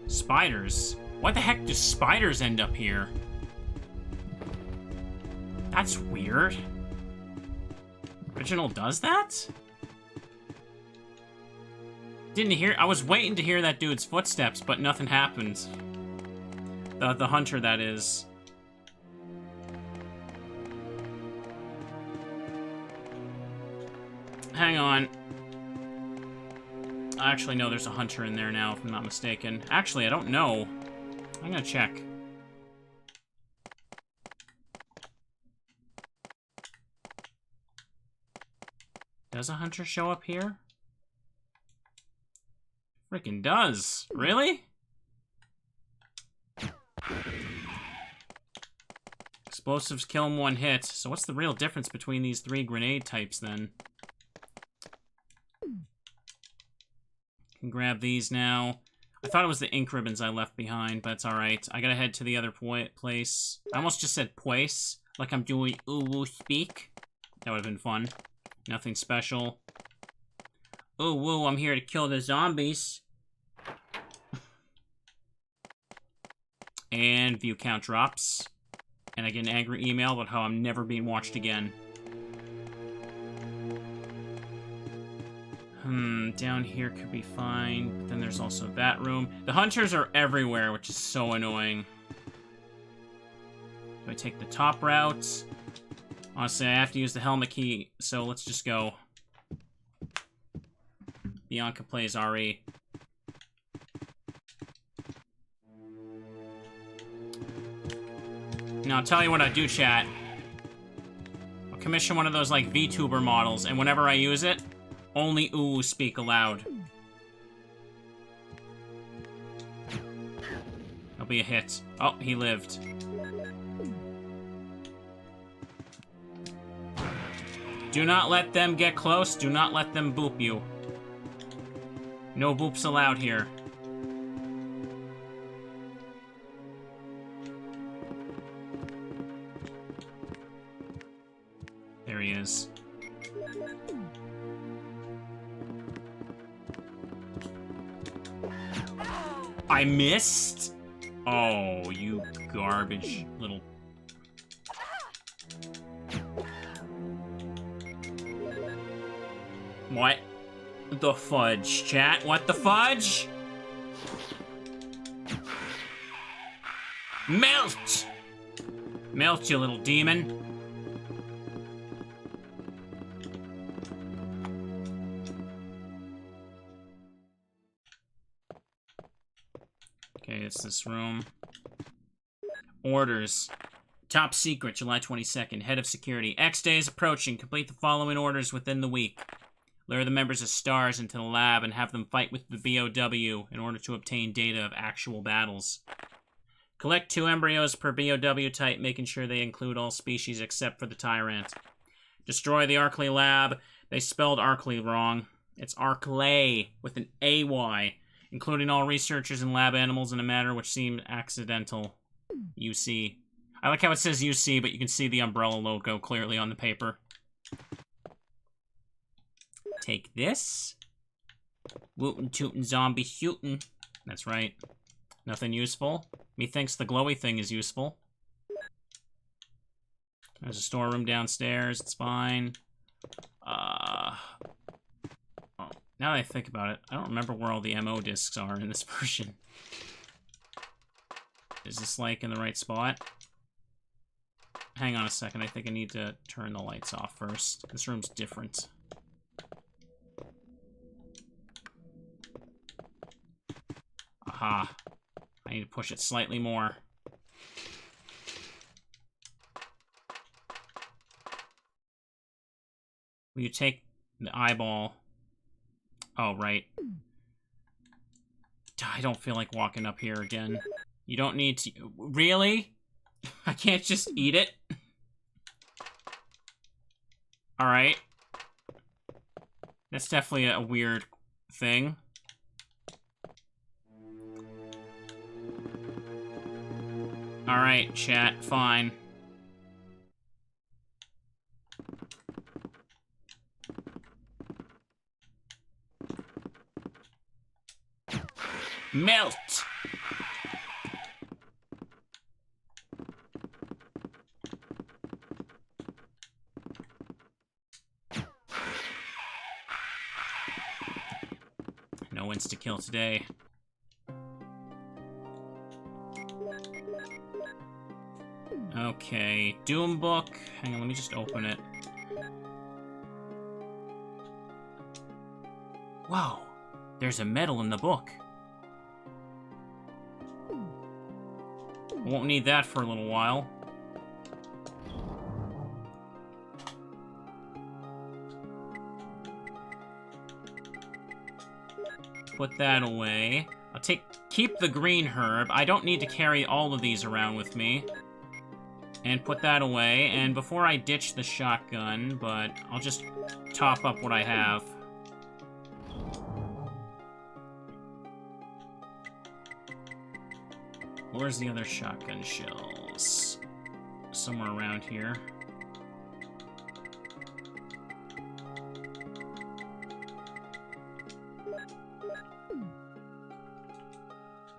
Spiders? Why the heck do spiders end up here? That's weird. Original does that? Didn't hear. I was waiting to hear that dude's footsteps, but nothing happened. The hunter, that is. Hang on. Actually, no, there's a hunter in there now, if I'm not mistaken. Actually, I don't know. I'm gonna check. Does a hunter show up here? Freaking does. Really? Explosives kill him one hit. So what's the real difference between these three grenade types then? Can grab these now. I thought it was the ink ribbons I left behind, but it's alright. I gotta head to the other place. I almost just said place, like I'm doing ooh speak. That would've been fun. Nothing special. Ooh woo, I'm here to kill the zombies. And view count drops. And I get an angry email about how I'm never being watched again. Down here could be fine. But then there's also that room. The hunters are everywhere, which is so annoying. Do I take the top route? Honestly, I have to use the helmet key, so let's just go. Bianca plays RE. Now, I'll tell you what I do, chat. I'll commission one of those, like, VTuber models, and whenever I use it, only ooh speak aloud. That'll be a hit. Oh, he lived. Do not let them get close. Do not let them boop you. No boops allowed here. There he is. I missed? Oh, you garbage little... What the fudge, chat? What the fudge? Melt! Melt, you little demon. Okay, it's this room. Orders. Top secret, July 22nd. Head of security. X day is approaching. Complete the following orders within the week. Lure the members of STARS into the lab and have them fight with the BOW in order to obtain data of actual battles. Collect 2 embryos per BOW type, making sure they include all species except for the Tyrant. Destroy the Arclay lab. They spelled Arclay wrong. It's Arclay with an AY. Including all researchers and lab animals in a manner which seemed accidental. UC. I like how it says UC, but you can see the umbrella logo clearly on the paper. Take this. Wootin' tootin' zombie shootin'. That's right. Nothing useful. Methinks the glowy thing is useful. There's a storeroom downstairs. It's fine. Oh, Now that I think about it, I don't remember where all the MO discs are in this version. Is this, like, in the right spot? Hang on a second, I think I need to turn the lights off first. This room's different. Aha. I need to push it slightly more. Will you take the eyeball? Oh, right. I don't feel like walking up here again. You don't need to... Really? I can't just eat it? Alright. That's definitely a weird thing. Alright, chat, fine. Melt! No insta-kill today. Okay, Doom Book. Hang on, let me just open it. Whoa, there's a medal in the book. Won't need that for a little while. Put that away. I'll keep the green herb. I don't need to carry all of these around with me. And put that away. And before I ditch the shotgun, but I'll just top up what I have. Where's the other shotgun shells? Somewhere around here.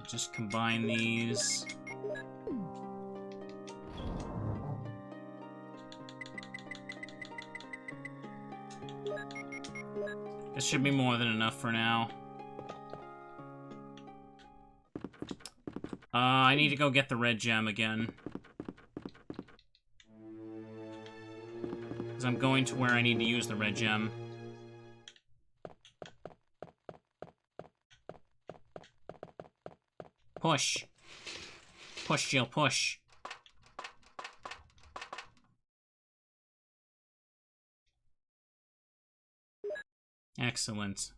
Just combine these. This should be more than enough for now. I need to go get the red gem again. Because I'm going to where I need to use the red gem. Push. Push, Jill, push. Excellent.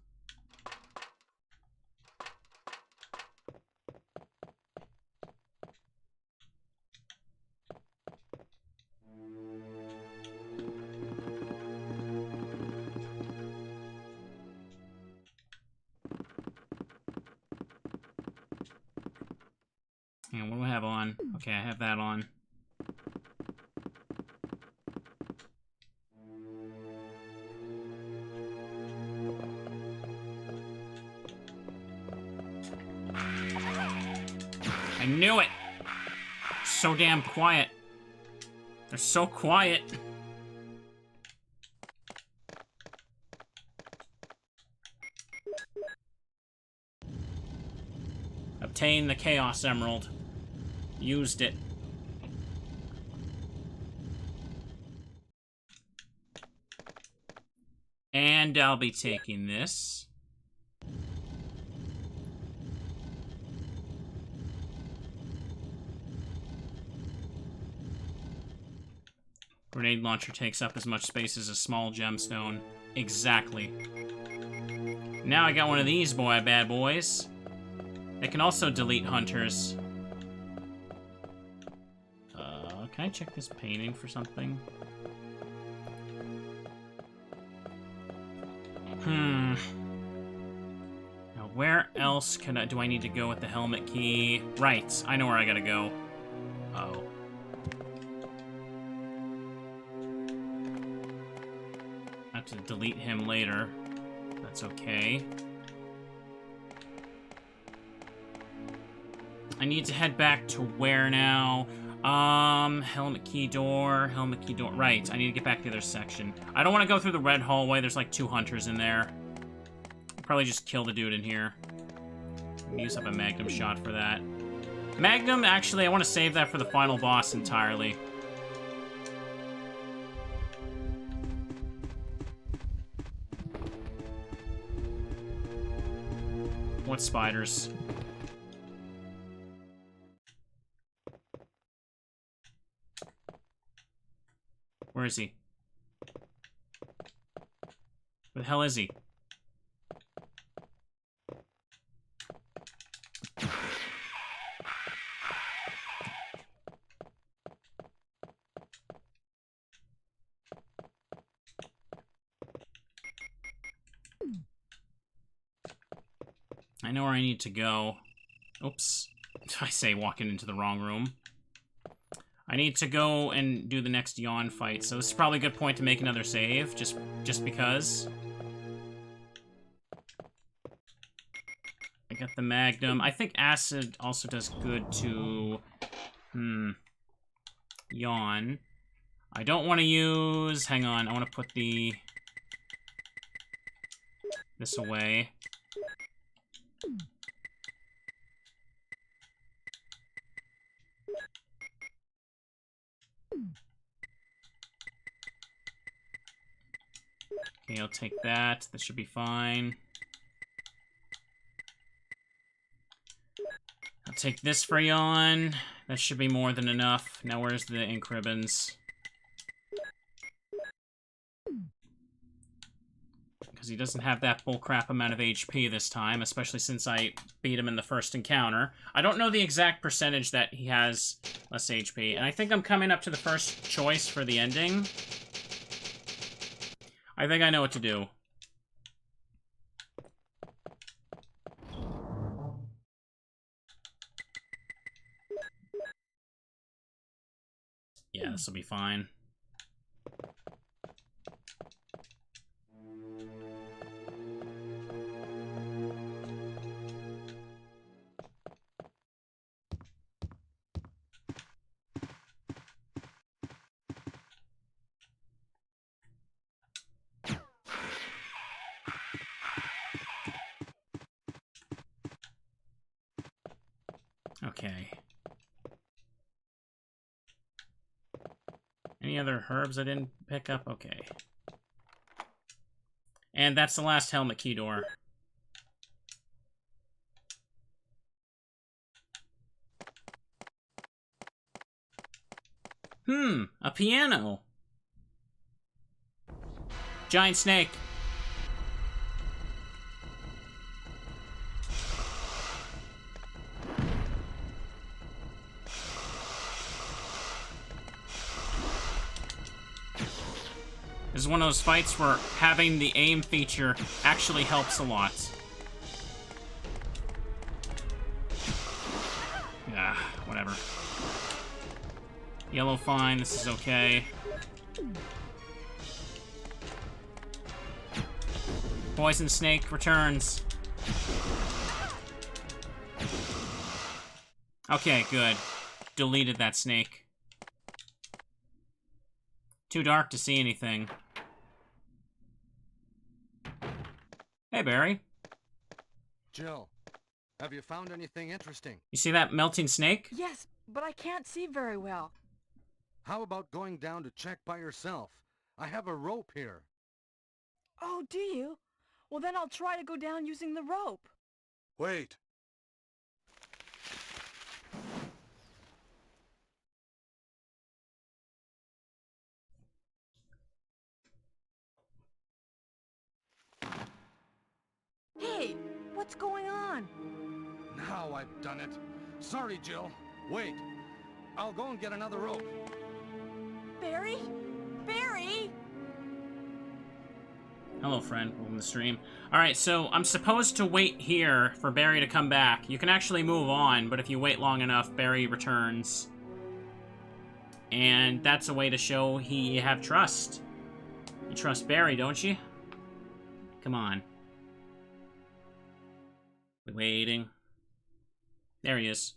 And what do I have on? Okay, I have that on. I knew it! So damn quiet. They're so quiet. Obtain the Chaos Emerald. Used it. And I'll be taking this. Grenade launcher takes up as much space as a small gemstone. Exactly. Now I got one of these bad boys. They can also delete hunters. Can I check this painting for something? Now where else do I need to go with the helmet key? Right, I know where I gotta go. Uh-oh. I have to delete him later. That's okay. I need to head back to where now? Helmet key door. Right, I need to get back to the other section. I don't want to go through the red hallway. There's like 2 hunters in there. probably just kill the dude in here. Use up a Magnum shot for that. Magnum, actually, I want to save that for the final boss entirely. What spiders? Where is he? Where the hell is he? I know where I need to go. Oops. I say walking into the wrong room. I need to go and do the next yawn fight, so this is probably a good point to make another save, just because. I got the Magnum. I think acid also does good to... yawn. I don't want to use... Hang on, I want to put the... this away. Okay, I'll take that. That should be fine. I'll take this for yawn. That should be more than enough. Now where's the ink ribbons? Because he doesn't have that bullcrap amount of HP this time, especially since I beat him in the first encounter. I don't know the exact percentage that he has less HP, and I think I'm coming up to the first choice for the ending. I think I know what to do. Yeah, this will be fine. Okay. Any other herbs I didn't pick up? Okay. And that's the last helmet key door. A piano. Giant snake. This is one of those fights where having the aim feature actually helps a lot. Ah, whatever. Yellow fine, this is okay. Poison snake returns. Okay, good. Deleted that snake. Too dark to see anything. Hey, Barry. Jill, have you found anything interesting? You see that melting snake? Yes, but I can't see very well. How about going down to check by yourself? I have a rope here. Oh, do you? Well, then I'll try to go down using the rope. Wait. Hey, what's going on? Now I've done it. Sorry, Jill. Wait. I'll go and get another rope. Barry? Barry? Hello, friend. Welcome to the stream. Alright, so I'm supposed to wait here for Barry to come back. You can actually move on, but if you wait long enough, Barry returns. And that's a way to show you have trust. You trust Barry, don't you? Come on. Waiting. There he is.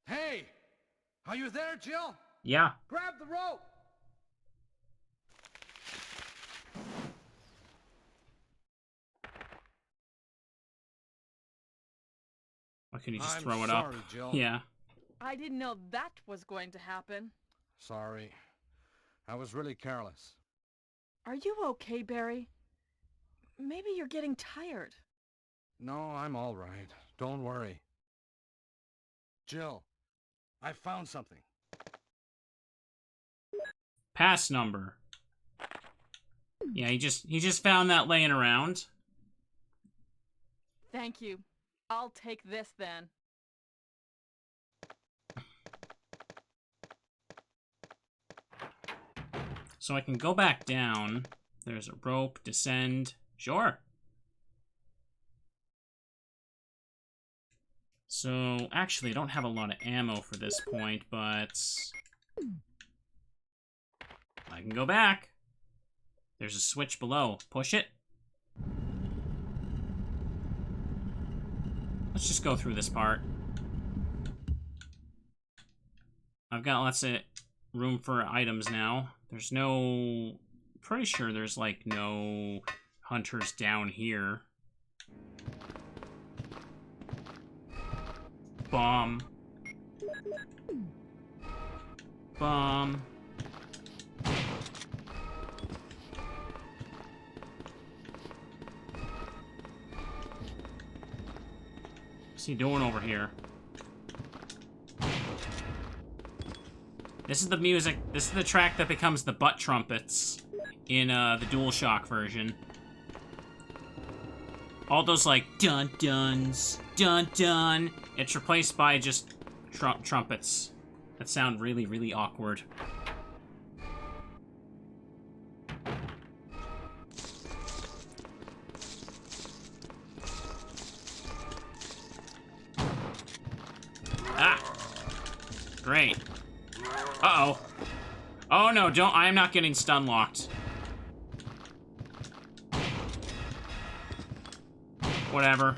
Hey! Are you there, Jill? Yeah. Grab the rope! Why couldn't you just I'm throw it sorry, up? Jill. Yeah. I didn't know that was going to happen. Sorry. I was really careless. Are you okay, Barry? Maybe you're getting tired. No, I'm all right. Don't worry. Jill, I found something. Pass number. Yeah, he just found that laying around. Thank you. I'll take this then. So I can go back down. There's a rope, descend. Sure. So, actually, I don't have a lot of ammo for this point, but I can go back. There's a switch below. Push it. Let's just go through this part. I've got lots of room for items now. There's no... Pretty sure there's, like, no hunters down here. Bomb. Bomb. What's he doing over here? This is the music. This is the track that becomes the butt trumpets in the DualShock version. All those like dun duns, dun dun. It's replaced by just trumpets that sound really, really awkward. Ah! Great. Uh-oh. Oh no, don't. I am not getting stun locked. Whatever.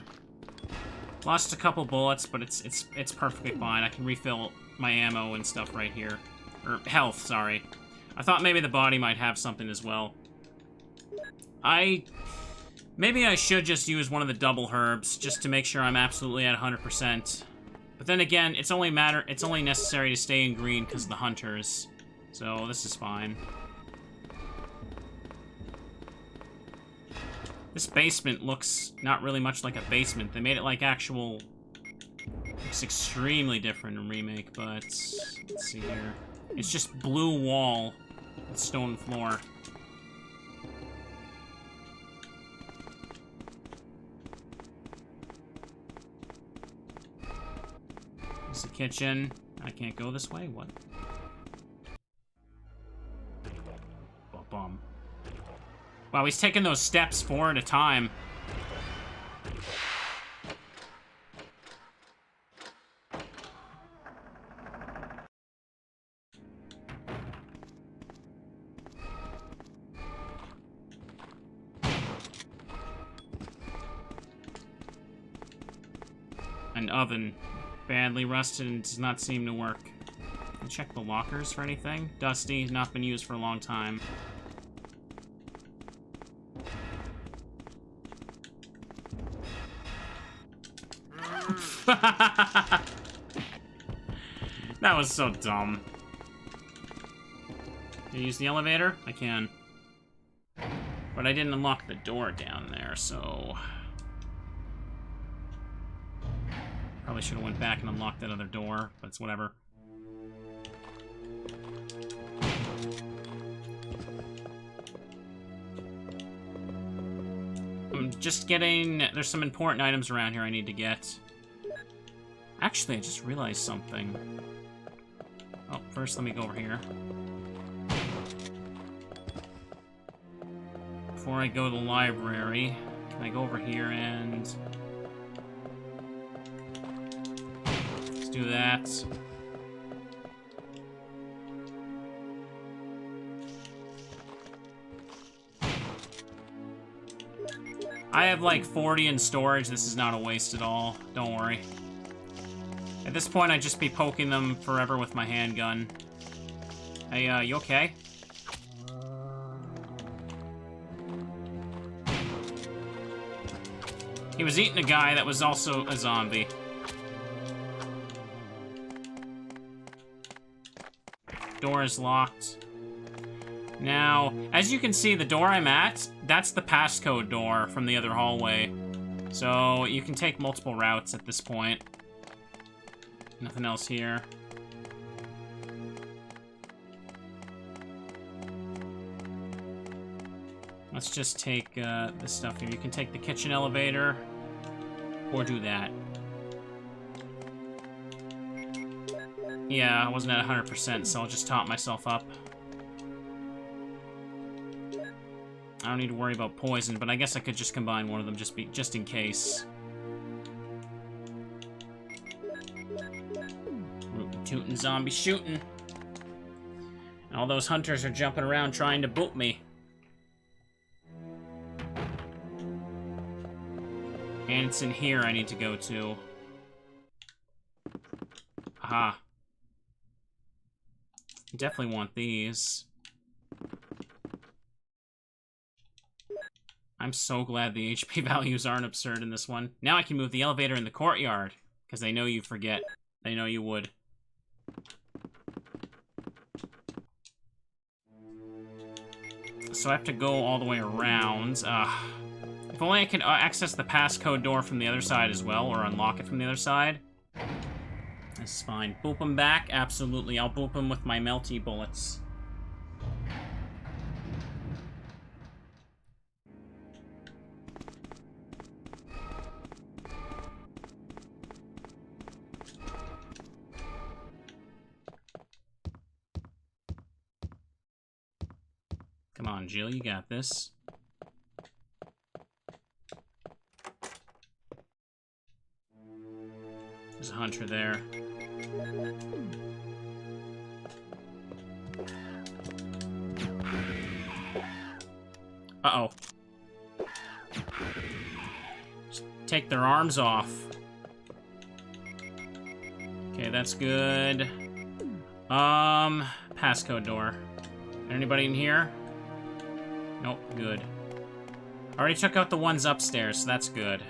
Lost a couple bullets, but it's perfectly fine. I can refill my ammo and stuff right here. Or health, sorry. I thought maybe the body might have something as well. Maybe I should just use one of the double herbs, just to make sure I'm absolutely at 100%. But then again, it's only necessary to stay in green because of the hunters. So this is fine. This basement looks not really much like a basement. They made it like actual... Looks extremely different in Remake, but... Let's see here. It's just blue wall with stone floor. This is the kitchen. I can't go this way? What? Bum. Wow, he's taking those steps 4 at a time. An oven. Badly rusted and does not seem to work. Can check the lockers for anything. Dusty, not been used for a long time. That was so dumb. Can I use the elevator? I can. But I didn't unlock the door down there, so... Probably should have went back and unlocked that other door, but it's whatever. I'm just getting... There's some important items around here I need to get. Actually, I just realized something. Oh, first let me go over here. Before I go to the library, can I go over here and... Let's do that. I have like 40 in storage. This is not a waste at all. Don't worry. At this point, I'd just be poking them forever with my handgun. Hey, you okay? He was eating a guy that was also a zombie. Door is locked. Now, as you can see, the door I'm at, that's the passcode door from the other hallway. So, you can take multiple routes at this point. Nothing else here. Let's just take this stuff here. You can take the kitchen elevator, or do that. Yeah, I wasn't at 100%, so I'll just top myself up. I don't need to worry about poison, but I guess I could just combine one of them just in case. Rootin' tootin' zombie shooting. And all those hunters are jumping around trying to boot me. And it's in here I need to go to. Aha. Definitely want these. I'm so glad the HP values aren't absurd in this one. Now I can move the elevator in the courtyard, because they know you forget. They know you would. So I have to go all the way around. If only I could access the passcode door from the other side as well, or unlock it from the other side. This is fine. Boop him back? Absolutely. I'll boop him with my melty bullets. Come on, Jill, you got this. There's a hunter there. Uh-oh. Just take their arms off. Okay, that's good. Passcode door. Anybody in here? Nope, good. I already took out the ones upstairs, so that's good.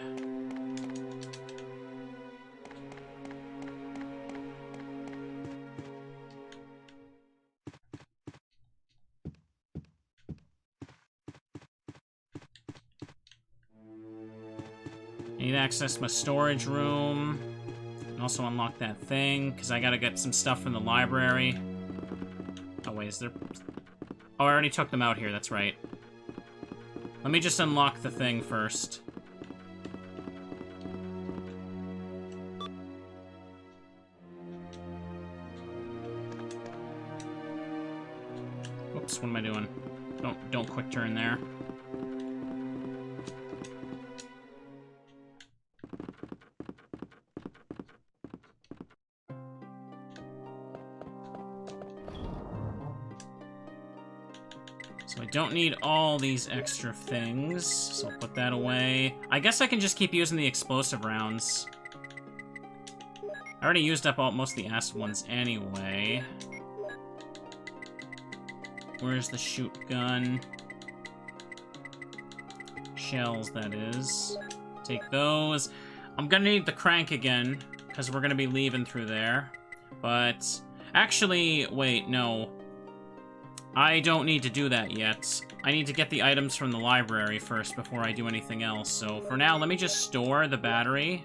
Need to access my storage room. And also unlock that thing, because I gotta get some stuff from the library. Oh, wait, is there... Oh, I already took them out here, that's right. Let me just unlock the thing first. Oops, what am I doing? Don't quick turn there. So I don't need all these extra things, so I'll put that away. I guess I can just keep using the explosive rounds. I already used up most of the acid ones anyway. Where's the shoot gun? Shells, that is. Take those. I'm gonna need the crank again, because we're gonna be leaving through there. But, actually, wait, no. I don't need to do that yet. I need to get the items from the library first before I do anything else. So for now, let me just store the battery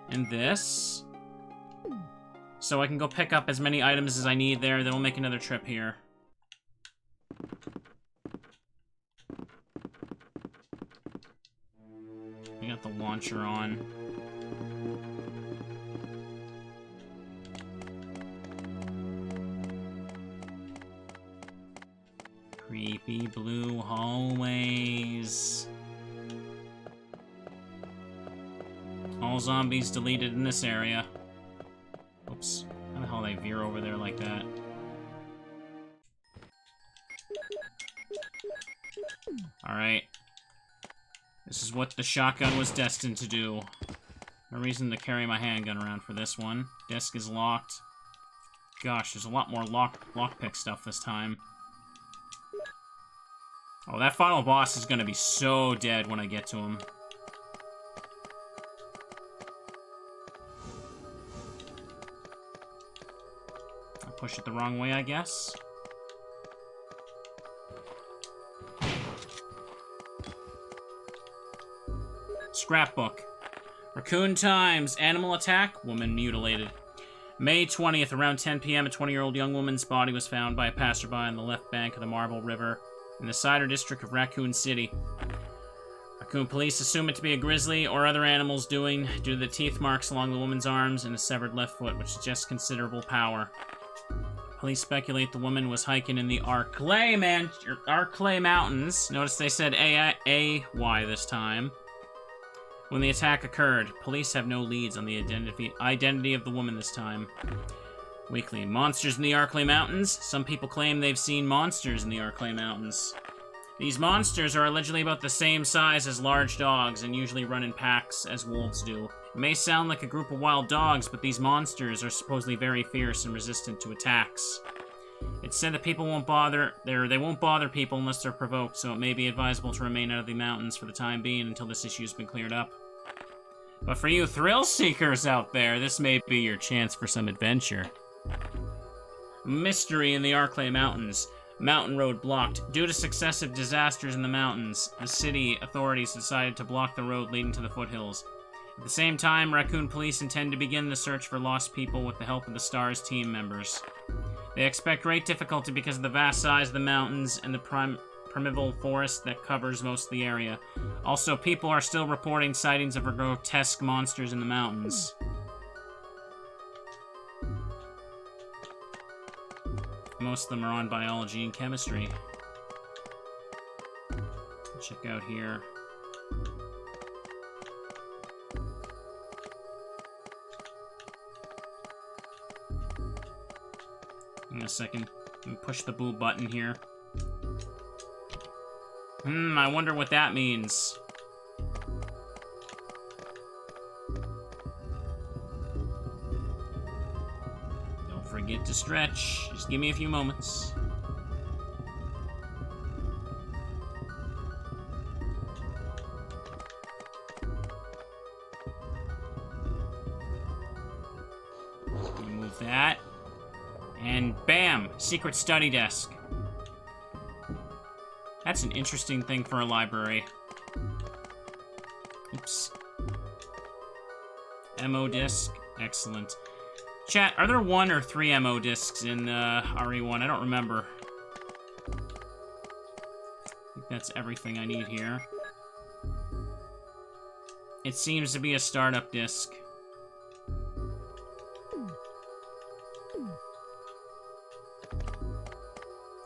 and this. So I can go pick up as many items as I need there, then we'll make another trip here. We got the launcher on. Creepy blue hallways. All zombies deleted in this area. Oops. How the hell they veer over there like that? Alright. This is what the shotgun was destined to do. No reason to carry my handgun around for this one. Desk is locked. Gosh, there's a lot more lockpick stuff this time. Oh, that final boss is gonna be so dead when I get to him. Push it the wrong way, I guess. Scrapbook. Raccoon Times. Animal attack. Woman mutilated. May 20th, around 10 p.m., a 20-year-old young woman's body was found by a passerby on the left bank of the Marble River in the Cider District of Raccoon City. Raccoon police assume it to be a grizzly or other animal's doing due to the teeth marks along the woman's arms and a severed left foot, which suggests considerable power. Police speculate the woman was hiking in the Arclay Mountains. Notice they said A-Y this time. When the attack occurred, police have no leads on the identity of the woman this time. Weekly. Monsters in the Arclay Mountains. Some people claim they've seen monsters in the Arclay Mountains. These monsters are allegedly about the same size as large dogs and usually run in packs as wolves do. It may sound like a group of wild dogs, but these monsters are supposedly very fierce and resistant to attacks. It's said that people won't bother people unless they're provoked, so it may be advisable to remain out of the mountains for the time being until this issue's been cleared up. But for you thrill-seekers out there, this may be your chance for some adventure. Mystery in the Arclay Mountains. Mountain road blocked. Due to successive disasters in the mountains, the city authorities decided to block the road leading to the foothills. At the same time, Raccoon Police intend to begin the search for lost people with the help of the STARS team members. They expect great difficulty because of the vast size of the mountains and the primeval forest that covers most of the area. Also, people are still reporting sightings of grotesque monsters in the mountains. Most of them are on biology and chemistry. Check out here. In a second. Let me push the boo button here. I wonder what that means. Don't forget to stretch. Just give me a few moments. Remove that. And bam! Secret study desk. That's an interesting thing for a library. Oops. MO disc. Excellent. Chat, are there 1 or 3 MO discs in RE1? I don't remember. I think that's everything I need here. It seems to be a startup disc.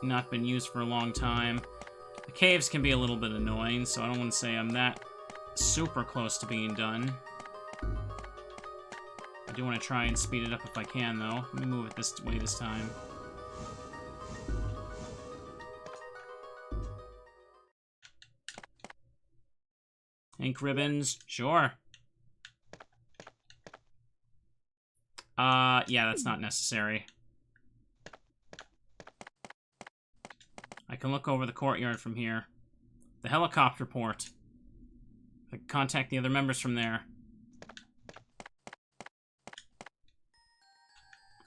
Not been used for a long time. The caves can be a little bit annoying, so I don't want to say I'm that super close to being done. I do want to try and speed it up if I can, though. Let me move it this way this time. Ink ribbons, sure. Yeah, that's not necessary. I can look over the courtyard from here. The helicopter port. I can contact the other members from there.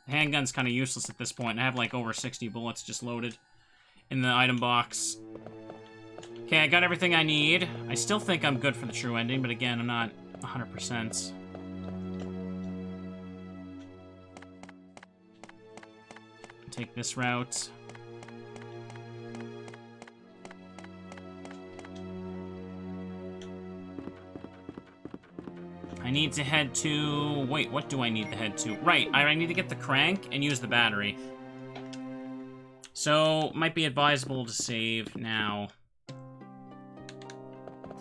The handgun's kind of useless at this point. I have like over 60 bullets just loaded in the item box. Okay, I got everything I need. I still think I'm good for the true ending, but again, I'm not 100%. Take this route. I need to head to... Wait, what do I need to head to? Right, I need to get the crank and use the battery. So, might be advisable to save now.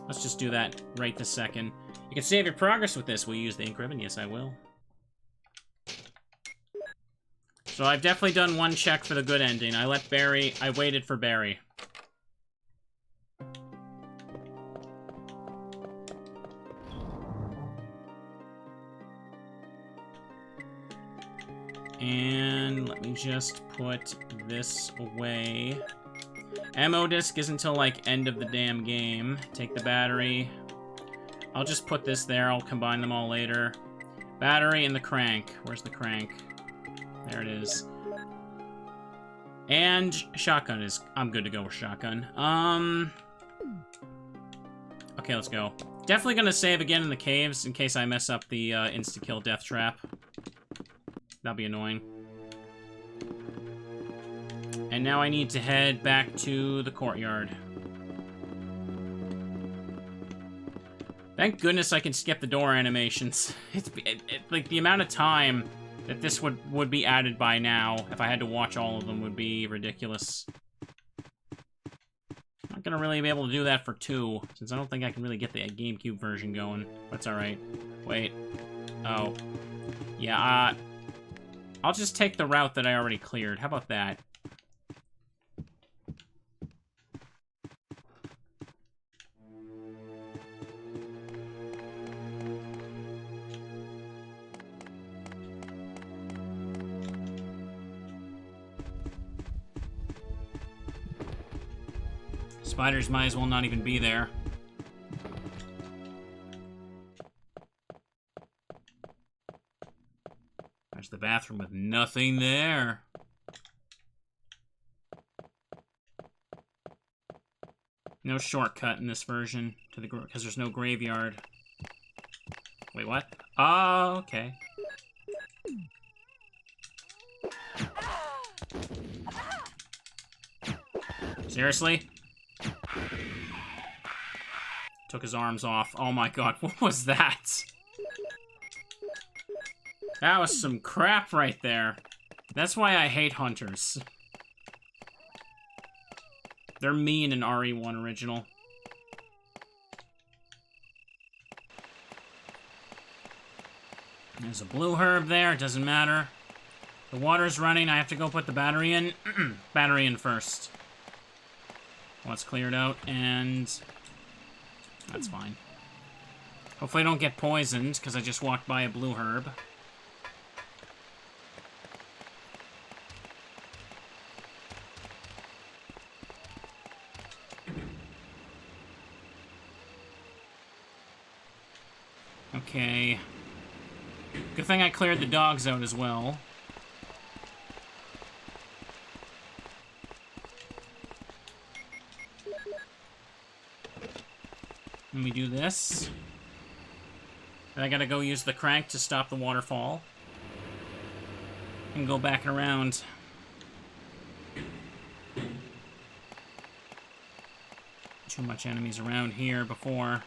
Let's just do that right this second. You can save your progress with this. Will you use the ink ribbon? Yes, I will. So I've definitely done one check for the good ending. I waited for Barry. And let me just put this away. Ammo disc is until, like, end of the damn game. Take the battery. I'll just put this there. I'll combine them all later. Battery and the crank. Where's the crank? There it is. And shotgun is... I'm good to go with shotgun. Okay, let's go. Definitely gonna save again in the caves in case I mess up the insta-kill death trap. That'll be annoying. And now I need to head back to the courtyard. Thank goodness I can skip the door animations. Like, the amount of time that this would be added by now, if I had to watch all of them, would be ridiculous. Not gonna really be able to do that for 2, since I don't think I can really get the GameCube version going. That's alright. Wait. Oh. Yeah, I'll just take the route that I already cleared. How about that? Spiders might as well not even be there. There's the bathroom with nothing there. No shortcut in this version to the because there's no graveyard. Wait, what? Oh, okay. Seriously? Took his arms off. Oh my god, what was that? That was some crap right there. That's why I hate hunters. They're mean in RE1 original. There's a blue herb there, it doesn't matter. The water's running, I have to go put the battery in. Battery in first. Once cleared out, and that's fine. Hopefully I don't get poisoned, because I just walked by a blue herb. Okay. Good thing I cleared the dogs out as well. Let me do this. And I gotta go use the crank to stop the waterfall. And go back and around. Too much enemies around here before.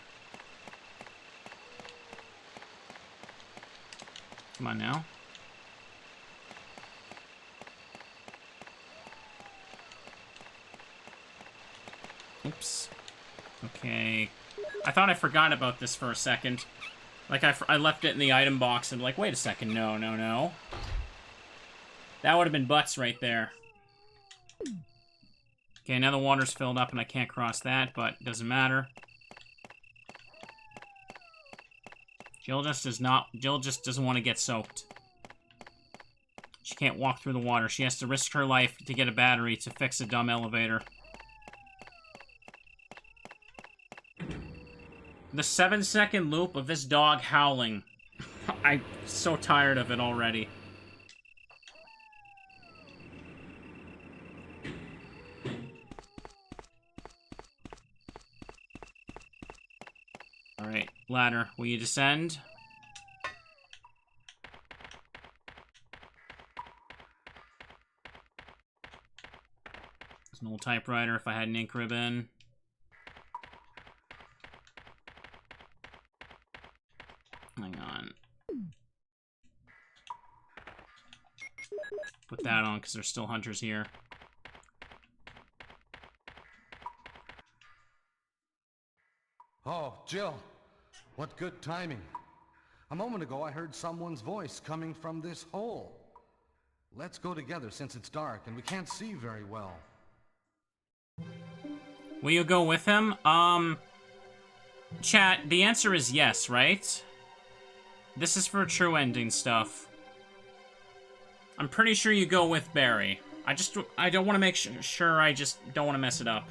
Come on now. Oops. Okay. I thought I forgot about this for a second. Like, I left it in the item box and like, wait a second, no, no, no. That would have been butts right there. Okay, now the water's filled up and I can't cross that, but it doesn't matter. Jill just doesn't want to get soaked. She can't walk through the water. She has to risk her life to get a battery to fix a dumb elevator. The 7-second loop of this dog howling. I'm so tired of it already. Alright, ladder. Will you descend? There's an old typewriter if I had an ink ribbon. Hang on. Put that on because there's still hunters here. Oh, Jill. What good timing. A moment ago I heard someone's voice coming from this hole. Let's go together since it's dark and we can't see very well. Will you go with him? Chat, the answer is yes, right? This is for true ending stuff. I'm pretty sure you go with Barry. I don't want to make sure I just don't want to mess it up.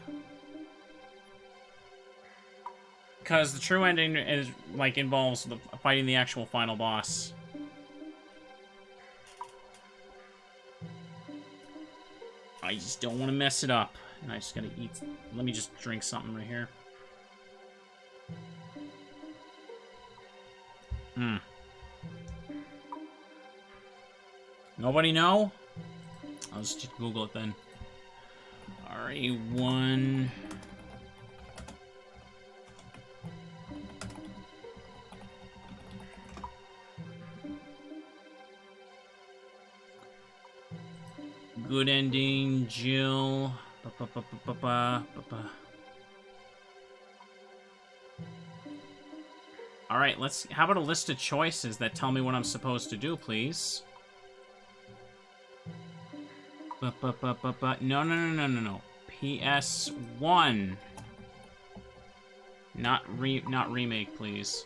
Because the true ending is, like, involves fighting the actual final boss. I just don't want to mess it up. And I just gotta eat... Let me just drink something right here. Nobody know? I'll just Google it then. RE1... Good ending, Jill. Alright, let's... How about a list of choices that tell me what I'm supposed to do, please? No. PS1. Not remake, please.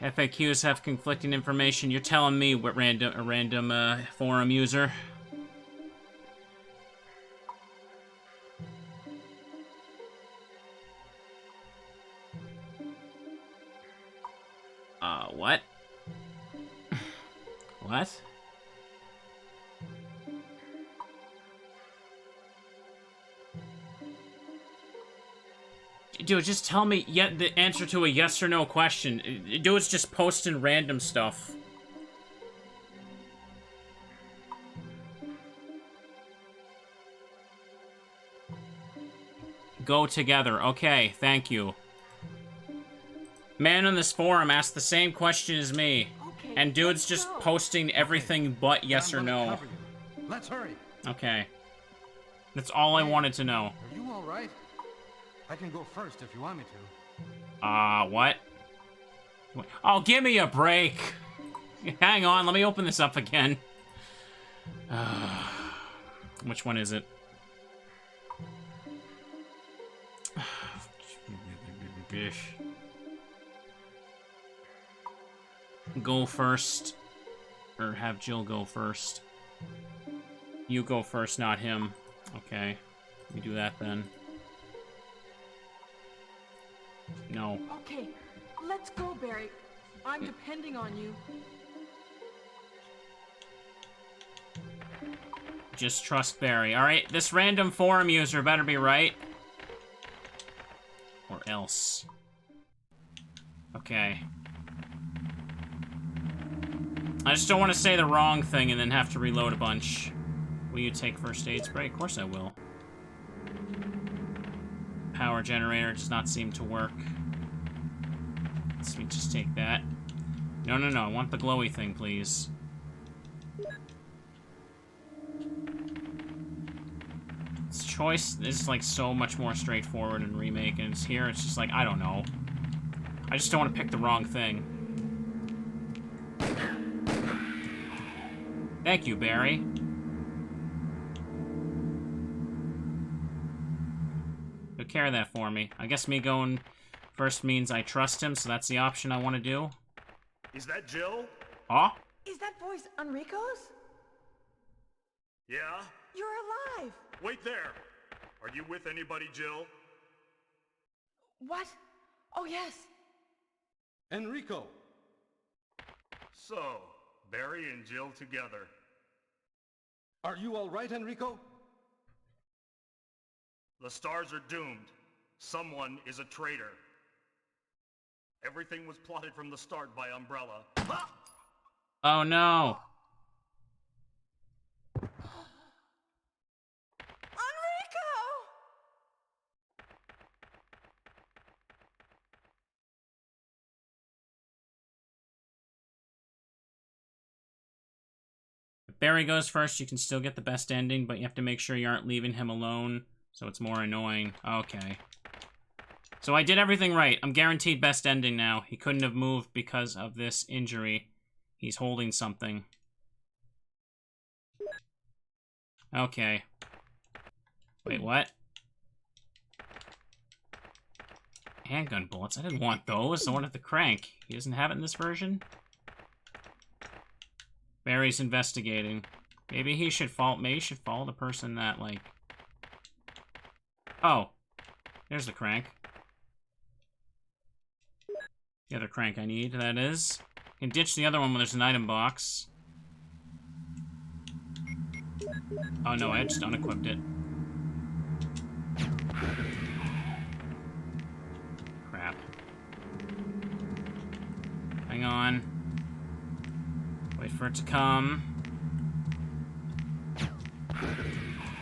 FAQs have conflicting information. You're telling me what random forum user? What? What? Dude, just tell me the answer to a yes or no question. Dude's just posting random stuff. Go together. Okay, thank you. Man on this forum asked the same question as me. Okay, And dude's just posting everything but yes or no. Let's hurry. Okay. That's all I wanted to know. Are you all right? I can go first if you want me to. What? Oh, give me a break. Hang on, let me open this up again. Which one is it? Go first. Or have Jill go first. You go first, not him. Okay. Let me do that then. No. Okay, let's go, Barry. I'm depending on you. Just trust Barry. Alright, this random forum user better be right. Or else. Okay. I just don't want to say the wrong thing and then have to reload a bunch. Will you take first aid spray? Of course I will. Power generator does not seem to work. Let me just take that. No. I want the glowy thing, please. This choice is like so much more straightforward in Remake, and it's here, it's just like, I don't know. I just don't want to pick the wrong thing. Thank you, Barry. Took care of that for me. I guess me going first means I trust him, so that's the option I want to do. Is that Jill? Huh? Is that voice Enrico's? Yeah? You're alive! Wait there! Are you with anybody, Jill? What? Oh, yes. Enrico! So, Barry and Jill together. Are you all right, Enrico? The stars are doomed. Someone is a traitor. Everything was plotted from the start by Umbrella. Oh no. Enrico! If Barry goes first, you can still get the best ending, but you have to make sure you aren't leaving him alone, so it's more annoying. Okay. So I did everything right. I'm guaranteed best ending now. He couldn't have moved because of this injury. He's holding something. Okay. Wait, what? Handgun bullets? I didn't want those. I wanted the crank. He doesn't have it in this version? Barry's investigating. Maybe he should follow the person that, like... Oh. There's the crank. The other crank I need, that is. I can ditch the other one when there's an item box. Oh no, I just unequipped it. Crap. Hang on. Wait for it to come.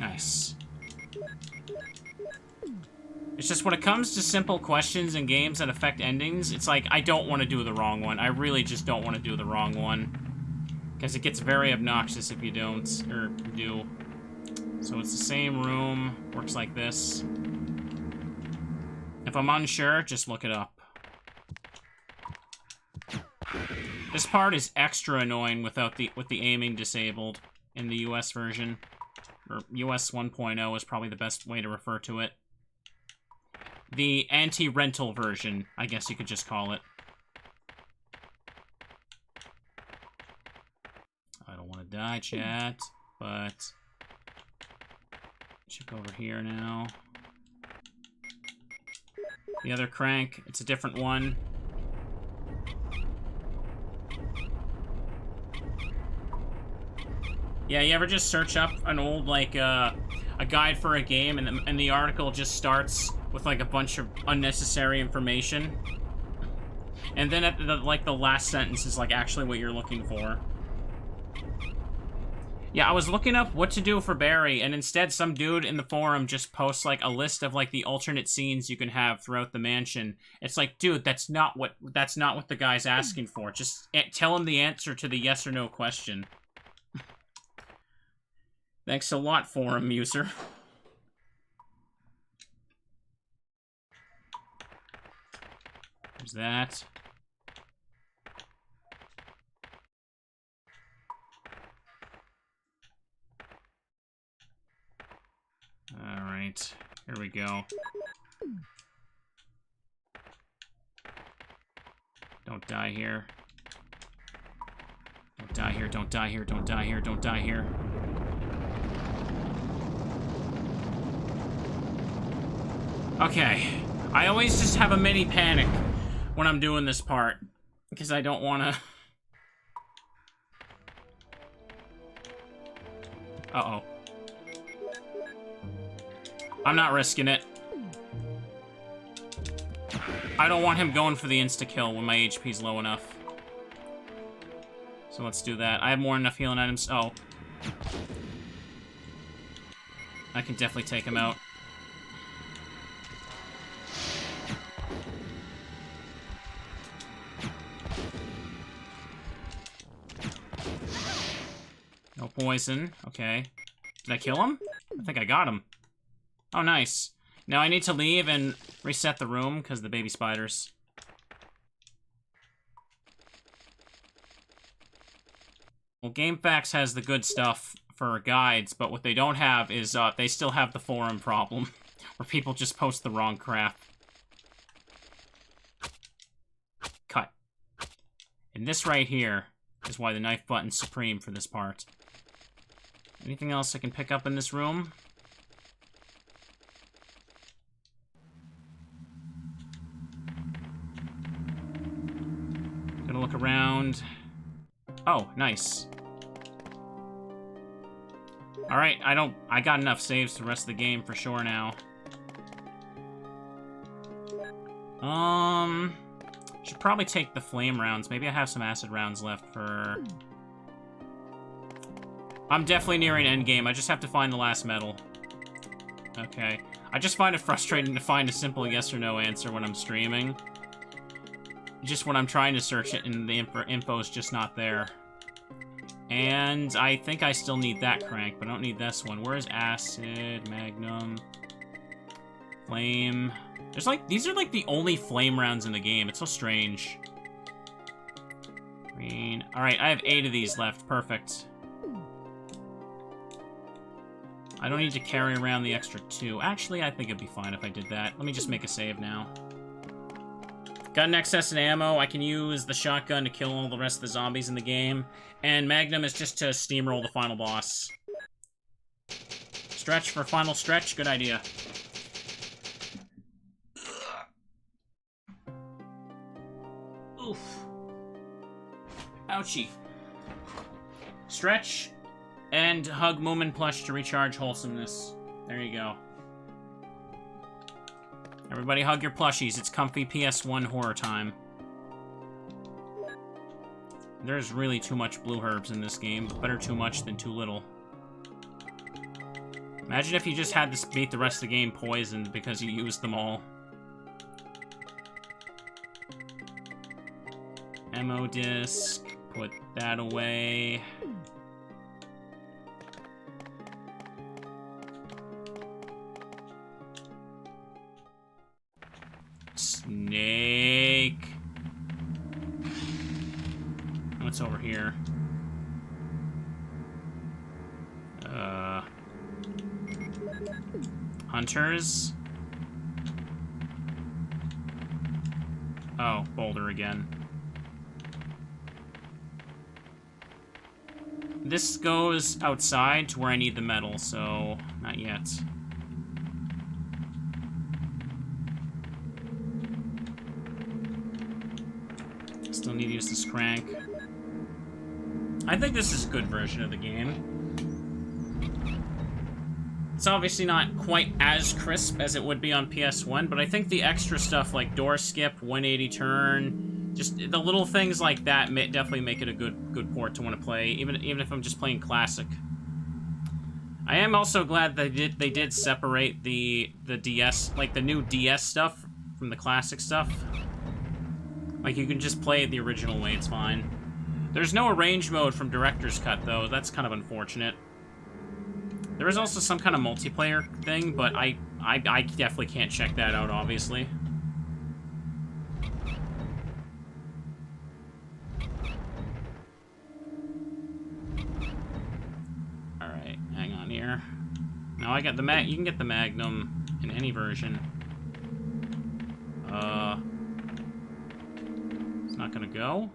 Nice. It's just when it comes to simple questions in games that affect endings, it's like, I don't want to do the wrong one. I really just don't want to do the wrong one. Because it gets very obnoxious if you don't, or do. So it's the same room, works like this. If I'm unsure, just look it up. This part is extra annoying with the aiming disabled in the US version. Or US 1.0 is probably the best way to refer to it. The anti-rental version, I guess you could just call it. I don't want to die, chat, but... check over here now. The other crank, it's a different one. Yeah, you ever just search up an old, like, a guide for a game, and the article just starts with, like, a bunch of unnecessary information? And then at the last sentence is, like, actually what you're looking for. Yeah, I was looking up what to do for Barry, and instead some dude in the forum just posts, like, a list of, like, the alternate scenes you can have throughout the mansion. It's like, dude, that's not what the guy's asking for. Just tell him the answer to the yes or no question. Thanks a lot, forum user. There's that. Alright, here we go. Don't die here. Don't die here, don't die here, don't die here, don't die here. Okay, I always just have a mini panic when I'm doing this part, because I don't want to... Uh-oh. I'm not risking it. I don't want him going for the insta-kill when my HP's low enough. So let's do that. I have more than enough healing items. Oh. I can definitely take him out. No poison. Okay. Did I kill him? I think I got him. Oh, nice. Now I need to leave and reset the room because of the baby spiders. Well, GameFAQs has the good stuff for guides, but what they don't have is they still have the forum problem where people just post the wrong crap. Cut. And this right here is why the knife button's supreme for this part. Anything else I can pick up in this room? Gonna look around. Oh, nice. Alright, I got enough saves for the rest of the game for sure now. Should probably take the flame rounds. Maybe I have some acid rounds left for... I'm definitely nearing endgame. I just have to find the last medal. Okay. I just find it frustrating to find a simple yes or no answer when I'm streaming. Just when I'm trying to search it and the info's just not there. And I think I still need that crank, but I don't need this one. Where's acid, magnum, flame? There's like, these are like the only flame rounds in the game. It's so strange. Green. Alright, I have 8 of these left. Perfect. I don't need to carry around the extra 2. Actually, I think it'd be fine if I did that. Let me just make a save now. Got an excess in ammo. I can use the shotgun to kill all the rest of the zombies in the game. And Magnum is just to steamroll the final boss. Stretch for final stretch. Good idea. Oof. Ouchie. Stretch. And hug Moomin plush to recharge wholesomeness. There you go. Everybody hug your plushies. It's comfy PS1 horror time. There's really too much blue herbs in this game, but better too much than too little. Imagine if you just had to beat the rest of the game poisoned because you used them all. Ammo disc. Put that away. Snake. What's over here? Hunters. Oh, boulder again. This goes outside to where I need the metal, so not yet. Still need to use this crank. I think this is a good version of the game. It's obviously not quite as crisp as it would be on PS1, but I think the extra stuff like door skip, 180 turn, just the little things like that definitely make it a good port to want to play, even if I'm just playing classic. I am also glad they did separate the DS, like the new DS stuff from the classic stuff. Like you can just play it the original way, it's fine. There's no arrange mode from Director's Cut though, that's kind of unfortunate. There is also some kind of multiplayer thing, but I definitely can't check that out, obviously. Alright, hang on here. Now I got the you can get the Magnum in any version. It's not gonna go?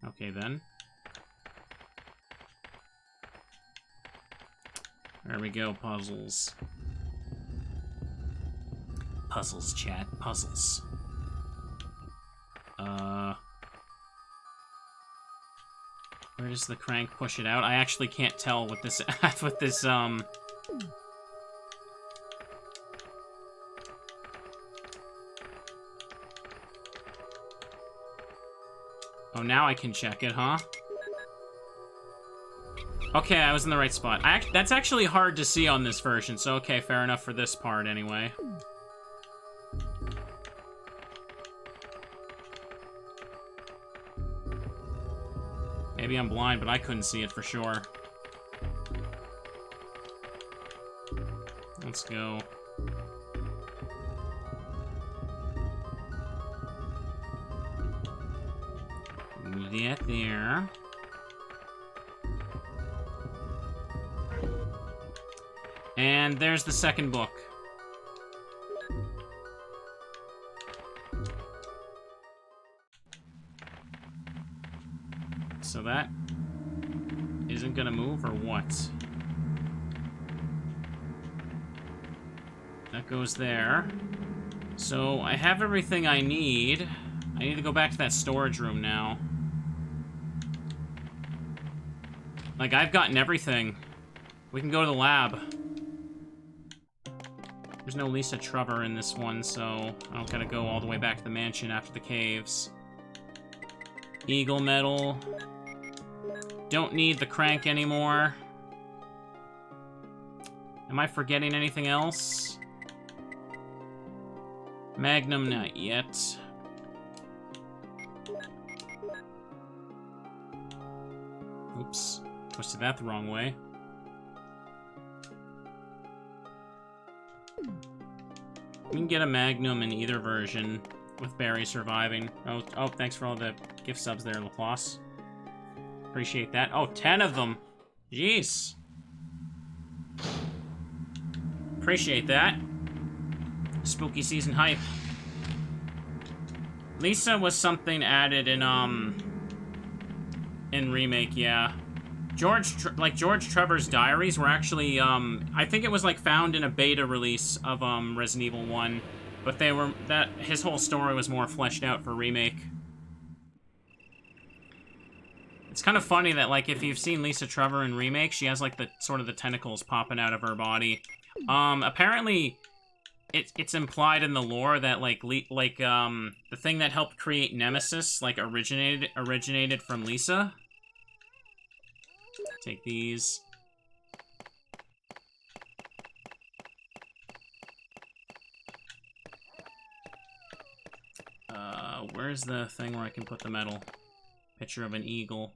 Okay, then. There we go, puzzles. Puzzles, chat. Puzzles. Where does the crank push it out? I actually can't tell with this, with this, Oh, now I can check it, huh? Okay, I was in the right spot. That's actually hard to see on this version, so okay, fair enough for this part anyway. Maybe I'm blind, but I couldn't see it for sure. Let's go. Move that there. And there's the second book. So that isn't gonna move, or what? That goes there. So I have everything I need. I need to go back to that storage room now. Like, I've gotten everything. We can go to the lab. There's no Lisa Trevor in this one, so I don't gotta go all the way back to the mansion after the caves. Eagle medal. Don't need the crank anymore. Am I forgetting anything else? Magnum, not yet. Oops. Twisted that the wrong way. We can get a Magnum in either version with Barry surviving. Oh, thanks for all the gift subs there, Laplace. Appreciate that. Oh, 10 of them. Jeez. Appreciate that. Spooky season hype. Lisa was something added in Remake, yeah. George Trevor's diaries were actually, I think it was like found in a beta release of Resident Evil 1, but his whole story was more fleshed out for Remake. It's kind of funny that, like, if you've seen Lisa Trevor in Remake, she has, like, the sort of the tentacles popping out of her body. Apparently, it's implied in the lore that, like, the thing that helped create Nemesis, like, originated from Lisa. Take these. Where's the thing where I can put the metal? Picture of an eagle.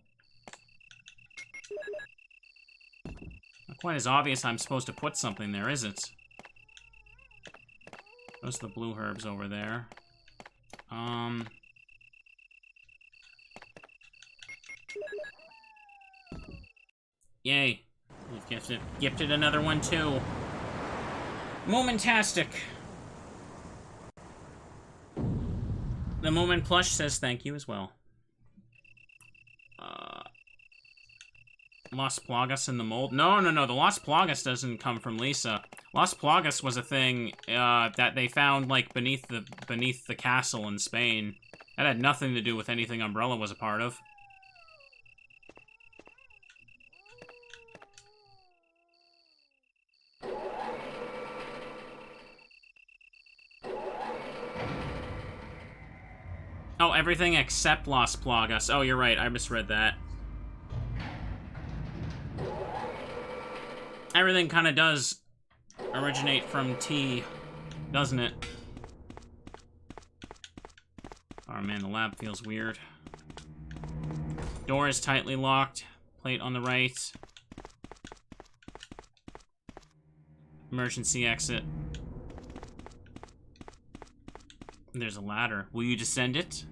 Not quite as obvious I'm supposed to put something there, is it? Those are the blue herbs over there. Yay. We've gifted another one, too. Momentastic. The Moment Plush says thank you as well. Las Plagas in the mold? No, the Las Plagas doesn't come from Lisa. Las Plagas was a thing that they found, like, beneath the castle in Spain. That had nothing to do with anything Umbrella was a part of. Oh, everything except Las Plagas. Oh, you're right, I misread that. Everything kind of does originate from T, doesn't it? Oh man, the lab feels weird. Door is tightly locked. Plate on the right. Emergency exit. There's a ladder. Will you descend it?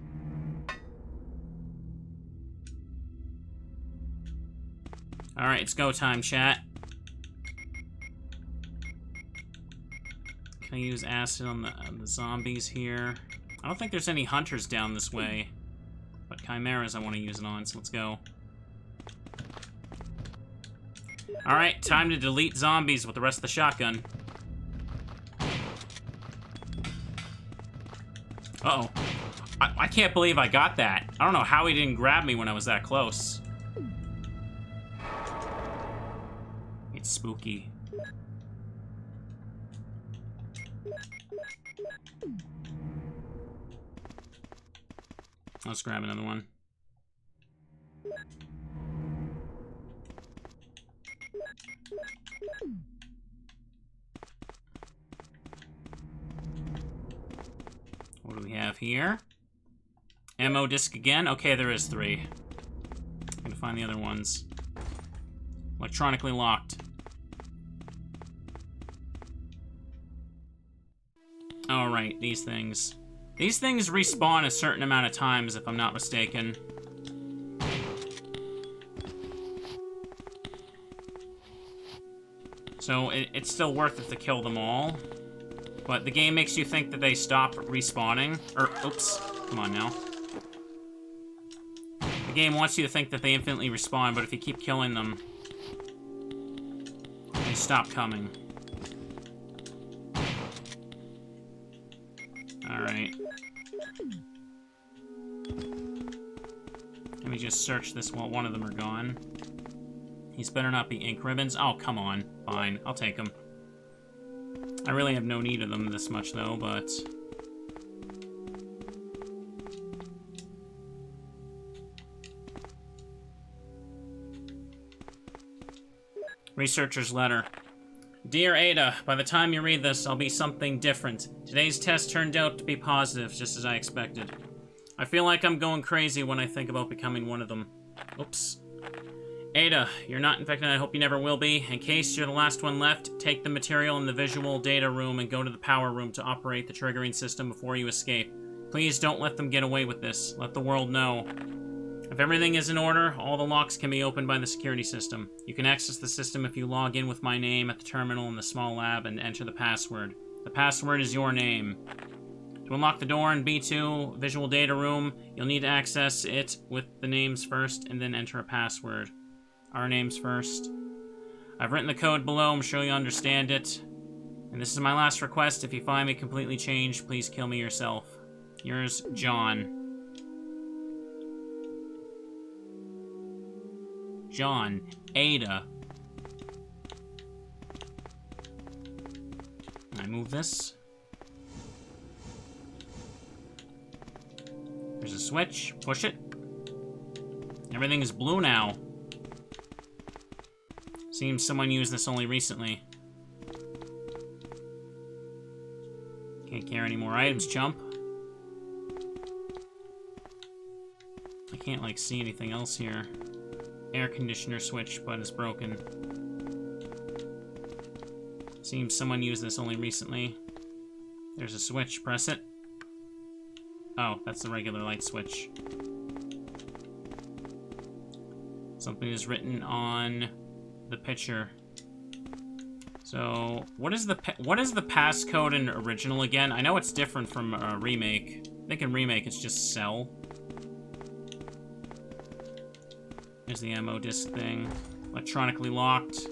Alright, it's go time, chat. Can I use acid on the zombies here? I don't think there's any hunters down this way. But chimeras I want to use it on, so let's go. Alright, time to delete zombies with the rest of the shotgun. Uh-oh. I can't believe I got that. I don't know how he didn't grab me when I was that close. It's spooky. Let's grab another one. What do we have here? Ammo disc again? Okay, there is 3. I'm gonna find the other ones. Electronically locked. Alright, these things. These things respawn a certain amount of times, if I'm not mistaken. So it's still worth it to kill them all. But the game makes you think that they stop respawning. Or, oops, come on now. The game wants you to think that they infinitely respawn, but if you keep killing them, they stop coming. Alright. Let me just search this while one of them are gone. These better not be ink ribbons. Oh, come on. Fine, I'll take them. I really have no need of them this much, though, but... Researcher's letter. Dear Ada, by the time you read this, I'll be something different. Today's test turned out to be positive, just as I expected. I feel like I'm going crazy when I think about becoming one of them. Oops. Ada, you're not infected, I hope you never will be. In case you're the last one left, take the material in the visual data room and go to the power room to operate the triggering system before you escape. Please don't let them get away with this. Let the world know. If everything is in order, all the locks can be opened by the security system. You can access the system if you log in with my name at the terminal in the small lab and enter the password. The password is your name. To unlock the door in B2 visual data room, you'll need to access it with the names first and then enter a password. Our names first. I've written the code below, I'm sure you understand it. And this is my last request, if you find me completely changed, please kill me yourself. Yours, John. John, Ada. I move this. There's a switch. Push it. Everything is blue now. Seems someone used this only recently. Can't carry any more items, chump. I can't, like, see anything else here. Air conditioner switch, but it's broken. Seems someone used this only recently. There's a switch. Press it. Oh, that's the regular light switch. Something is written on the picture. So, what is the passcode in original again? I know it's different from remake. I think in remake it's just sell. There's the ammo disc thing. Electronically locked.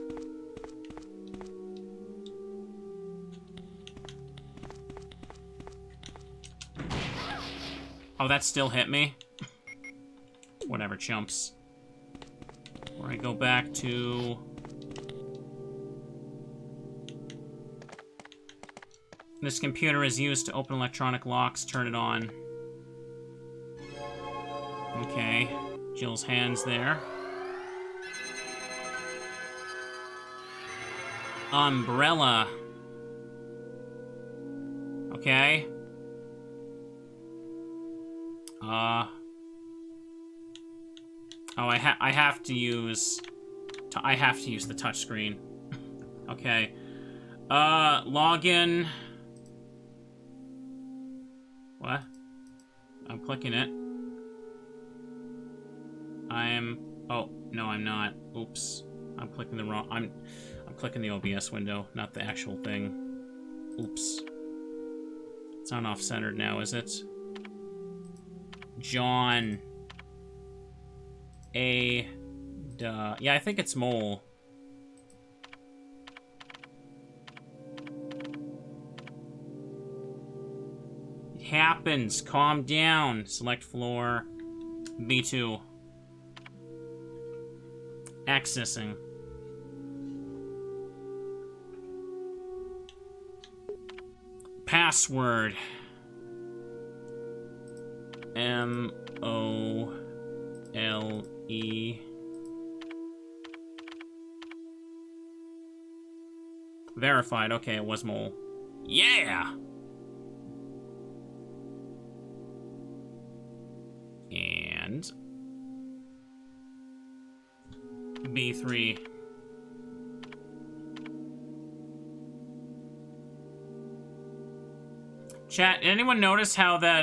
Oh, that still hit me? Whatever, chumps. Where I go back to... This computer is used to open electronic locks. Turn it on. Okay. Jill's hands there. Umbrella. Okay. Oh, I have to use the touchscreen. Okay. Login. What? I'm clicking it. Oh, no, I'm not. Oops. I'm clicking the wrong... I'm clicking the OBS window, not the actual thing. Oops. It's not off-centered now, is it? John. Ada. Yeah, I think it's Mole. It happens. Calm down. Select floor. B2. Accessing. Password. M-O-L-E. Verified. Okay, it was Mole. Yeah! And... B3. Chat, anyone notice how that,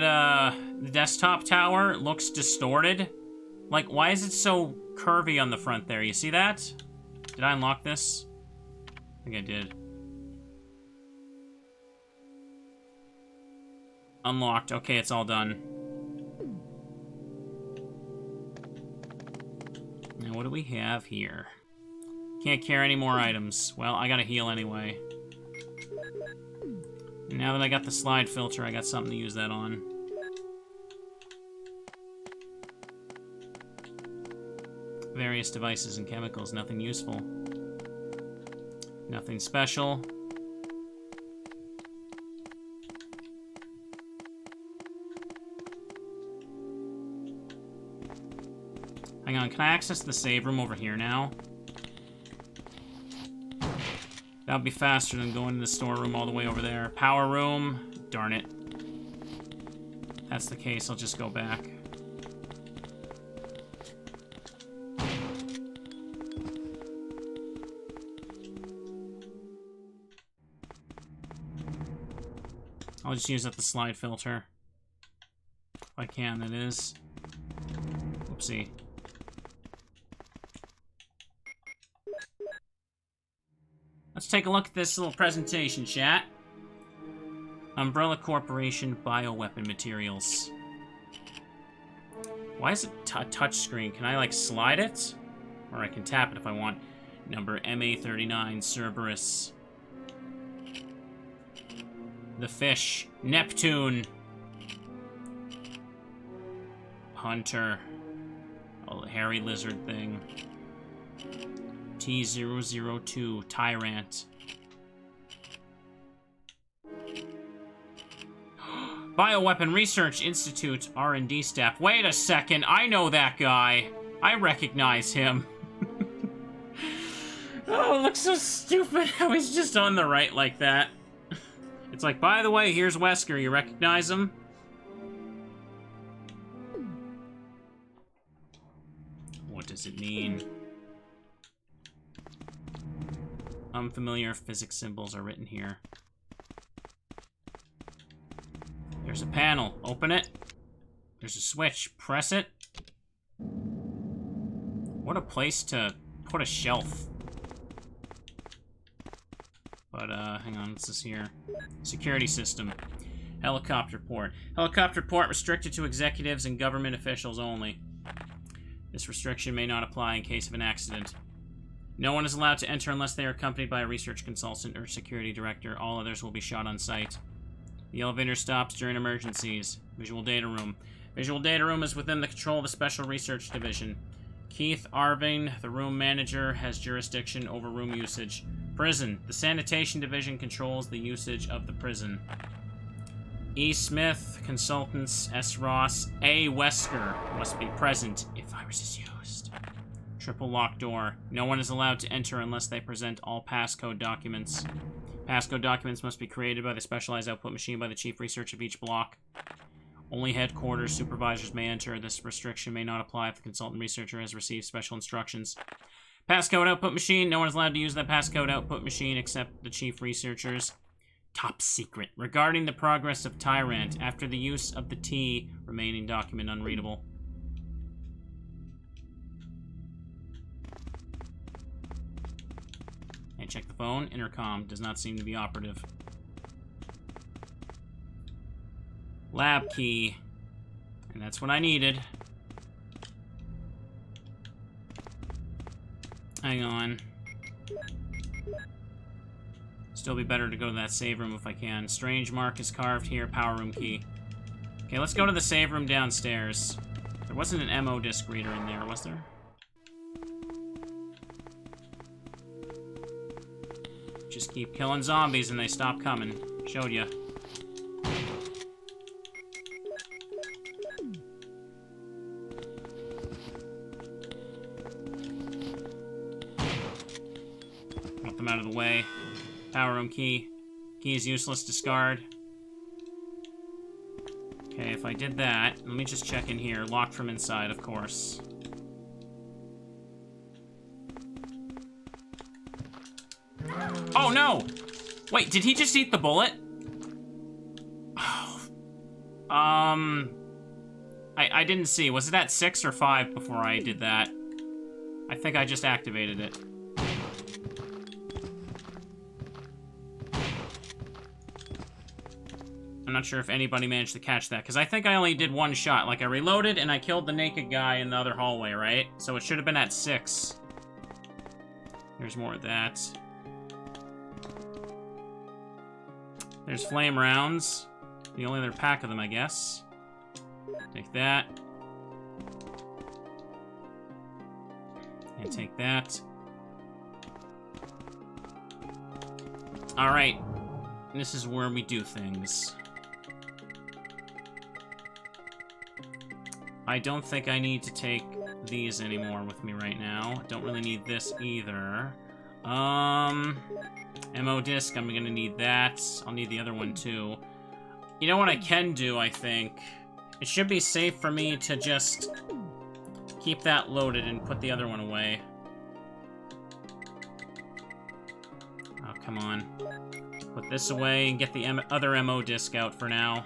the desktop tower looks distorted? Like, why is it so curvy on the front there? You see that? Did I unlock this? I think I did. Unlocked. Okay, it's all done. Now, what do we have here? Can't carry any more items. Well, I gotta heal anyway. And now that I got the slide filter, I got something to use that on. Various devices and chemicals, nothing useful. Nothing special. Hang on, can I access the save room over here now? That would be faster than going to the storeroom all the way over there. Power room. Darn it. If that's the case, I'll just go back. I'll just use up the slide filter. If I can, that is. Oopsie. Let's take a look at this little presentation, chat. Umbrella Corporation Bioweapon Materials. Why is it a touch screen? Can I, like, slide it? Or I can tap it if I want. Number MA39, Cerberus. The fish. Neptune. Hunter. Oh, the hairy lizard thing. T002, Tyrant. Bioweapon Research Institute R&D staff. Wait a second, I know that guy. I recognize him. Oh, it looks so stupid how he's just on the right like that. It's like, by the way, here's Wesker. You recognize him? What does it mean? Unfamiliar physics symbols are written here. There's a panel. Open it. There's a switch. Press it. What a place to put a shelf. But, hang on, what's this here? Security system. Helicopter port. Helicopter port restricted to executives and government officials only. This restriction may not apply in case of an accident. No one is allowed to enter unless they are accompanied by a research consultant or security director. All others will be shot on sight. The elevator stops during emergencies. Visual data room. Visual data room is within the control of the Special Research Division. Keith Arving, the room manager, has jurisdiction over room usage. Prison. The Sanitation Division controls the usage of the prison. E. Smith, consultants, S. Ross, A. Wesker must be present if virus is used. Triple lock door. No one is allowed to enter unless they present all passcode documents. Passcode documents must be created by the specialized output machine by the chief researcher of each block. Only headquarters supervisors may enter. This restriction may not apply if the consultant researcher has received special instructions. Passcode output machine. No one is allowed to use that passcode output machine except the chief researchers. Top secret. Regarding the progress of Tyrant, after the use of the T, remaining document unreadable. And check the phone. Intercom does not seem to be operative. Lab key. And that's what I needed. Hang on. Still be better to go to that save room if I can. Strange mark is carved here. Power room key. Okay, let's go to the save room downstairs. There wasn't an MO disc reader in there, was there? Just keep killing zombies and they stop coming. Showed ya. Get them out of the way. Power room key. Key is useless, discard. Okay, if I did that, let me just check in here. Locked from inside, of course. Oh, no! Wait, did he just eat the bullet? Oh. I didn't see. Was it at 6 or 5 before I did that? I think I just activated it. I'm not sure if anybody managed to catch that, because I think I only did one shot. Like, I reloaded and I killed the naked guy in the other hallway, right? So it should have been at 6. There's more of that. There's flame rounds. The only other pack of them, I guess. Take that. And take that. Alright. This is where we do things. I don't think I need to take these anymore with me right now. Don't really need this either. MO disc, I'm gonna need that. I'll need the other one too. You know what I can do, I think? It should be safe for me to just keep that loaded and put the other one away. Oh, come on. Put this away and get the other MO disc out for now.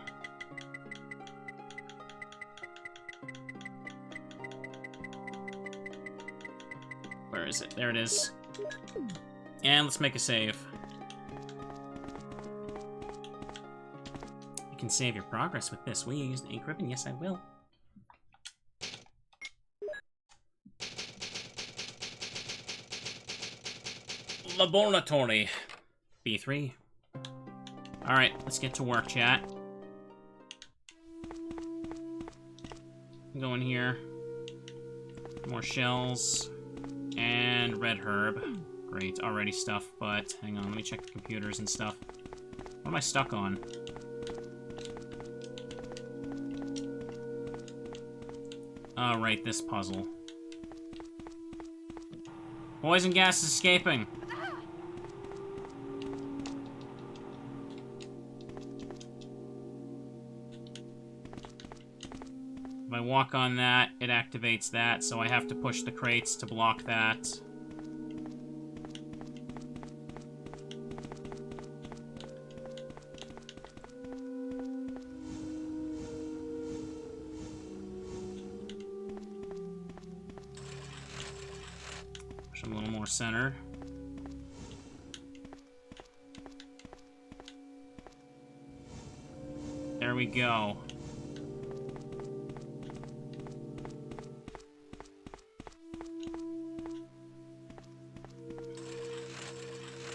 Where is it? There it is. And let's make a save. You can save your progress with this. Will you use the ink ribbon? Yes, I will. Laboratory. B3. Alright, let's get to work, chat. Go in here. More shells. And and red herb. Great, already stuff, but hang on, let me check the computers and stuff. What am I stuck on? Oh, right, this puzzle. Poison gas is escaping. If I walk on that, it activates that, so I have to push the crates to block that. Push them a little more centered. There we go.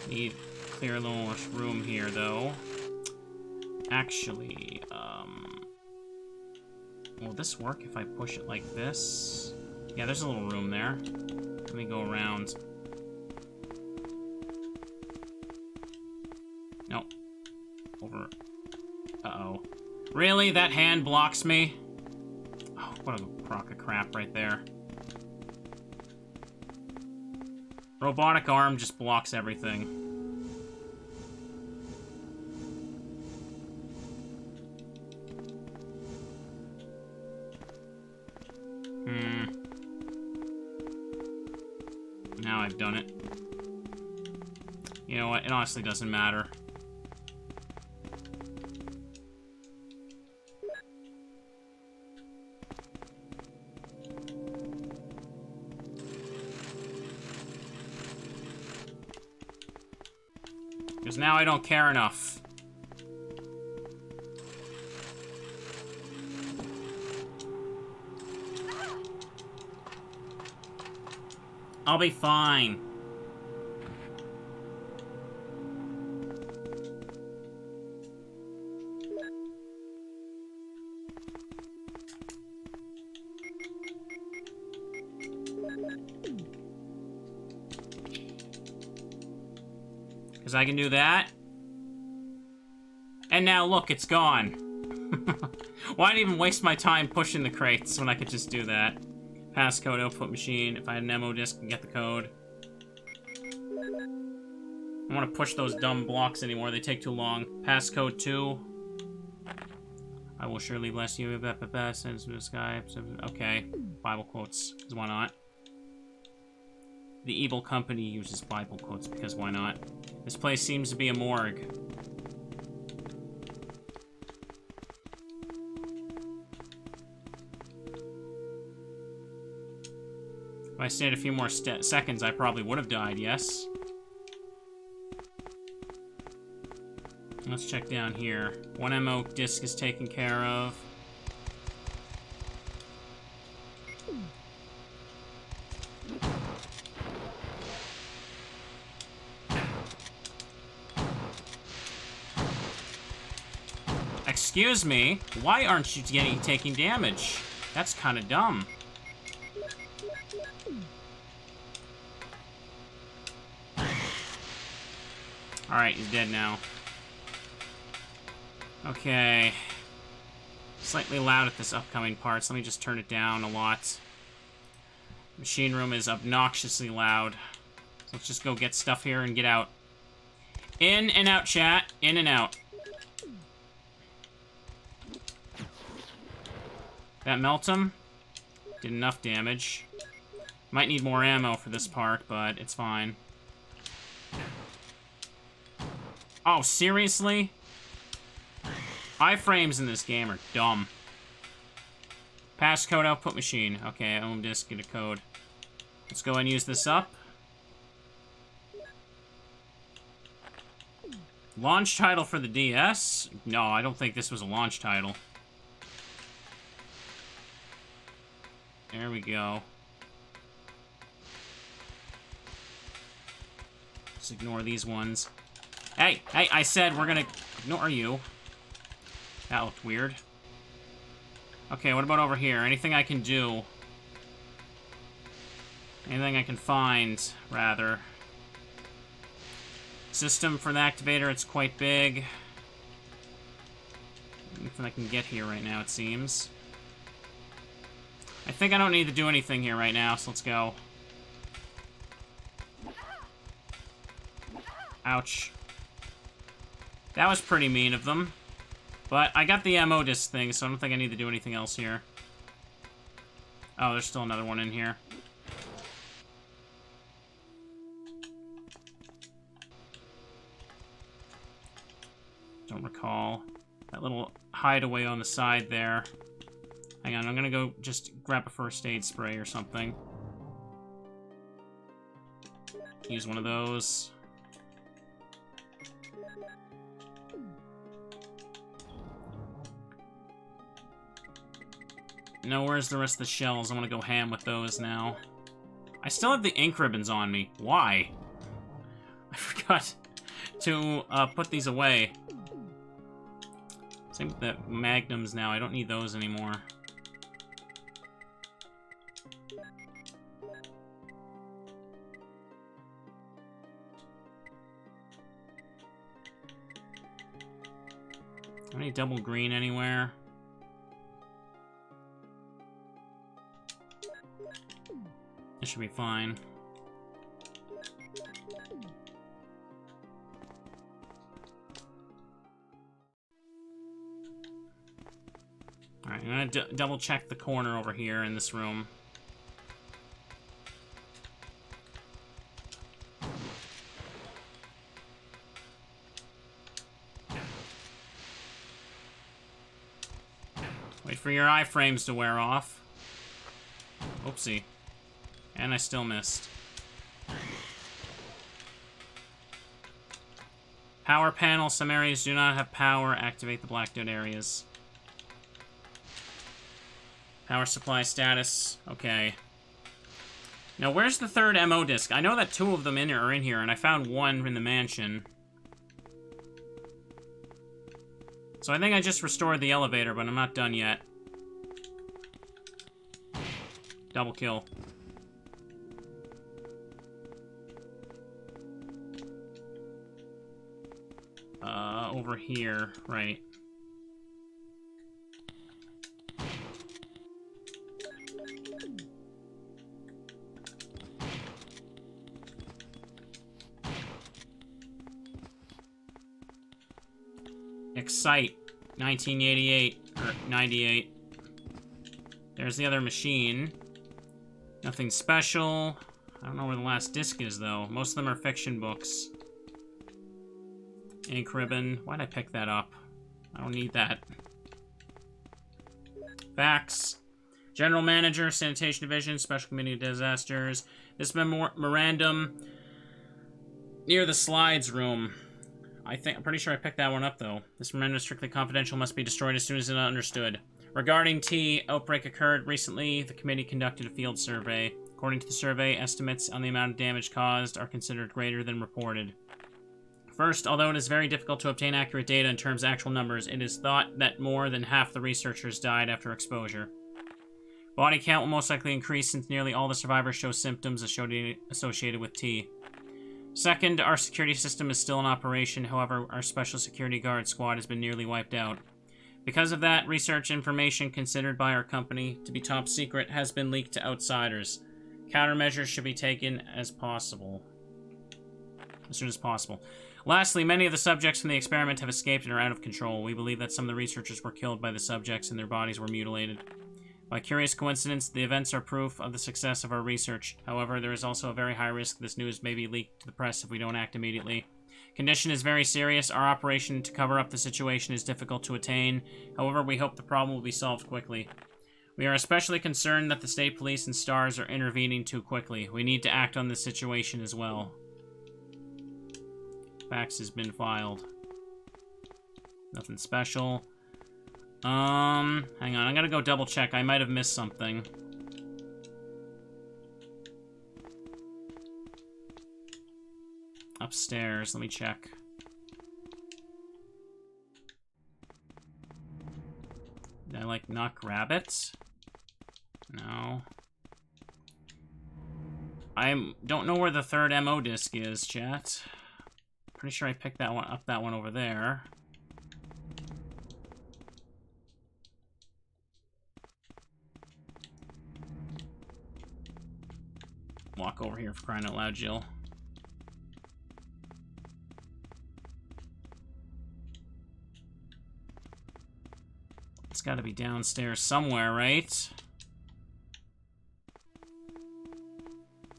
Need clear a little more room here, though. Actually, will this work if I push it like this? Yeah, there's a little room there. Let me go around. Nope. Over. Uh-oh. Really? That hand blocks me? Oh, what a crock of crap right there. Robotic arm just blocks everything. Now I've done it. You know what? It honestly doesn't matter. Because now I don't care enough. I'll be fine. Because I can do that. And now look, it's gone. Why'd I even waste my time pushing the crates when I could just do that? Passcode output machine. If I had an ammo disc, I can get the code. I don't want to push those dumb blocks anymore. They take too long. Passcode 2. I will surely bless you. Sends to the sky. Okay. Bible quotes. Because why not? The evil company uses Bible quotes because why not? This place seems to be a morgue. If I stayed a few more seconds, I probably would have died, yes? Let's check down here. One ammo disc is taken care of. Excuse me? Why aren't you taking damage? That's kind of dumb. Alright, he's dead now. Okay. Slightly loud at this upcoming part, so let me just turn it down a lot. Machine room is obnoxiously loud. So let's just go get stuff here and get out. In and out, chat. In and out. That melt him? Did enough damage. Might need more ammo for this part, but it's fine. Oh, seriously? Iframes in this game are dumb. Passcode output machine. Okay, ohm disk, get a code. Let's go and use this up. Launch title for the DS? No, I don't think this was a launch title. There we go. Just ignore these ones. Hey, I said we're gonna ignore you. That looked weird. Okay, what about over here? Anything I can do? Anything I can find, rather. System for the activator, it's quite big. Nothing I can get here right now, it seems. I think I don't need to do anything here right now, so let's go. Ouch. That was pretty mean of them. But I got the ammo disc thing, so I don't think I need to do anything else here. Oh, there's still another one in here. Don't recall. That little hideaway on the side there. Hang on, I'm gonna go just grab a first aid spray or something. Use one of those. No, where's the rest of the shells? I want to go ham with those now. I still have the ink ribbons on me. Why? I forgot to put these away. Same with the magnums now. I don't need those anymore. Any double green anywhere? This should be fine. Alright, I'm gonna double check the corner over here in this room. Wait for your iframes to wear off. Oopsie. And I still missed. Power panel. Some areas do not have power. Activate the blacked out areas. Power supply status. Okay. Now, where's the third MO disc? I know that 2 of them are in here, and I found 1 in the mansion. So I think I just restored the elevator, but I'm not done yet. Double kill. Over here, right. Excite, 1988, or 98. There's the other machine. Nothing special. I don't know where the last disc is, though. Most of them are fiction books. Ink ribbon. Why'd I pick that up? I don't need that. Facts. General Manager, Sanitation Division, Special Committee of Disasters. This memorandum near the slides room. I'm pretty sure I picked that one up, though. This memorandum is strictly confidential, must be destroyed as soon as it's understood. Regarding T, outbreak occurred recently. The committee conducted a field survey. According to the survey, estimates on the amount of damage caused are considered greater than reported. First, although it is very difficult to obtain accurate data in terms of actual numbers, it is thought that more than half the researchers died after exposure. Body count will most likely increase since nearly all the survivors show symptoms associated with T. Second, our security system is still in operation, however, our special security guard squad has been nearly wiped out. Because of that, research information considered by our company to be top secret has been leaked to outsiders. Countermeasures should be taken as soon as possible. Lastly, many of the subjects from the experiment have escaped and are out of control. We believe that some of the researchers were killed by the subjects and their bodies were mutilated. By curious coincidence, the events are proof of the success of our research. However, there is also a very high risk this news may be leaked to the press if we don't act immediately. Condition is very serious. Our operation to cover up the situation is difficult to attain. However, we hope the problem will be solved quickly. We are especially concerned that the state police and STARS are intervening too quickly. We need to act on this situation as well. Fax has been filed. Nothing special. Hang on. I'm gonna go double check. I might have missed something. Upstairs. Let me check. Did I, not grab it? No. I don't know where the third MO disc is, chat. Pretty sure I picked that one over there. Walk over here for crying out loud, Jill. It's got to be downstairs somewhere, right?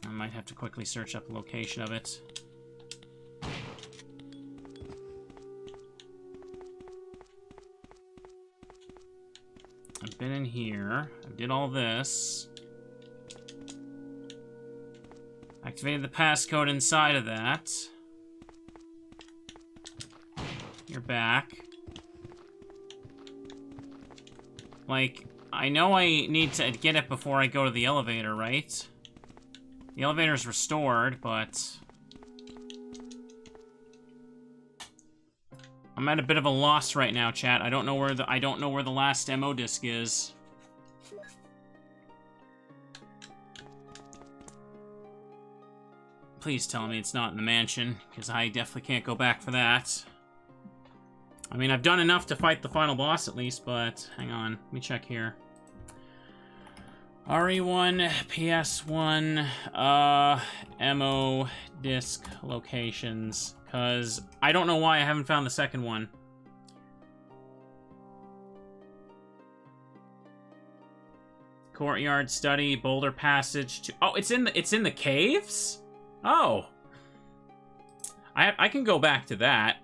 I might have to quickly search up the location of it. I've been in here. I did all this. Activated the passcode inside of that. You're back. Like, I know I need to get it before I go to the elevator, right? The elevator's restored, but I'm at a bit of a loss right now, chat. I don't know where the last MO disc is. Please tell me it's not in the mansion, because I definitely can't go back for that. I mean, I've done enough to fight the final boss at least, but hang on. Let me check here. RE1, PS1, MO disc locations, because I don't know why I haven't found the second one. Courtyard study, boulder passage to... Oh, it's in the caves? Oh. I can go back to that.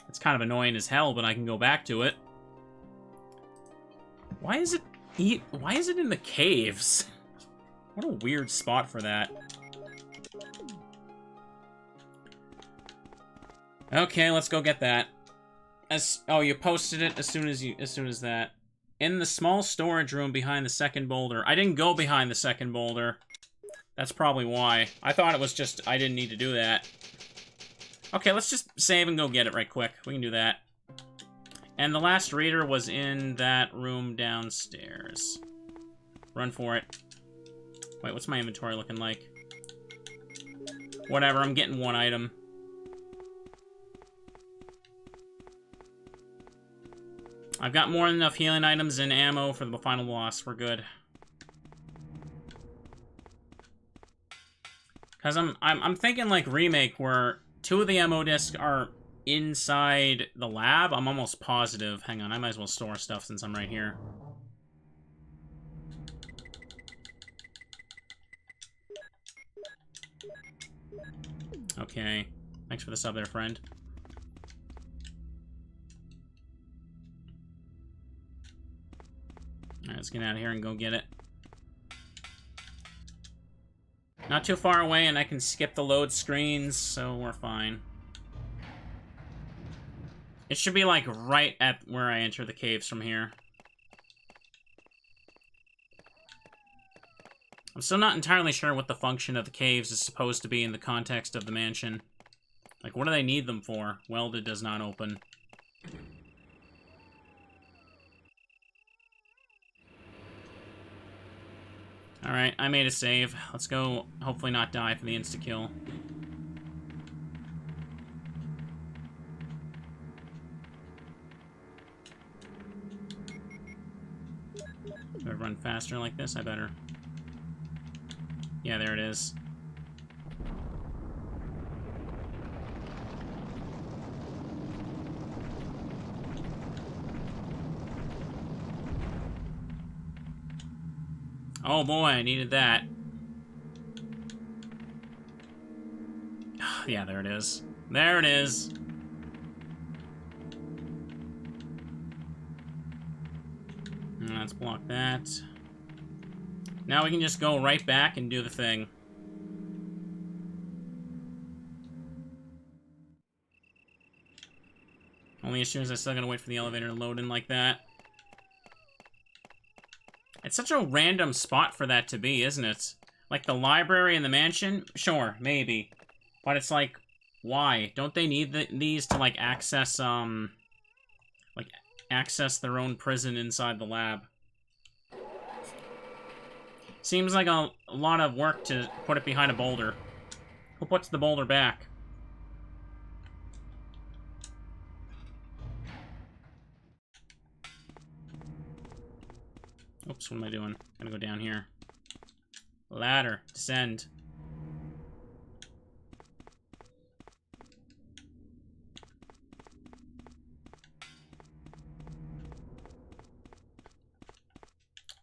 It's kind of annoying as hell, but I can go back to it. Why is it in the caves? What a weird spot for that. Okay, let's go get that. Oh, you posted it as soon as that. In the small storage room behind the second boulder. I didn't go behind the second boulder. That's probably why. I thought it was just I didn't need to do that. Okay, let's just save and go get it right quick. We can do that. And the last reader was in that room downstairs. Run for it. Wait, what's my inventory looking like? Whatever, I'm getting one item. I've got more than enough healing items and ammo for the final boss. We're good. Because I'm thinking like Remake, where 2 of the ammo discs are inside the lab. I'm almost positive. Hang on, I might as well store stuff since I'm right here. Okay. Thanks for the sub there, friend. Alright, let's get out of here and go get it. Not too far away, and I can skip the load screens, so we're fine. It should be, like, right at where I enter the caves from here. I'm still not entirely sure what the function of the caves is supposed to be in the context of the mansion. Like, what do they need them for? Welded does not open. Alright, I made a save. Let's go, hopefully not die for the insta-kill. Do I run faster like this? I better. Yeah, there it is. Oh boy, I needed that. Yeah, there it is. There it is. Let's block that. Now we can just go right back and do the thing. Only issue is I still gotta wait for the elevator to load in like that. It's such a random spot for that to be, isn't it? Like the library and the mansion? Sure, maybe. But it's like, why? Don't they need these to, like, access, access their own prison inside the lab? Seems like a lot of work to put it behind a boulder. Who puts the boulder back? Oops, what am I doing? Gotta go down here. Ladder. Descend.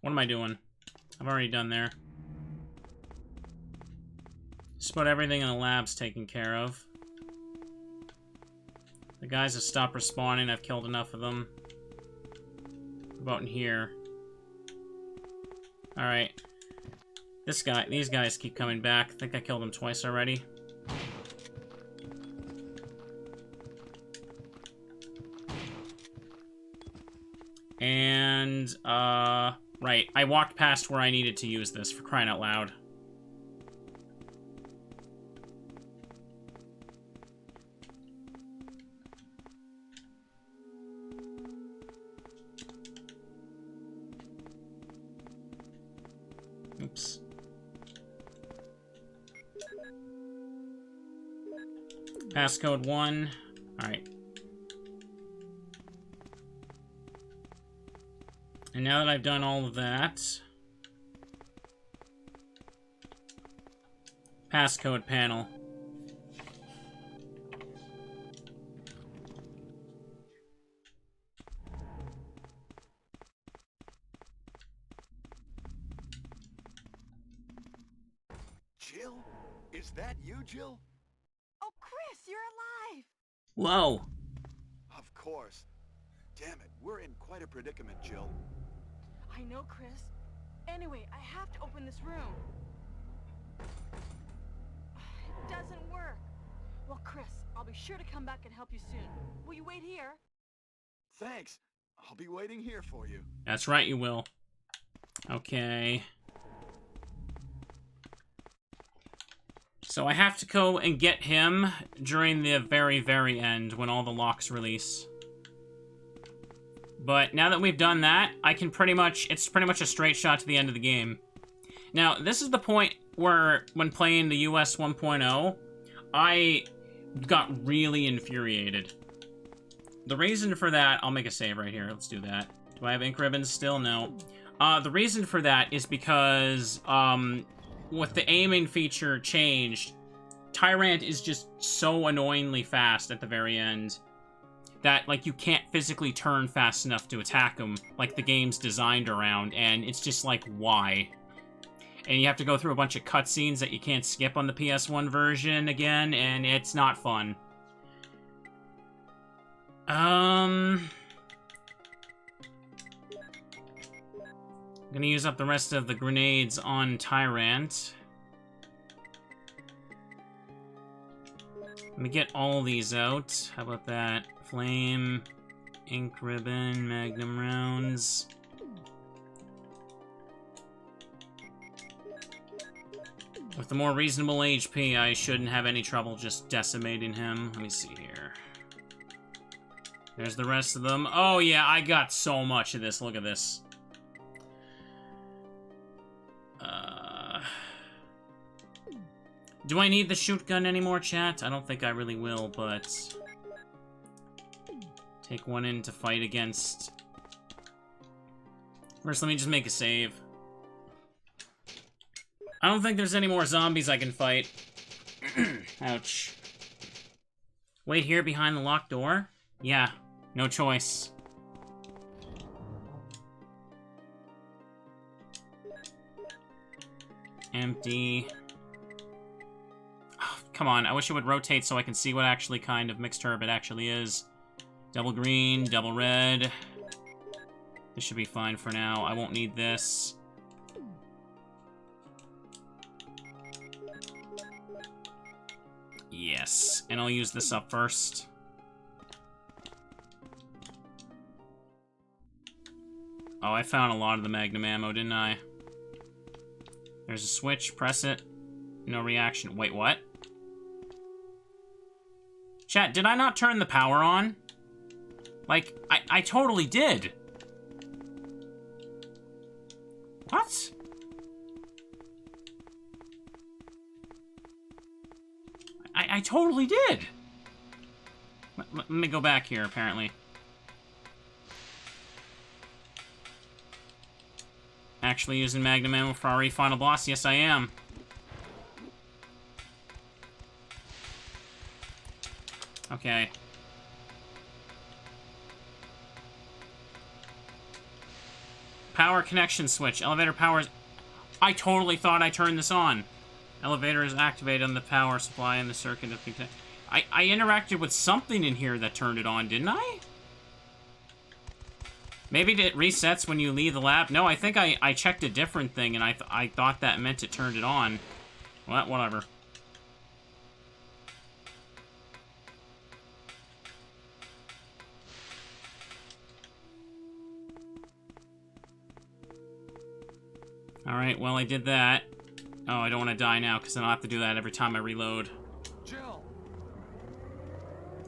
What am I doing? I've already done there. Just about everything in the lab's taken care of. The guys have stopped respawning. I've killed enough of them. What about in here? Alright. These guys keep coming back. I think I killed them twice already. And, right. I walked past where I needed to use this, for crying out loud. Oops. Passcode 1. Alright. And now that I've done all of that... Passcode panel. Jill? Is that you, Jill? Oh, Chris, you're alive! Whoa! Of course. Damn it, we're in quite a predicament, Jill. I know, Chris. Anyway, I have to open this room. It doesn't work. Well, Chris, I'll be sure to come back and help you soon. Will you wait here? Thanks. I'll be waiting here for you. That's right, you will. Okay. So I have to go and get him during the very, very end when all the locks release. But now that we've done that, I can pretty much... It's pretty much a straight shot to the end of the game. Now, this is the point where, when playing the US 1.0, I got really infuriated. The reason for that... I'll make a save right here. Let's do that. Do I have ink ribbons still? No. The reason for that is because, with the aiming feature changed, Tyrant is just so annoyingly fast at the very end that, like, you can't physically turn fast enough to attack him, like the game's designed around, and it's just like, why? And you have to go through a bunch of cutscenes that you can't skip on the PS1 version again, and it's not fun. I'm gonna use up the rest of the grenades on Tyrant. Let me get all these out. How about that? Flame, ink ribbon, magnum rounds. With the more reasonable HP, I shouldn't have any trouble just decimating him. Let me see here. There's the rest of them. Oh yeah, I got so much of this. Look at this. Do I need the shoot gun anymore, chat? I don't think I really will, but... Take one in to fight against... First, let me just make a save. I don't think there's any more zombies I can fight. Ouch. Wait here behind the locked door? Yeah, no choice. Empty. Oh, come on, I wish it would rotate so I can see what actually kind of mixed herb it actually is. Double green, double red. This should be fine for now. I won't need this. Yes, and I'll use this up first. Oh, I found a lot of the magnum ammo, didn't I? There's a switch, press it. No reaction. Wait, what? Chat, did I not turn the power on? Like, I totally did. What? I totally did. Let me go back here, apparently. Actually using Magnum ammo for our final boss? Yes, I am. Okay. Power connection switch. Elevator power is... I totally thought I turned this on. Elevator is activated on the power supply in the circuit. I interacted with something in here that turned it on, didn't I? Maybe it resets when you leave the lab. No, I think I checked a different thing, and I thought that meant it turned it on. Well, whatever. Alright, well, I did that. Oh, I don't want to die now, because then I'll have to do that every time I reload. Jill!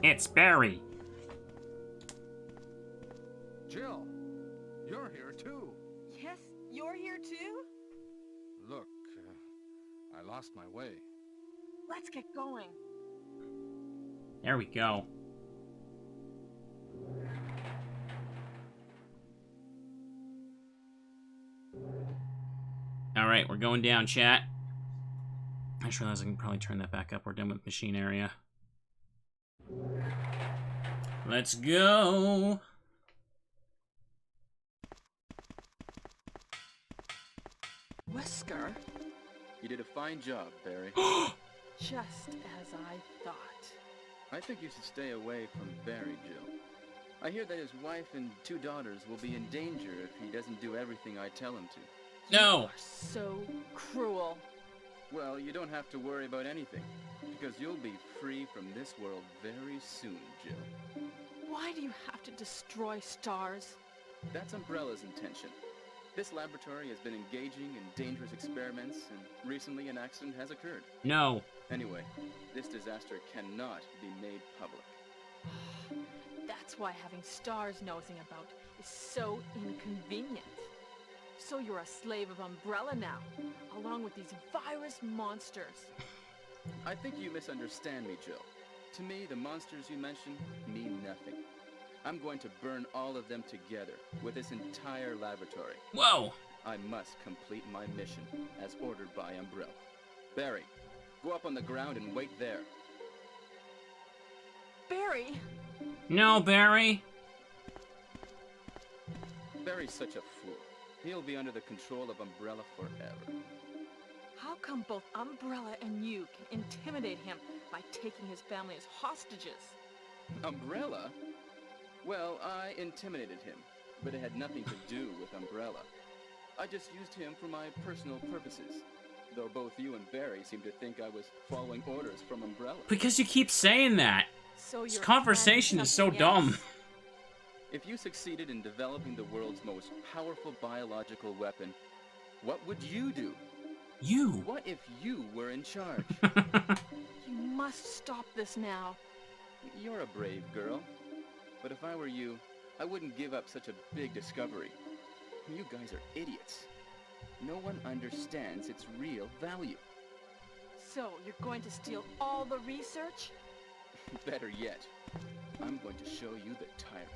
It's Barry! Jill! You're here too! Yes, you're here too? Look, I lost my way. Let's get going. There we go. Alright, we're going down, chat. I just realized I can probably turn that back up. We're done with machine area. Let's go! Wesker? You did a fine job, Barry. Just as I thought. I think you should stay away from Barry, Jill. I hear that his wife and 2 daughters will be in danger if he doesn't do everything I tell him to. No! You are so cruel. Well, you don't have to worry about anything, because you'll be free from this world very soon, Jill. Why do you have to destroy stars? That's Umbrella's intention. This laboratory has been engaging in dangerous experiments, and recently an accident has occurred. No. Anyway, this disaster cannot be made public. That's why having stars nosing about is so inconvenient. So you're a slave of Umbrella now, along with these virus monsters. I think you misunderstand me, Jill. To me, the monsters you mention mean nothing. I'm going to burn all of them together with this entire laboratory. Whoa! I must complete my mission, as ordered by Umbrella. Barry, go up on the ground and wait there. Barry! No, Barry! Barry's such a fool. He'll be under the control of Umbrella forever. How come both Umbrella and you can intimidate him by taking his family as hostages? Umbrella? Well, I intimidated him, but it had nothing to do with Umbrella. I just used him for my personal purposes, though both you and Barry seem to think I was following orders from Umbrella. Because you keep saying that. So This you're conversation is so planning dumb. something else? If you succeeded in developing the world's most powerful biological weapon, what would you do? You? What if you were in charge? You must stop this now. You're a brave girl. But if I were you, I wouldn't give up such a big discovery. You guys are idiots. No one understands its real value. So you're going to steal all the research? Better yet, I'm going to show you the tyrant.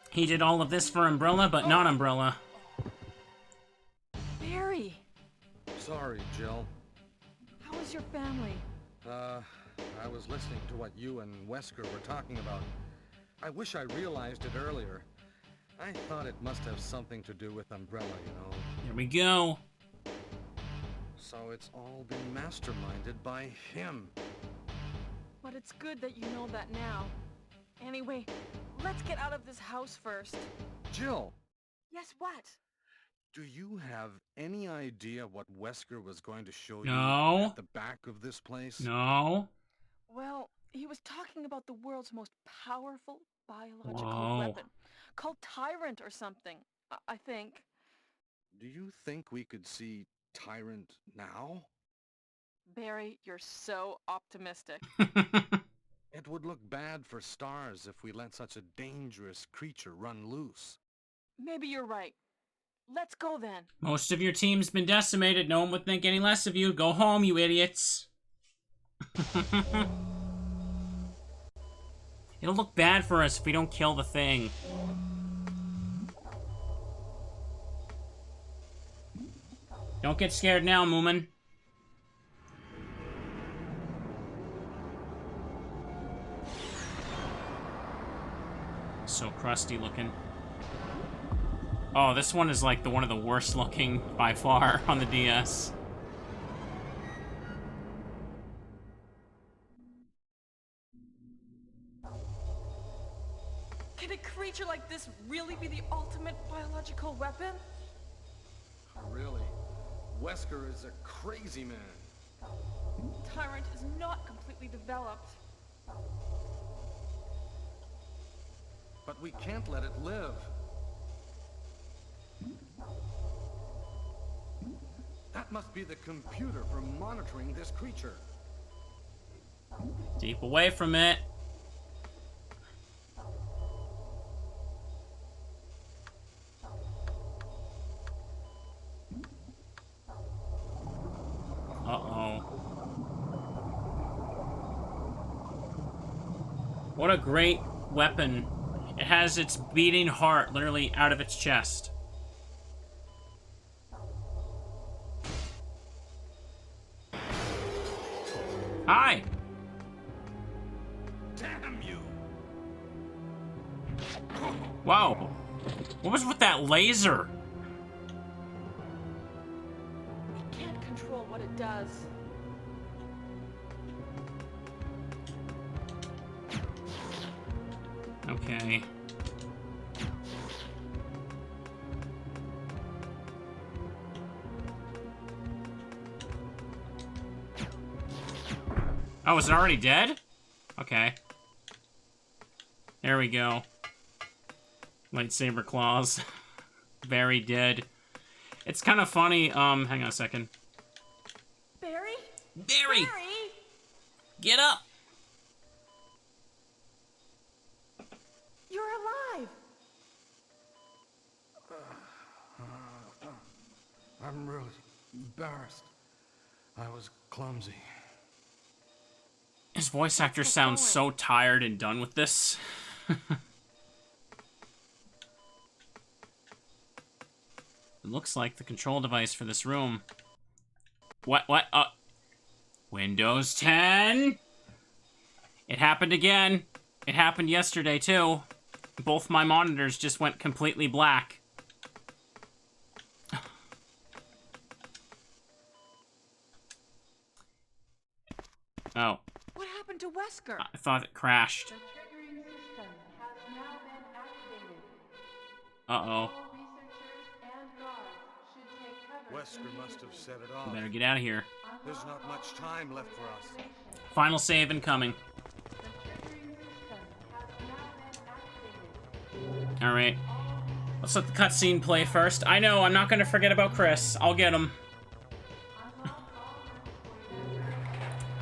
He did all of this for Umbrella, but not Umbrella. Barry! Sorry, Jill. How is your family? I was listening to what you and Wesker were talking about. I wish I realized it earlier. I thought it must have something to do with Umbrella, you know. Here we go. So it's all been masterminded by him. But it's good that you know that now. Anyway, let's get out of this house first. Jill! Yes, what? Do you have any idea what Wesker was going to show No. you at the back of this place? No. Well, he was talking about the world's most powerful biological Whoa. weapon. Called Tyrant or something, I think. Do you think we could see Tyrant now? Barry, you're so optimistic. It would look bad for stars if we let such a dangerous creature run loose. Maybe you're right. Let's go then. Most of your team's been decimated. No one would think any less of you. Go home, you idiots. It'll look bad for us if we don't kill the thing. Don't get scared now, Moomin. So crusty looking. Oh, this one is like one of the worst looking by far on the DS. Can a creature like this really be the ultimate biological weapon? Really? Wesker is a crazy man. Tyrant is not completely developed. But we can't let it live. That must be the computer for monitoring this creature. Deep away from it. Uh-oh. What a great weapon. It has its beating heart literally out of its chest. Hi! Damn you! Whoa. What was with that laser? We can't control what it does. Okay. Oh, is it already dead? Okay. There we go. Lightsaber claws. Very dead. It's kind of funny, hang on a second. Barry? Barry! Barry! Get up! You're alive! I'm really embarrassed. I was clumsy. His voice actor sounds so tired and done with this. It looks like the control device for this room. What? Windows 10? It happened again. It happened yesterday, too. Both my monitors just went completely black. Oh. What happened to Wesker? I thought it crashed. The triggering system has now been activated. Uh-oh. Researchers and guards should take cover. Wesker must have set it off. Better get out of here. There's not much time left for us. Final save incoming. The triggering system has now been activated. Alright. Let's let the cutscene play first. I know, I'm not gonna forget about Chris. I'll get him.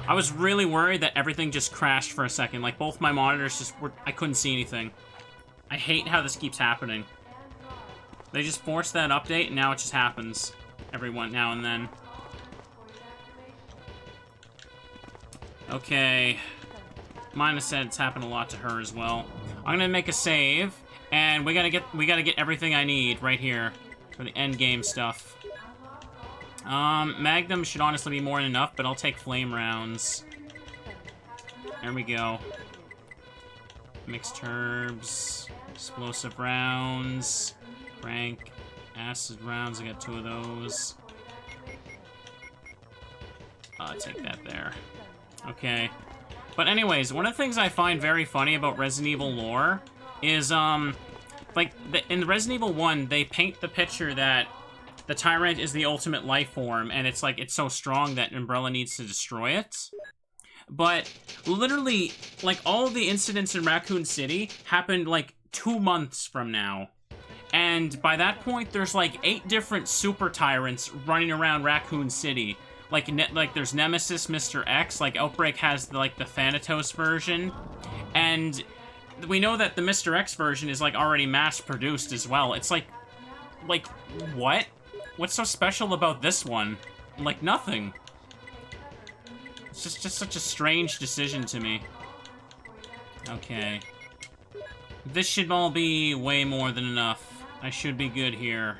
I was really worried that everything just crashed for a second. Like, both my monitors just were... I couldn't see anything. I hate how this keeps happening. They just forced that update, and now it just happens. Every now and then. Okay. Mina said it's happened a lot to her as well. I'm gonna make a save, and we gotta get everything I need right here for the end game stuff. Magnum should honestly be more than enough, but I'll take flame rounds. There we go. Mixed herbs, explosive rounds, rank, acid rounds, I got 2 of those. I'll take that there. Okay. But anyways, one of the things I find very funny about Resident Evil lore is, like, in the Resident Evil 1, they paint the picture that the Tyrant is the ultimate life form, and it's like, it's so strong that Umbrella needs to destroy it. But literally, like, all of the incidents in Raccoon City happened, like, 2 months from now. And by that point, there's, like, 8 different super tyrants running around Raccoon City. Like, there's Nemesis, Mr. X, like, Outbreak has, like, the Thanatos version. And we know that the Mr. X version is, like, already mass-produced as well. It's like, what? What's so special about this one? Like, nothing. It's just such a strange decision to me. Okay. This should all be way more than enough. I should be good here.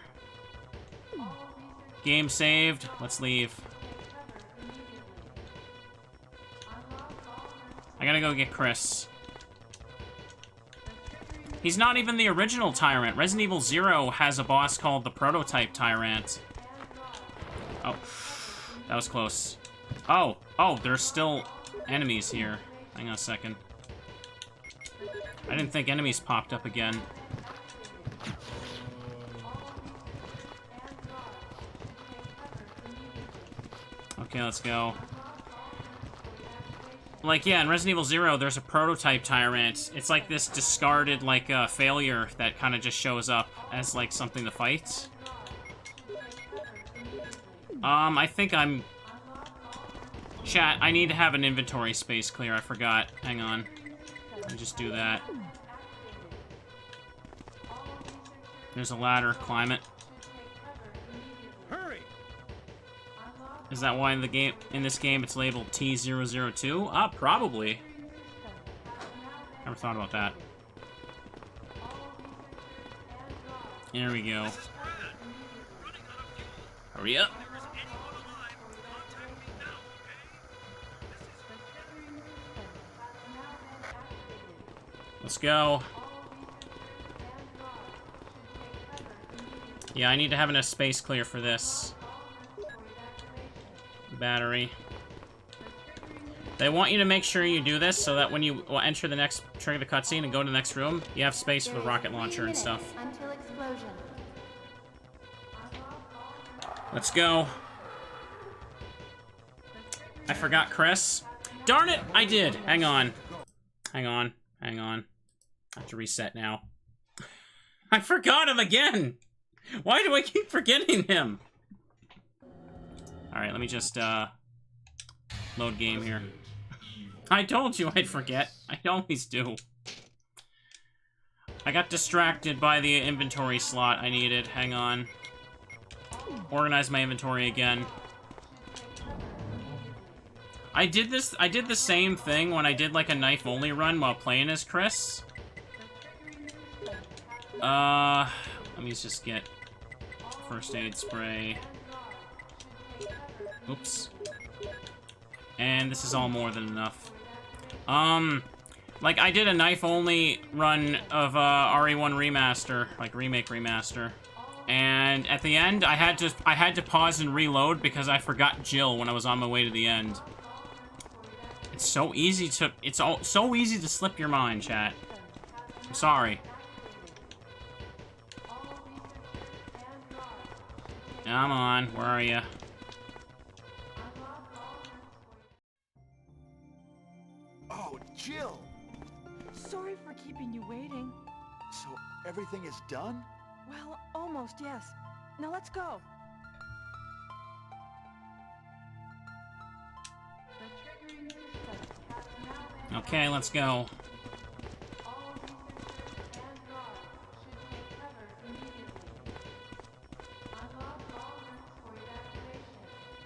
Game saved. Let's leave. I gotta go get Chris. He's not even the original Tyrant. Resident Evil 0 has a boss called the Prototype Tyrant. Oh, that was close. Oh, there's still enemies here. Hang on a second. I didn't think enemies popped up again. Okay, let's go. Like, yeah, in Resident Evil 0, there's a Prototype Tyrant. It's like this discarded, like, failure that kind of just shows up as, like, something to fight. I think I'm... Chat, I need to have an inventory space clear. I forgot. Hang on. Let me just do that. There's a ladder. Climb it. Hurry! Is that why in this game it's labeled T002? Probably. Never thought about that. There we go. Hurry up. Let's go. Yeah, I need to have enough space clear for this. Battery. They want you to make sure you do this so that when you enter the next, trigger the cutscene and go to the next room, you have space for the rocket launcher and stuff. Until explosion. Let's go. I forgot Chris. Darn it, I did. Hang on. Hang on. Hang on. I have to reset now. I forgot him again! Why do I keep forgetting him? Alright, let me just, load game here. I told you I'd forget. I always do. I got distracted by the inventory slot I needed. Hang on. Organize my inventory again. I did the same thing when I did, like, a knife-only run while playing as Chris. Let me just get first aid spray. Oops. And this is all more than enough. Like, I did a knife-only run of, RE1 Remaster, like, Remake Remaster. And at the end, I had to pause and reload because I forgot Jill when I was on my way to the end. It's so easy to slip your mind, chat. I'm sorry. Come on, where are you? Oh, Jill! Sorry for keeping you waiting. So everything is done? Well, almost, yes. Now let's go. Okay, let's go.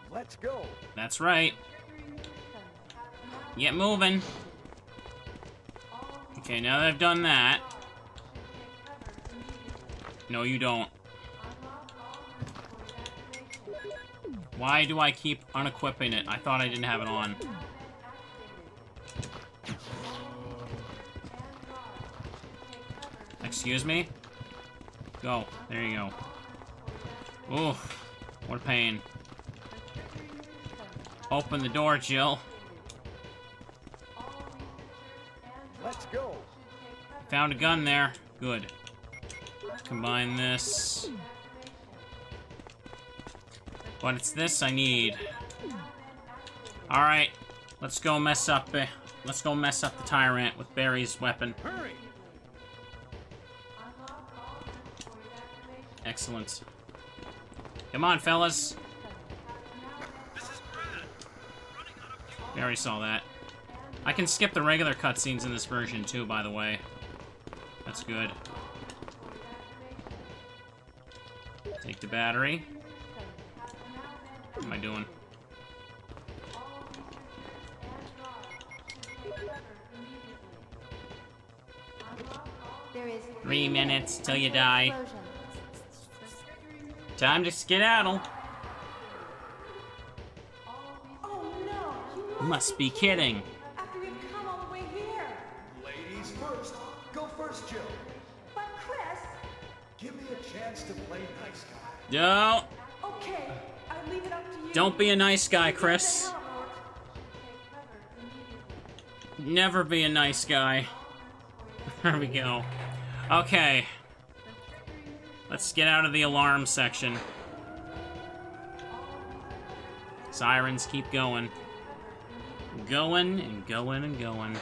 Let's go. That's right. Get moving. Okay, now that I've done that... No, you don't. Why do I keep unequipping it? I thought I didn't have it on. Excuse me? Go. There you go. Oof. What a pain. Open the door, Jill. Let's go. Found a gun there. Good. Combine this. But it's this I need. Alright. Let's go mess up the Tyrant with Barry's weapon. Hurry! Excellent. Come on, fellas. We already saw that. I can skip the regular cutscenes in this version, too, by the way. That's good. Take the battery. What am I doing? There is 3 minutes till you die. explosion. Time to skedaddle. Oh no! You must be kidding. After we've come all the way here. Ladies first. Go first, Jill. But Chris. Give me a chance to play nice guy. No. Okay, I leave it up to you. Don't be a nice guy, Chris. Never be a nice guy. There we go. Okay. Let's get out of the alarm section. Sirens keep going. Going and going and going.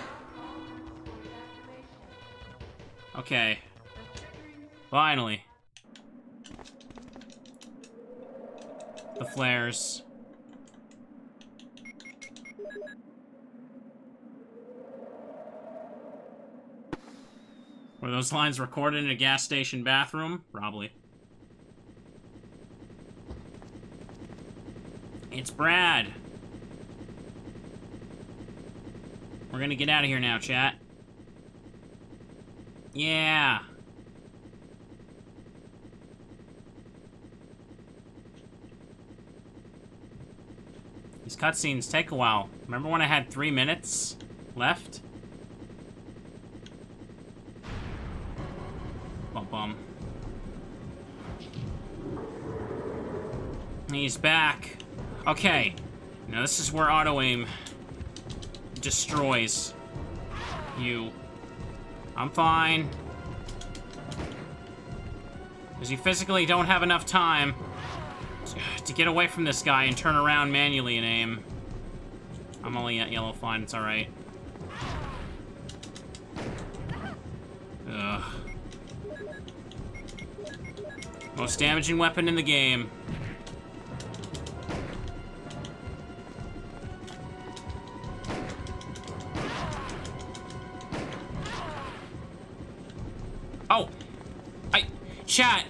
Okay. Finally. The flares. Were those lines recorded in a gas station bathroom? Probably. It's Brad. We're gonna get out of here now, chat. Yeah. These cutscenes take a while. Remember when I had 3 minutes left? Bum bum. He's back. Okay. Now this is where auto-aim destroys you. I'm fine. Because you physically don't have enough time to get away from this guy and turn around manually and aim. I'm only at yellow, fine, it's alright. Ugh. Most damaging weapon in the game. Oh! Chat!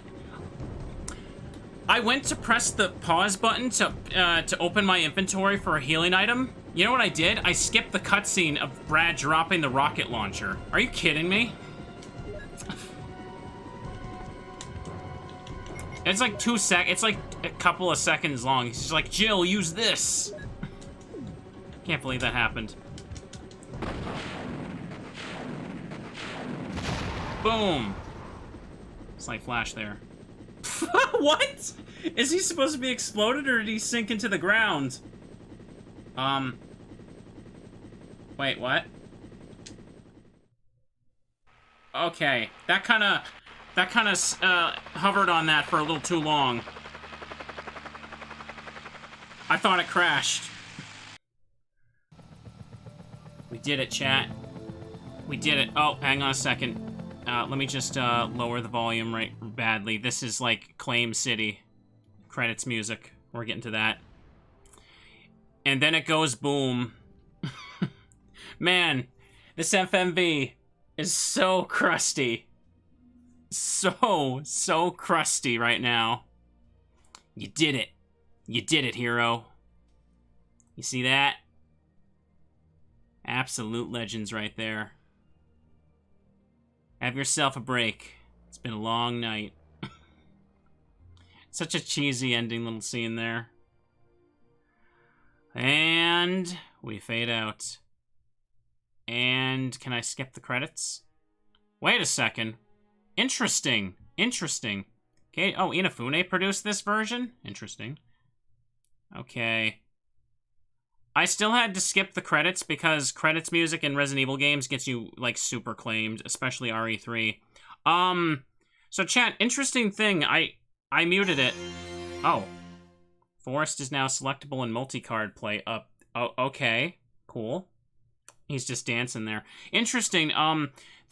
I went to press the pause button to open my inventory for a healing item. You know what I did? I skipped the cutscene of Brad dropping the rocket launcher. Are you kidding me? It's like it's like a couple of seconds long. He's just like, Jill, use this. Can't believe that happened. Boom. Slight flash there. What? Is he supposed to be exploded or did he sink into the ground? Wait, what? Okay, that kind of hovered on that for a little too long. I thought it crashed. We did it, chat. We did it. Oh, hang on a second. Let me just lower the volume right badly. This is like Claim City. Credits music. We're getting to that. And then it goes boom. Man, this FMV is so crusty. So crusty right now. You did it. You did it, hero. You see that? Absolute legends right there. Have yourself a break. It's been a long night. Such a cheesy ending little scene there. And we fade out. And can I skip the credits? Wait a second. Interesting. Interesting. Okay. Oh, Inafune produced this version? Interesting. Okay. I still had to skip the credits because credits music in Resident Evil games gets you, like, super claimed, especially RE3. So chat, interesting thing, I muted it. Oh. Forest is now selectable in multi-card play up. Oh, okay. Cool. He's just dancing there. Interesting,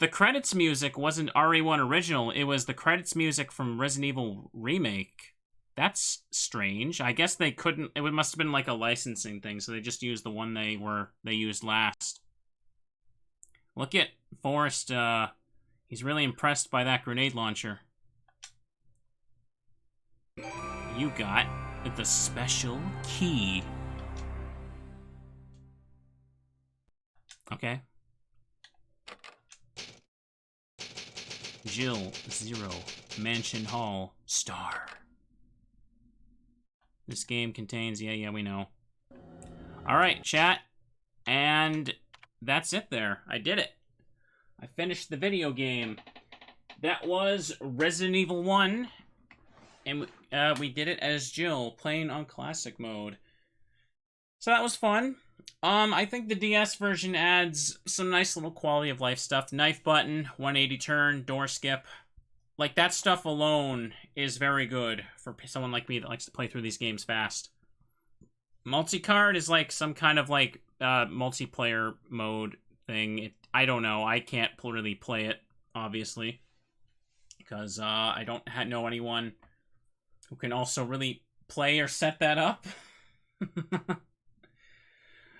the credits music wasn't RE1 original, it was the credits music from Resident Evil Remake. That's strange. I guess they couldn't... It must have been like a licensing thing, so they just used the one they used last. Look at Forrest, he's really impressed by that grenade launcher. You got the special key. Okay. Jill, 0. Mansion Hall, star. This game contains... Yeah, we know. Alright, chat. And that's it there. I did it. I finished the video game. That was Resident Evil 1. And we did it as Jill, playing on Classic Mode. So that was fun. I think the DS version adds some nice little quality of life stuff. Knife button, 180 turn, door skip. Like, that stuff alone is very good for someone like me that likes to play through these games fast. Multi-card is like some kind of like multiplayer mode thing. I don't know. I can't really play it, obviously. Because I don't know anyone who can also really play or set that up.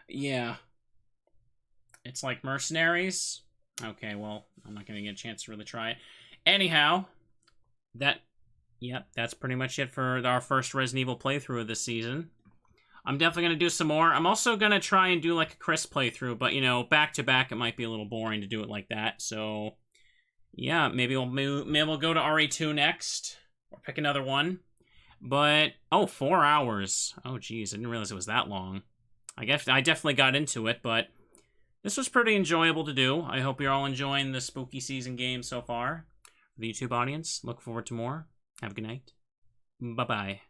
Yeah. It's like Mercenaries. Okay, well, I'm not going to get a chance to really try it. Anyhow, that's pretty much it for our first Resident Evil playthrough of this season. I'm definitely going to do some more. I'm also going to try and do like a Chris playthrough, but, you know, back-to-back, it might be a little boring to do it like that. So, yeah, maybe we'll go to RE2 next, or pick another one. But, 4 hours. Oh, geez, I didn't realize it was that long. I guess I definitely got into it, but this was pretty enjoyable to do. I hope you're all enjoying the spooky season game so far. For the YouTube audience, look forward to more. Have a good night. Bye-bye.